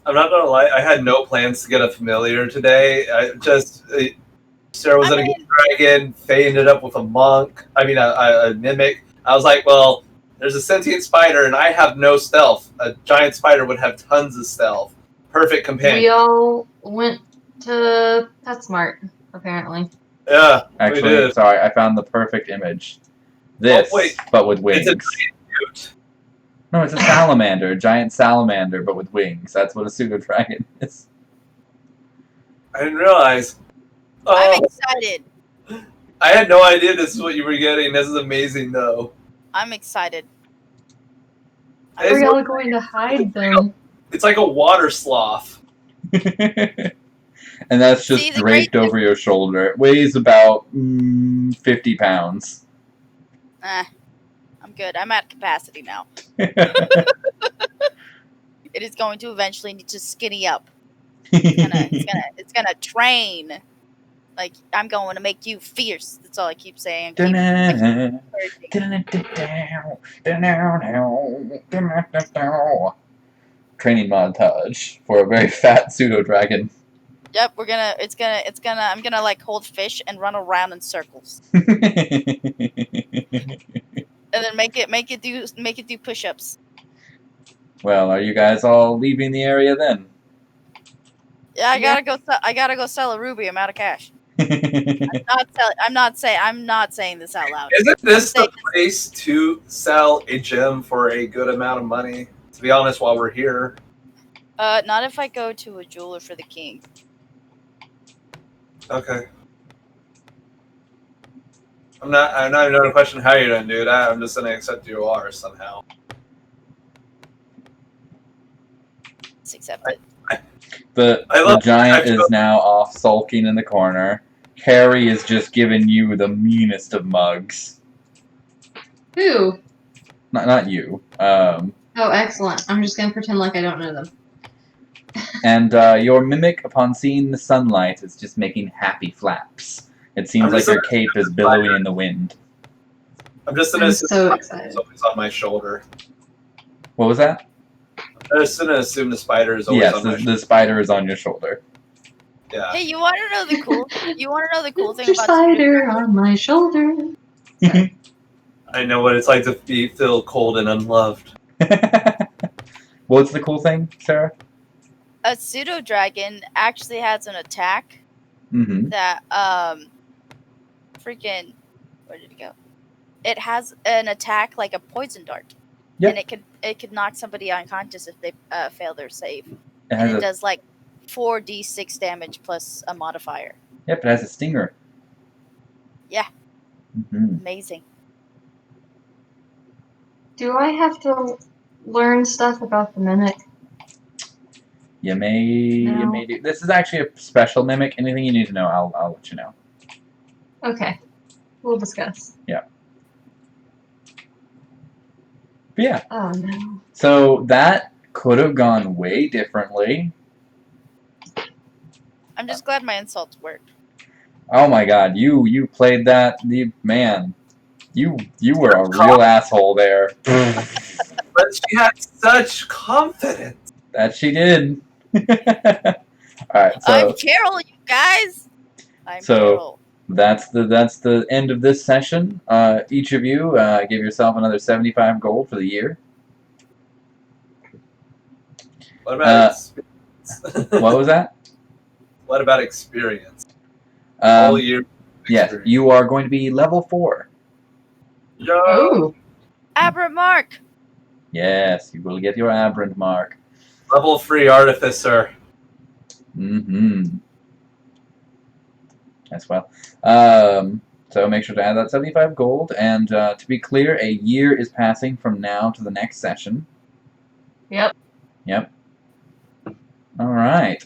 I'm not gonna lie. I had no plans to get a familiar today. Sarah was gonna get a dragon. Faye ended up with a monk. I mean, a mimic. I was like, well, there's a sentient spider, and I have no stealth. A giant spider would have tons of stealth. Perfect companion. We all went to PetSmart, apparently. Yeah, Actually, we did. sorry, I found the perfect image. This, but with wings. It's a giant. No, it's a salamander, a giant salamander, but with wings. That's what a pseudo dragon is. I didn't realize. I'm excited. I had no idea this is what you were getting. This is amazing, though. I'm excited. Where are y'all going to hide them? It's like a water sloth. And that's just draped over your shoulder. It weighs about 50 pounds. I'm good. I'm at capacity now. It is going to eventually need to skinny up. It's gonna train. Like, I'm going to make you fierce. That's all I keep saying. Training montage for a very fat pseudo dragon. Yep, I'm gonna like hold fish and run around in circles. And then make it do push-ups. Well, are you guys all leaving the area then? Yeah, I gotta go sell a ruby. I'm out of cash. I'm not saying this out loud. Isn't this the place to sell a gem for a good amount of money? To be honest, while we're here. Not if I go to a jeweler for the king. Okay. I'm not even going to question how you're going to do that. I'm just going to accept you are somehow. It's accepted. The giant is now off sulking in the corner. Harry is just giving you the meanest of mugs. Who? Not you. Oh, excellent. I'm just gonna pretend like I don't know them. And your mimic, upon seeing the sunlight, is just making happy flaps. It seems like your cape is billowing in the wind. I'm just going to assume so excited. it's always on my shoulder. What was that? I'm just going to assume the spider is always Yes, on my shoulder. the spider is on your shoulder. Yeah. Hey, you want to know the cool? You want to know the cool thing Mr. about Spider on my shoulder. I know what it's like to feel cold and unloved. What's the cool thing, Sarah? a pseudo dragon actually has an attack Mm-hmm. that freaking where did it go? It has an attack like a poison dart. Yep. And it could knock somebody unconscious if they fail their save. It And has it a does like 4d6 damage plus a modifier. Yep, it has a stinger. Yeah. Mm-hmm. Amazing. Do I have to learn stuff about the mimic? You may do. This is actually a special mimic. Anything you need to know, I'll let you know. Okay. We'll discuss. Yeah. But yeah. Oh no. So that could have gone way differently. I'm just glad my insults worked. Oh my God, you played that. Man, you were a real asshole there. But she had such confidence. That she did. Alright, I'm so Carol, you guys. I'm So- Carol. that's the end of this session. Each of you give yourself another 75 gold for the year. What about experience? What was that? What about experience? All year. Yes, experience. you are going to be level 4. Yo! Oh. Abra Mark. Yes, you will get your Aberrant mark. Level 3 artificer. Mm-hmm. As well. So make sure to add that 75 gold. And to be clear, a year is passing from now to the next session. Yep. Yep. All right.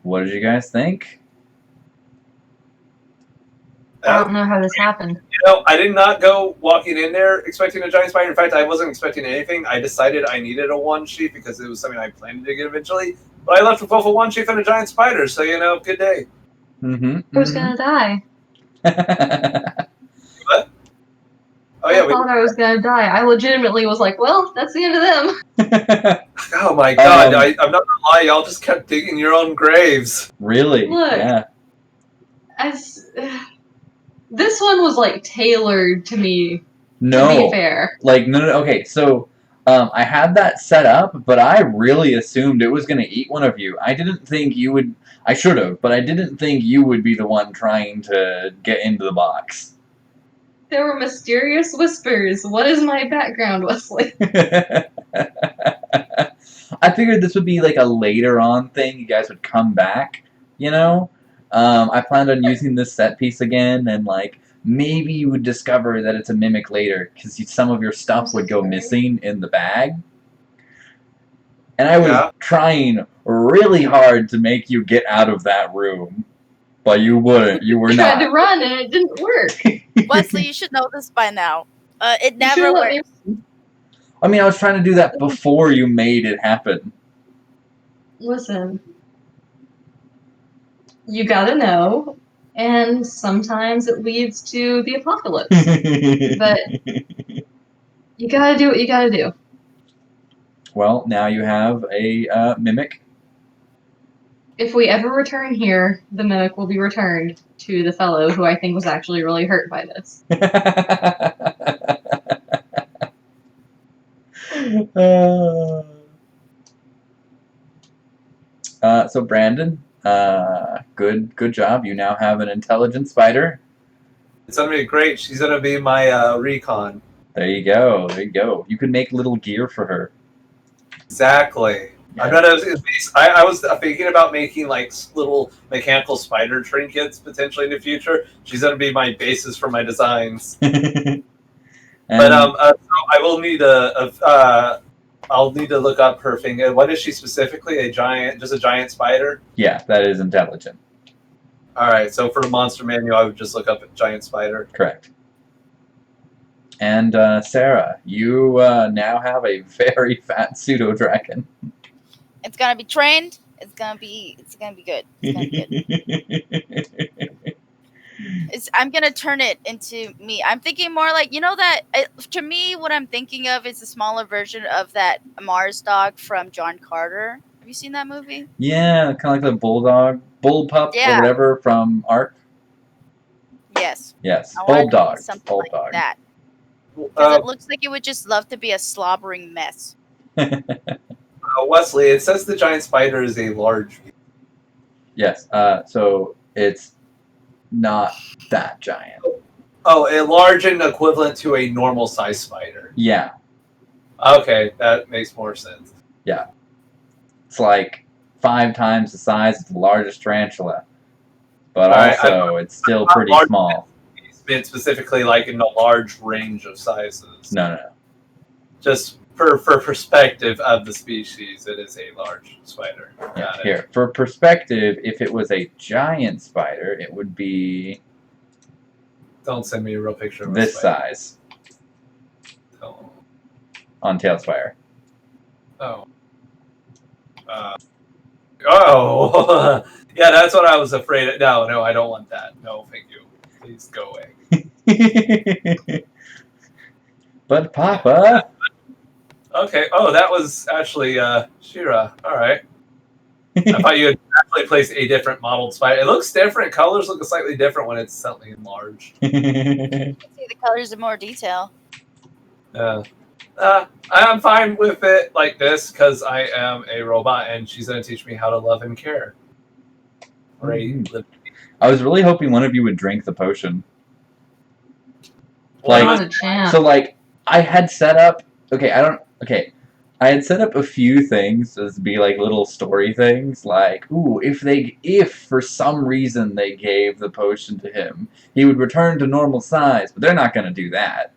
What did you guys think? I don't know how this happened. You know, I did not go walking in there expecting a giant spider. In fact, I wasn't expecting anything. I decided I needed a one sheath because it was something I planned to get eventually. But I left with both a one sheath and a giant spider, so you know, good day. Mm-hmm. Who's gonna die? What? Oh yeah, I thought I was gonna die. I legitimately was like, well, that's the end of them. oh my god, I'm not gonna lie, y'all just kept digging your own graves. Really? Look. Yeah. This one was like tailored to me. To No. be fair. Like, no. Okay, so I had that set up, but I really assumed it was going to eat one of you. I didn't think you would... I should have, but I didn't think you would be the one trying to get into the box. There were mysterious whispers. What is my background, Wesley? I figured this would be like a later on thing. You guys would come back, you know? I planned on using this set piece again, and like maybe you would discover that it's a mimic later, because some of your stuff would go missing in the bag. And I was trying really hard to make you get out of that room, but you wouldn't. You were I not. tried to run and it didn't work. Wesley, you should know this by now. It You never should've let works. me- I mean, I was trying to do that before you made it happen. Listen. You gotta know, and sometimes it leads to the apocalypse. But you gotta do what you gotta do. Well, now you have a mimic. If we ever return here, the mimic will be returned to the fellow who I think was actually really hurt by this. So Brandon, good job. You now have an intelligent spider. It's gonna be great. She's gonna be my recon. There you go. There you go. You can make little gear for her. Exactly. I'm not. I was thinking about making like little mechanical spider trinkets potentially in the future. She's gonna be my basis for my designs. And, But so I will need I'll need to look up her thing. What is she specifically? A giant spider? yeah, that is intelligent. All right. So for the monster manual, I would just look up a giant spider. Correct. And Sarah, you now have a very fat pseudo dragon. It's gonna be trained. It's gonna be good. It's gonna be good. I'm gonna turn it into me. I'm thinking more like that. To me, what I'm thinking of is a smaller version of that Mars dog from John Carter. Have you seen that movie? Yeah, kind of like the bullpup or Yeah. whatever from Ark. Yes. Yes, I want it to be bulldog. something Bulldog. like that. Because it looks like it would just love to be a slobbering mess. Wesley, it says the giant spider is a large. Yes. So it's not that giant. Oh, a large and equivalent to a normal size spider. Yeah. Okay, that makes more sense. It's like 5 times the size of the largest tarantula, but Alright, also it's still not pretty large. small. It's meant specifically like in a large range of sizes. No. Just for perspective of the species, it is a large spider. Yeah, Got it. here, for perspective, if it was a giant spider, it would be Don't send me a real picture of a this spider. size Oh. on Tailspire. Oh. Yeah, that's what I was afraid of. No, I don't want that. No, thank you. Please go away. But Papa, Okay. Oh, that was actually Shira. All right. I thought you had actually placed a different modeled spider. It looks different. Colors look slightly different when it's something enlarged. See the colors in more detail. I'm fine with it like this because I am a robot and she's going to teach me how to love and care. Great. I was really hoping one of you would drink the potion. Not Like, a chance. so like I had set up. I had set up a few things as be like little story things, like, ooh, if for some reason they gave the potion to him, he would return to normal size, but they're not gonna do that.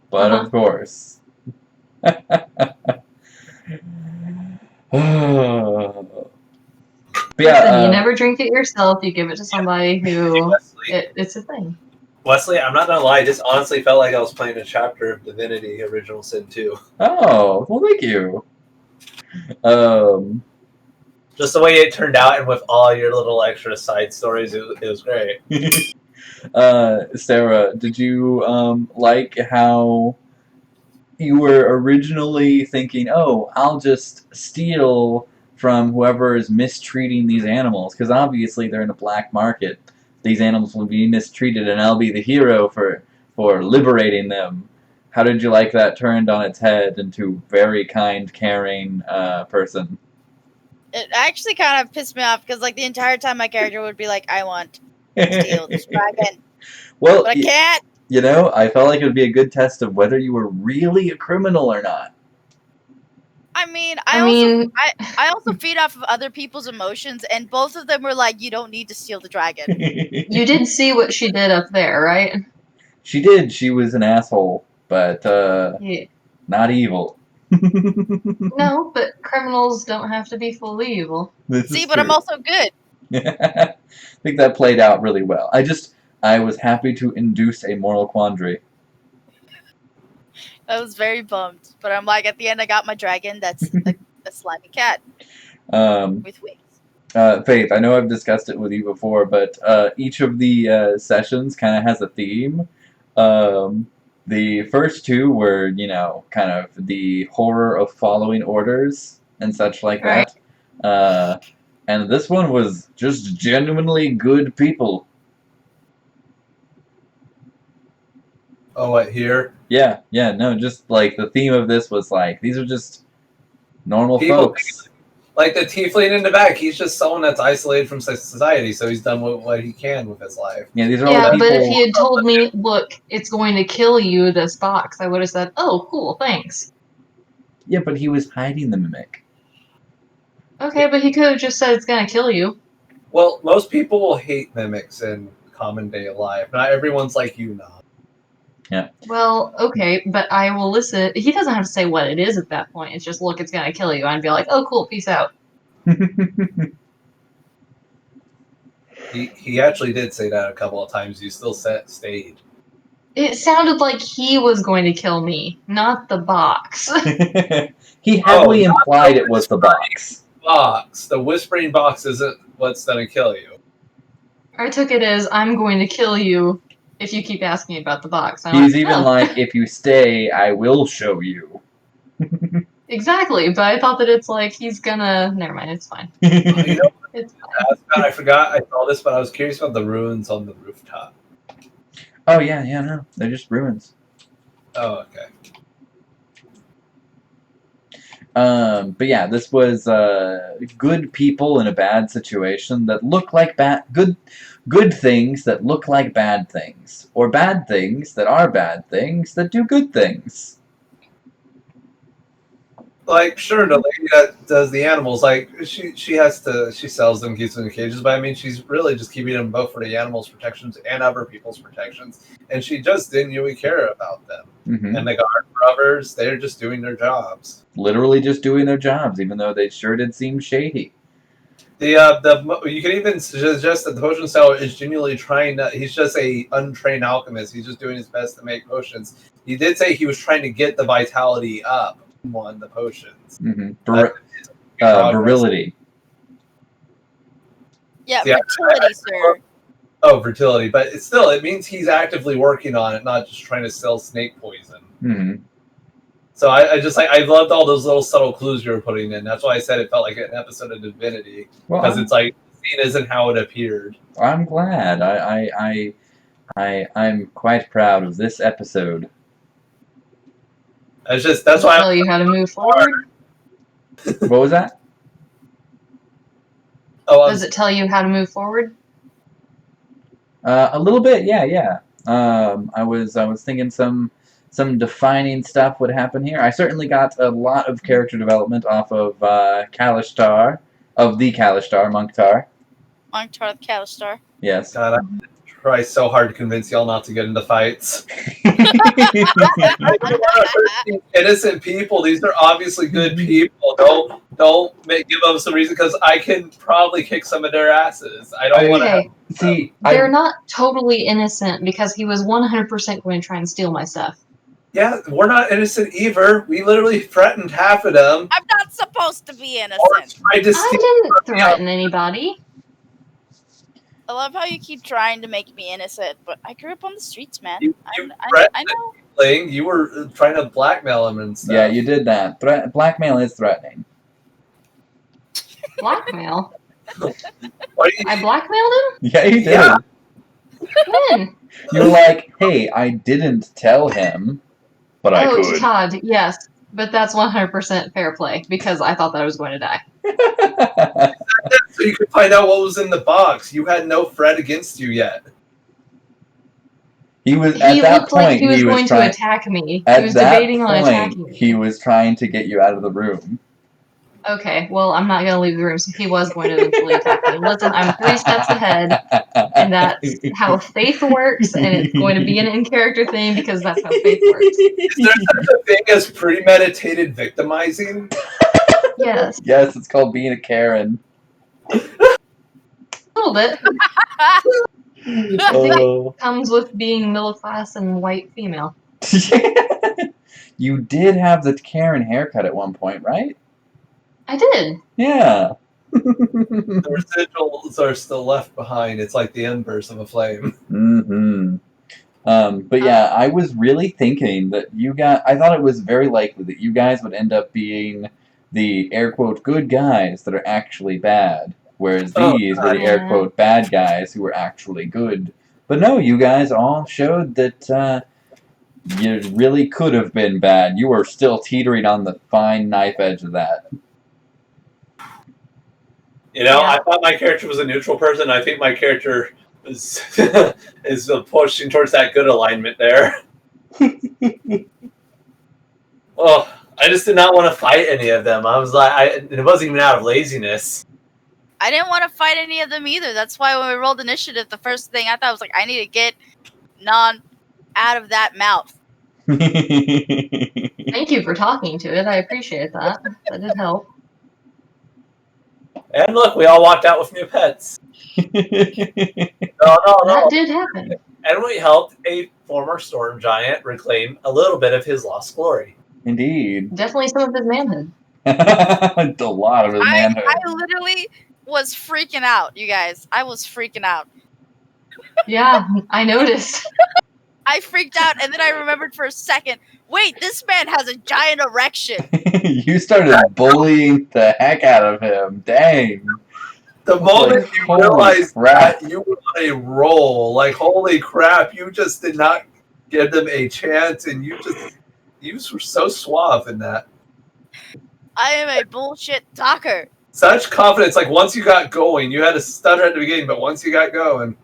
But of course. But Listen, yeah, you never drink it yourself. You give it to somebody who it's a thing. Wesley, I'm not going to lie. This honestly felt like I was playing a chapter of Divinity Original Sin 2. oh, well, thank you. Just the way it turned out and with all your little extra side stories, it was great. Sarah, did you like how you were originally thinking, oh, I'll just steal from whoever is mistreating these animals, because obviously they're in a black market. These animals will be mistreated, and I'll be the hero for liberating them. How did you like that turned on its head into very kind, caring person? It actually kind of pissed me off because like the entire time my character would be like, I want to steal this dragon. Well, But I can't. you know, I felt like it would be a good test of whether you were really a criminal or not. I mean, I I also feed off of other people's emotions, and both of them were like, "You don't need to steal the dragon." you did see what she did up there, right? She did. She was an asshole, but Yeah. not evil. No, but criminals don't have to be fully evil. This See, is but I'm true. also good. I think that played out really well. I was happy to induce a moral quandary. I was very bummed, but I'm like, at the end, I got my dragon. That's a slimy cat with wings. Faith, I know I've discussed it with you before, but each of the sessions kind of has a theme. The first two were, you know, kind of the horror of following orders and such like Right. that. And this one was just genuinely good people. Oh, what, here? Yeah, no, just like the theme of this was like, these are just normal People folks. Like the tiefling in the back, he's just someone that's isolated from society, so he's done what he can with his life. Yeah, these are all Yeah, the but if people. he had told me, look, it's going to kill you, this box, I would have said, oh, cool, thanks. Yeah, but he was hiding the mimic. Okay, but he could have just said it's going to kill you. Well, most people will hate mimics in common day life. Not everyone's like you now. Well, okay, but I will listen. He doesn't have to say what it is at that point. It's just, look, it's going to kill you. I'd be like, oh, cool, peace out. He actually did say that a couple of times. You still stayed. It sounded like he was going to kill me, not the box. He heavily implied it was the box. Box. The whispering box isn't what's gonna kill you. I took it as, I'm going to kill you if you keep asking me about the box. And I'm He's like, even "Oh." like, if you stay, I will show you. Exactly, but I thought that it's like, he's gonna... Never mind, it's fine. You know, It's fine. I forgot I saw this, but I was curious about the ruins on the rooftop. Oh, yeah, no. They're just ruins. Oh, okay. But yeah, this was good people in a bad situation that look like good things that look like bad things, or bad things that are bad things that do good things. Like, sure, the lady that does the animals, like, she sells them, keeps them in cages, but I mean, she's really just keeping them both for the animals' protections and other people's protections, and she just didn't really care about them. Mm-hmm. And the guard rubbers, they're just doing their jobs. Literally just doing their jobs, even though they sure did seem shady. You can even suggest that the potion seller is genuinely trying to. He's just a untrained alchemist. He's just doing his best to make potions. He did say he was trying to get the vitality up on the potions. Mm-hmm. Progress. Virility. Yeah, Yeah, fertility, sir. Oh, fertility, but it means he's actively working on it, not just trying to sell snake poison. Mm-hmm. So I loved all those little subtle clues you were putting in. That's why I said it felt like an episode of Divinity, because it's like the scene isn't how it appeared. I'm glad. I'm quite proud of this episode. That's why Does it tell you how to move forward? What was that? Does it tell you how to move forward? A little bit, yeah. I was thinking some defining stuff would happen here. I certainly got a lot of character development off of Kalishtar, of the Kalishtar, Munktar. Munktar the Kalishtar. Yes. God, I try so hard to convince y'all not to get into fights. Innocent people. These are obviously good people. Don't give them some reason, because I can probably kick some of their asses. I don't want to. Okay, See, they're not totally innocent because he was 100% going to try and steal my stuff. Yeah, we're not innocent either. We literally threatened half of them. I'm not supposed to be Or innocent. tried to I steal. didn't threaten anybody. I love how you keep trying to make me innocent, but I grew up on the streets, man. You I know. thing. You were trying to blackmail him and stuff. yeah, you did that. Blackmail is threatening. Blackmail? Why do you, I blackmailed him? Yeah, you did. Yeah. When? You were like, hey, I didn't tell him, but I Oh, could. Todd, yes. But that's 100% fair play because I thought that I was going to die. so you could find out what was in the box. You had no threat against you yet. He was He at that looked point. like he was going to trying. attack me. At He was that debating on attacking point, me. he was trying to get you out of the room. Okay, well, I'm not going to leave the room, so he was going to eventually attack me. Listen, I'm 3 steps ahead, and that's how faith works, and it's going to be an in-character thing because that's how faith works. Is there such a thing as premeditated victimizing? Yes, Yes, it's called being a Karen. a little bit. Oh. Comes with being middle class and white female. You did have the Karen haircut at one point, right? I did. Yeah. The residuals are still left behind. It's like the embers of a flame. Mm-hmm. But yeah, I was really thinking that I thought it was very likely that you guys would end up being the air quote good guys that are actually bad, whereas these were the air quote bad guys who were actually good. But no, you guys all showed that you really could have been bad. You were still teetering on the fine knife edge of that. You know, Yeah. I thought my character was a neutral person. I think my character is is pushing towards that good alignment there. Oh, I just did not want to fight any of them. I was like, it wasn't even out of laziness. I didn't want to fight any of them either. That's why when we rolled initiative, the first thing I thought was like, I need to get Non out of that mouth. Thank you for talking to it. I appreciate that. That did help. And look, we all walked out with new pets. No. That did happen. And we helped a former storm giant reclaim a little bit of his lost glory. Indeed. Definitely some of his manhood. A lot of his manhood. I literally was freaking out, you guys. I was freaking out. Yeah, I noticed. I freaked out, and then I remembered for a second, wait, this man has a giant erection. You started bullying the heck out of him. Dang. The moment you Holy realized crap. that you were on a roll, like, holy crap, you just did not give them a chance, and you were so suave in that. I am a bullshit talker. Such confidence, like, once you got going, you had to stutter at the beginning, but once you got going.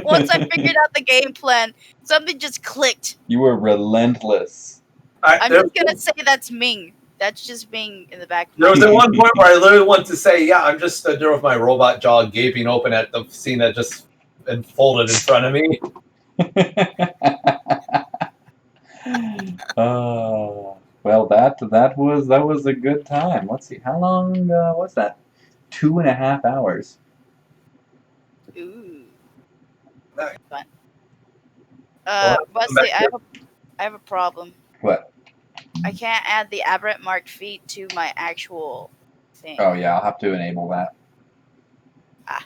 Once I figured out the game plan, something just clicked. You were relentless. I'm just going to say that's Ming. That's just Ming in the back. There was at one point where I literally wanted to say, yeah, I'm just stood there with my robot jaw gaping open at the scene that just unfolded in front of me. Well, that was a good time. Let's see, how long was that? 2.5 hours. Ooh. Nice. Fun. Well, Wesley, I have a problem. What? I can't add the aberrant marked feet to my actual thing. Oh yeah, I'll have to enable that. Ah.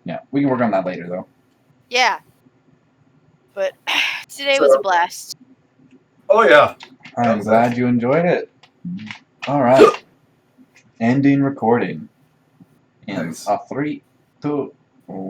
Yeah, we can work on that later though. Yeah. But today was a blast. Oh, yeah. I'm glad you enjoyed it. All right. Ending recording. In Nice. 3, 2, 1.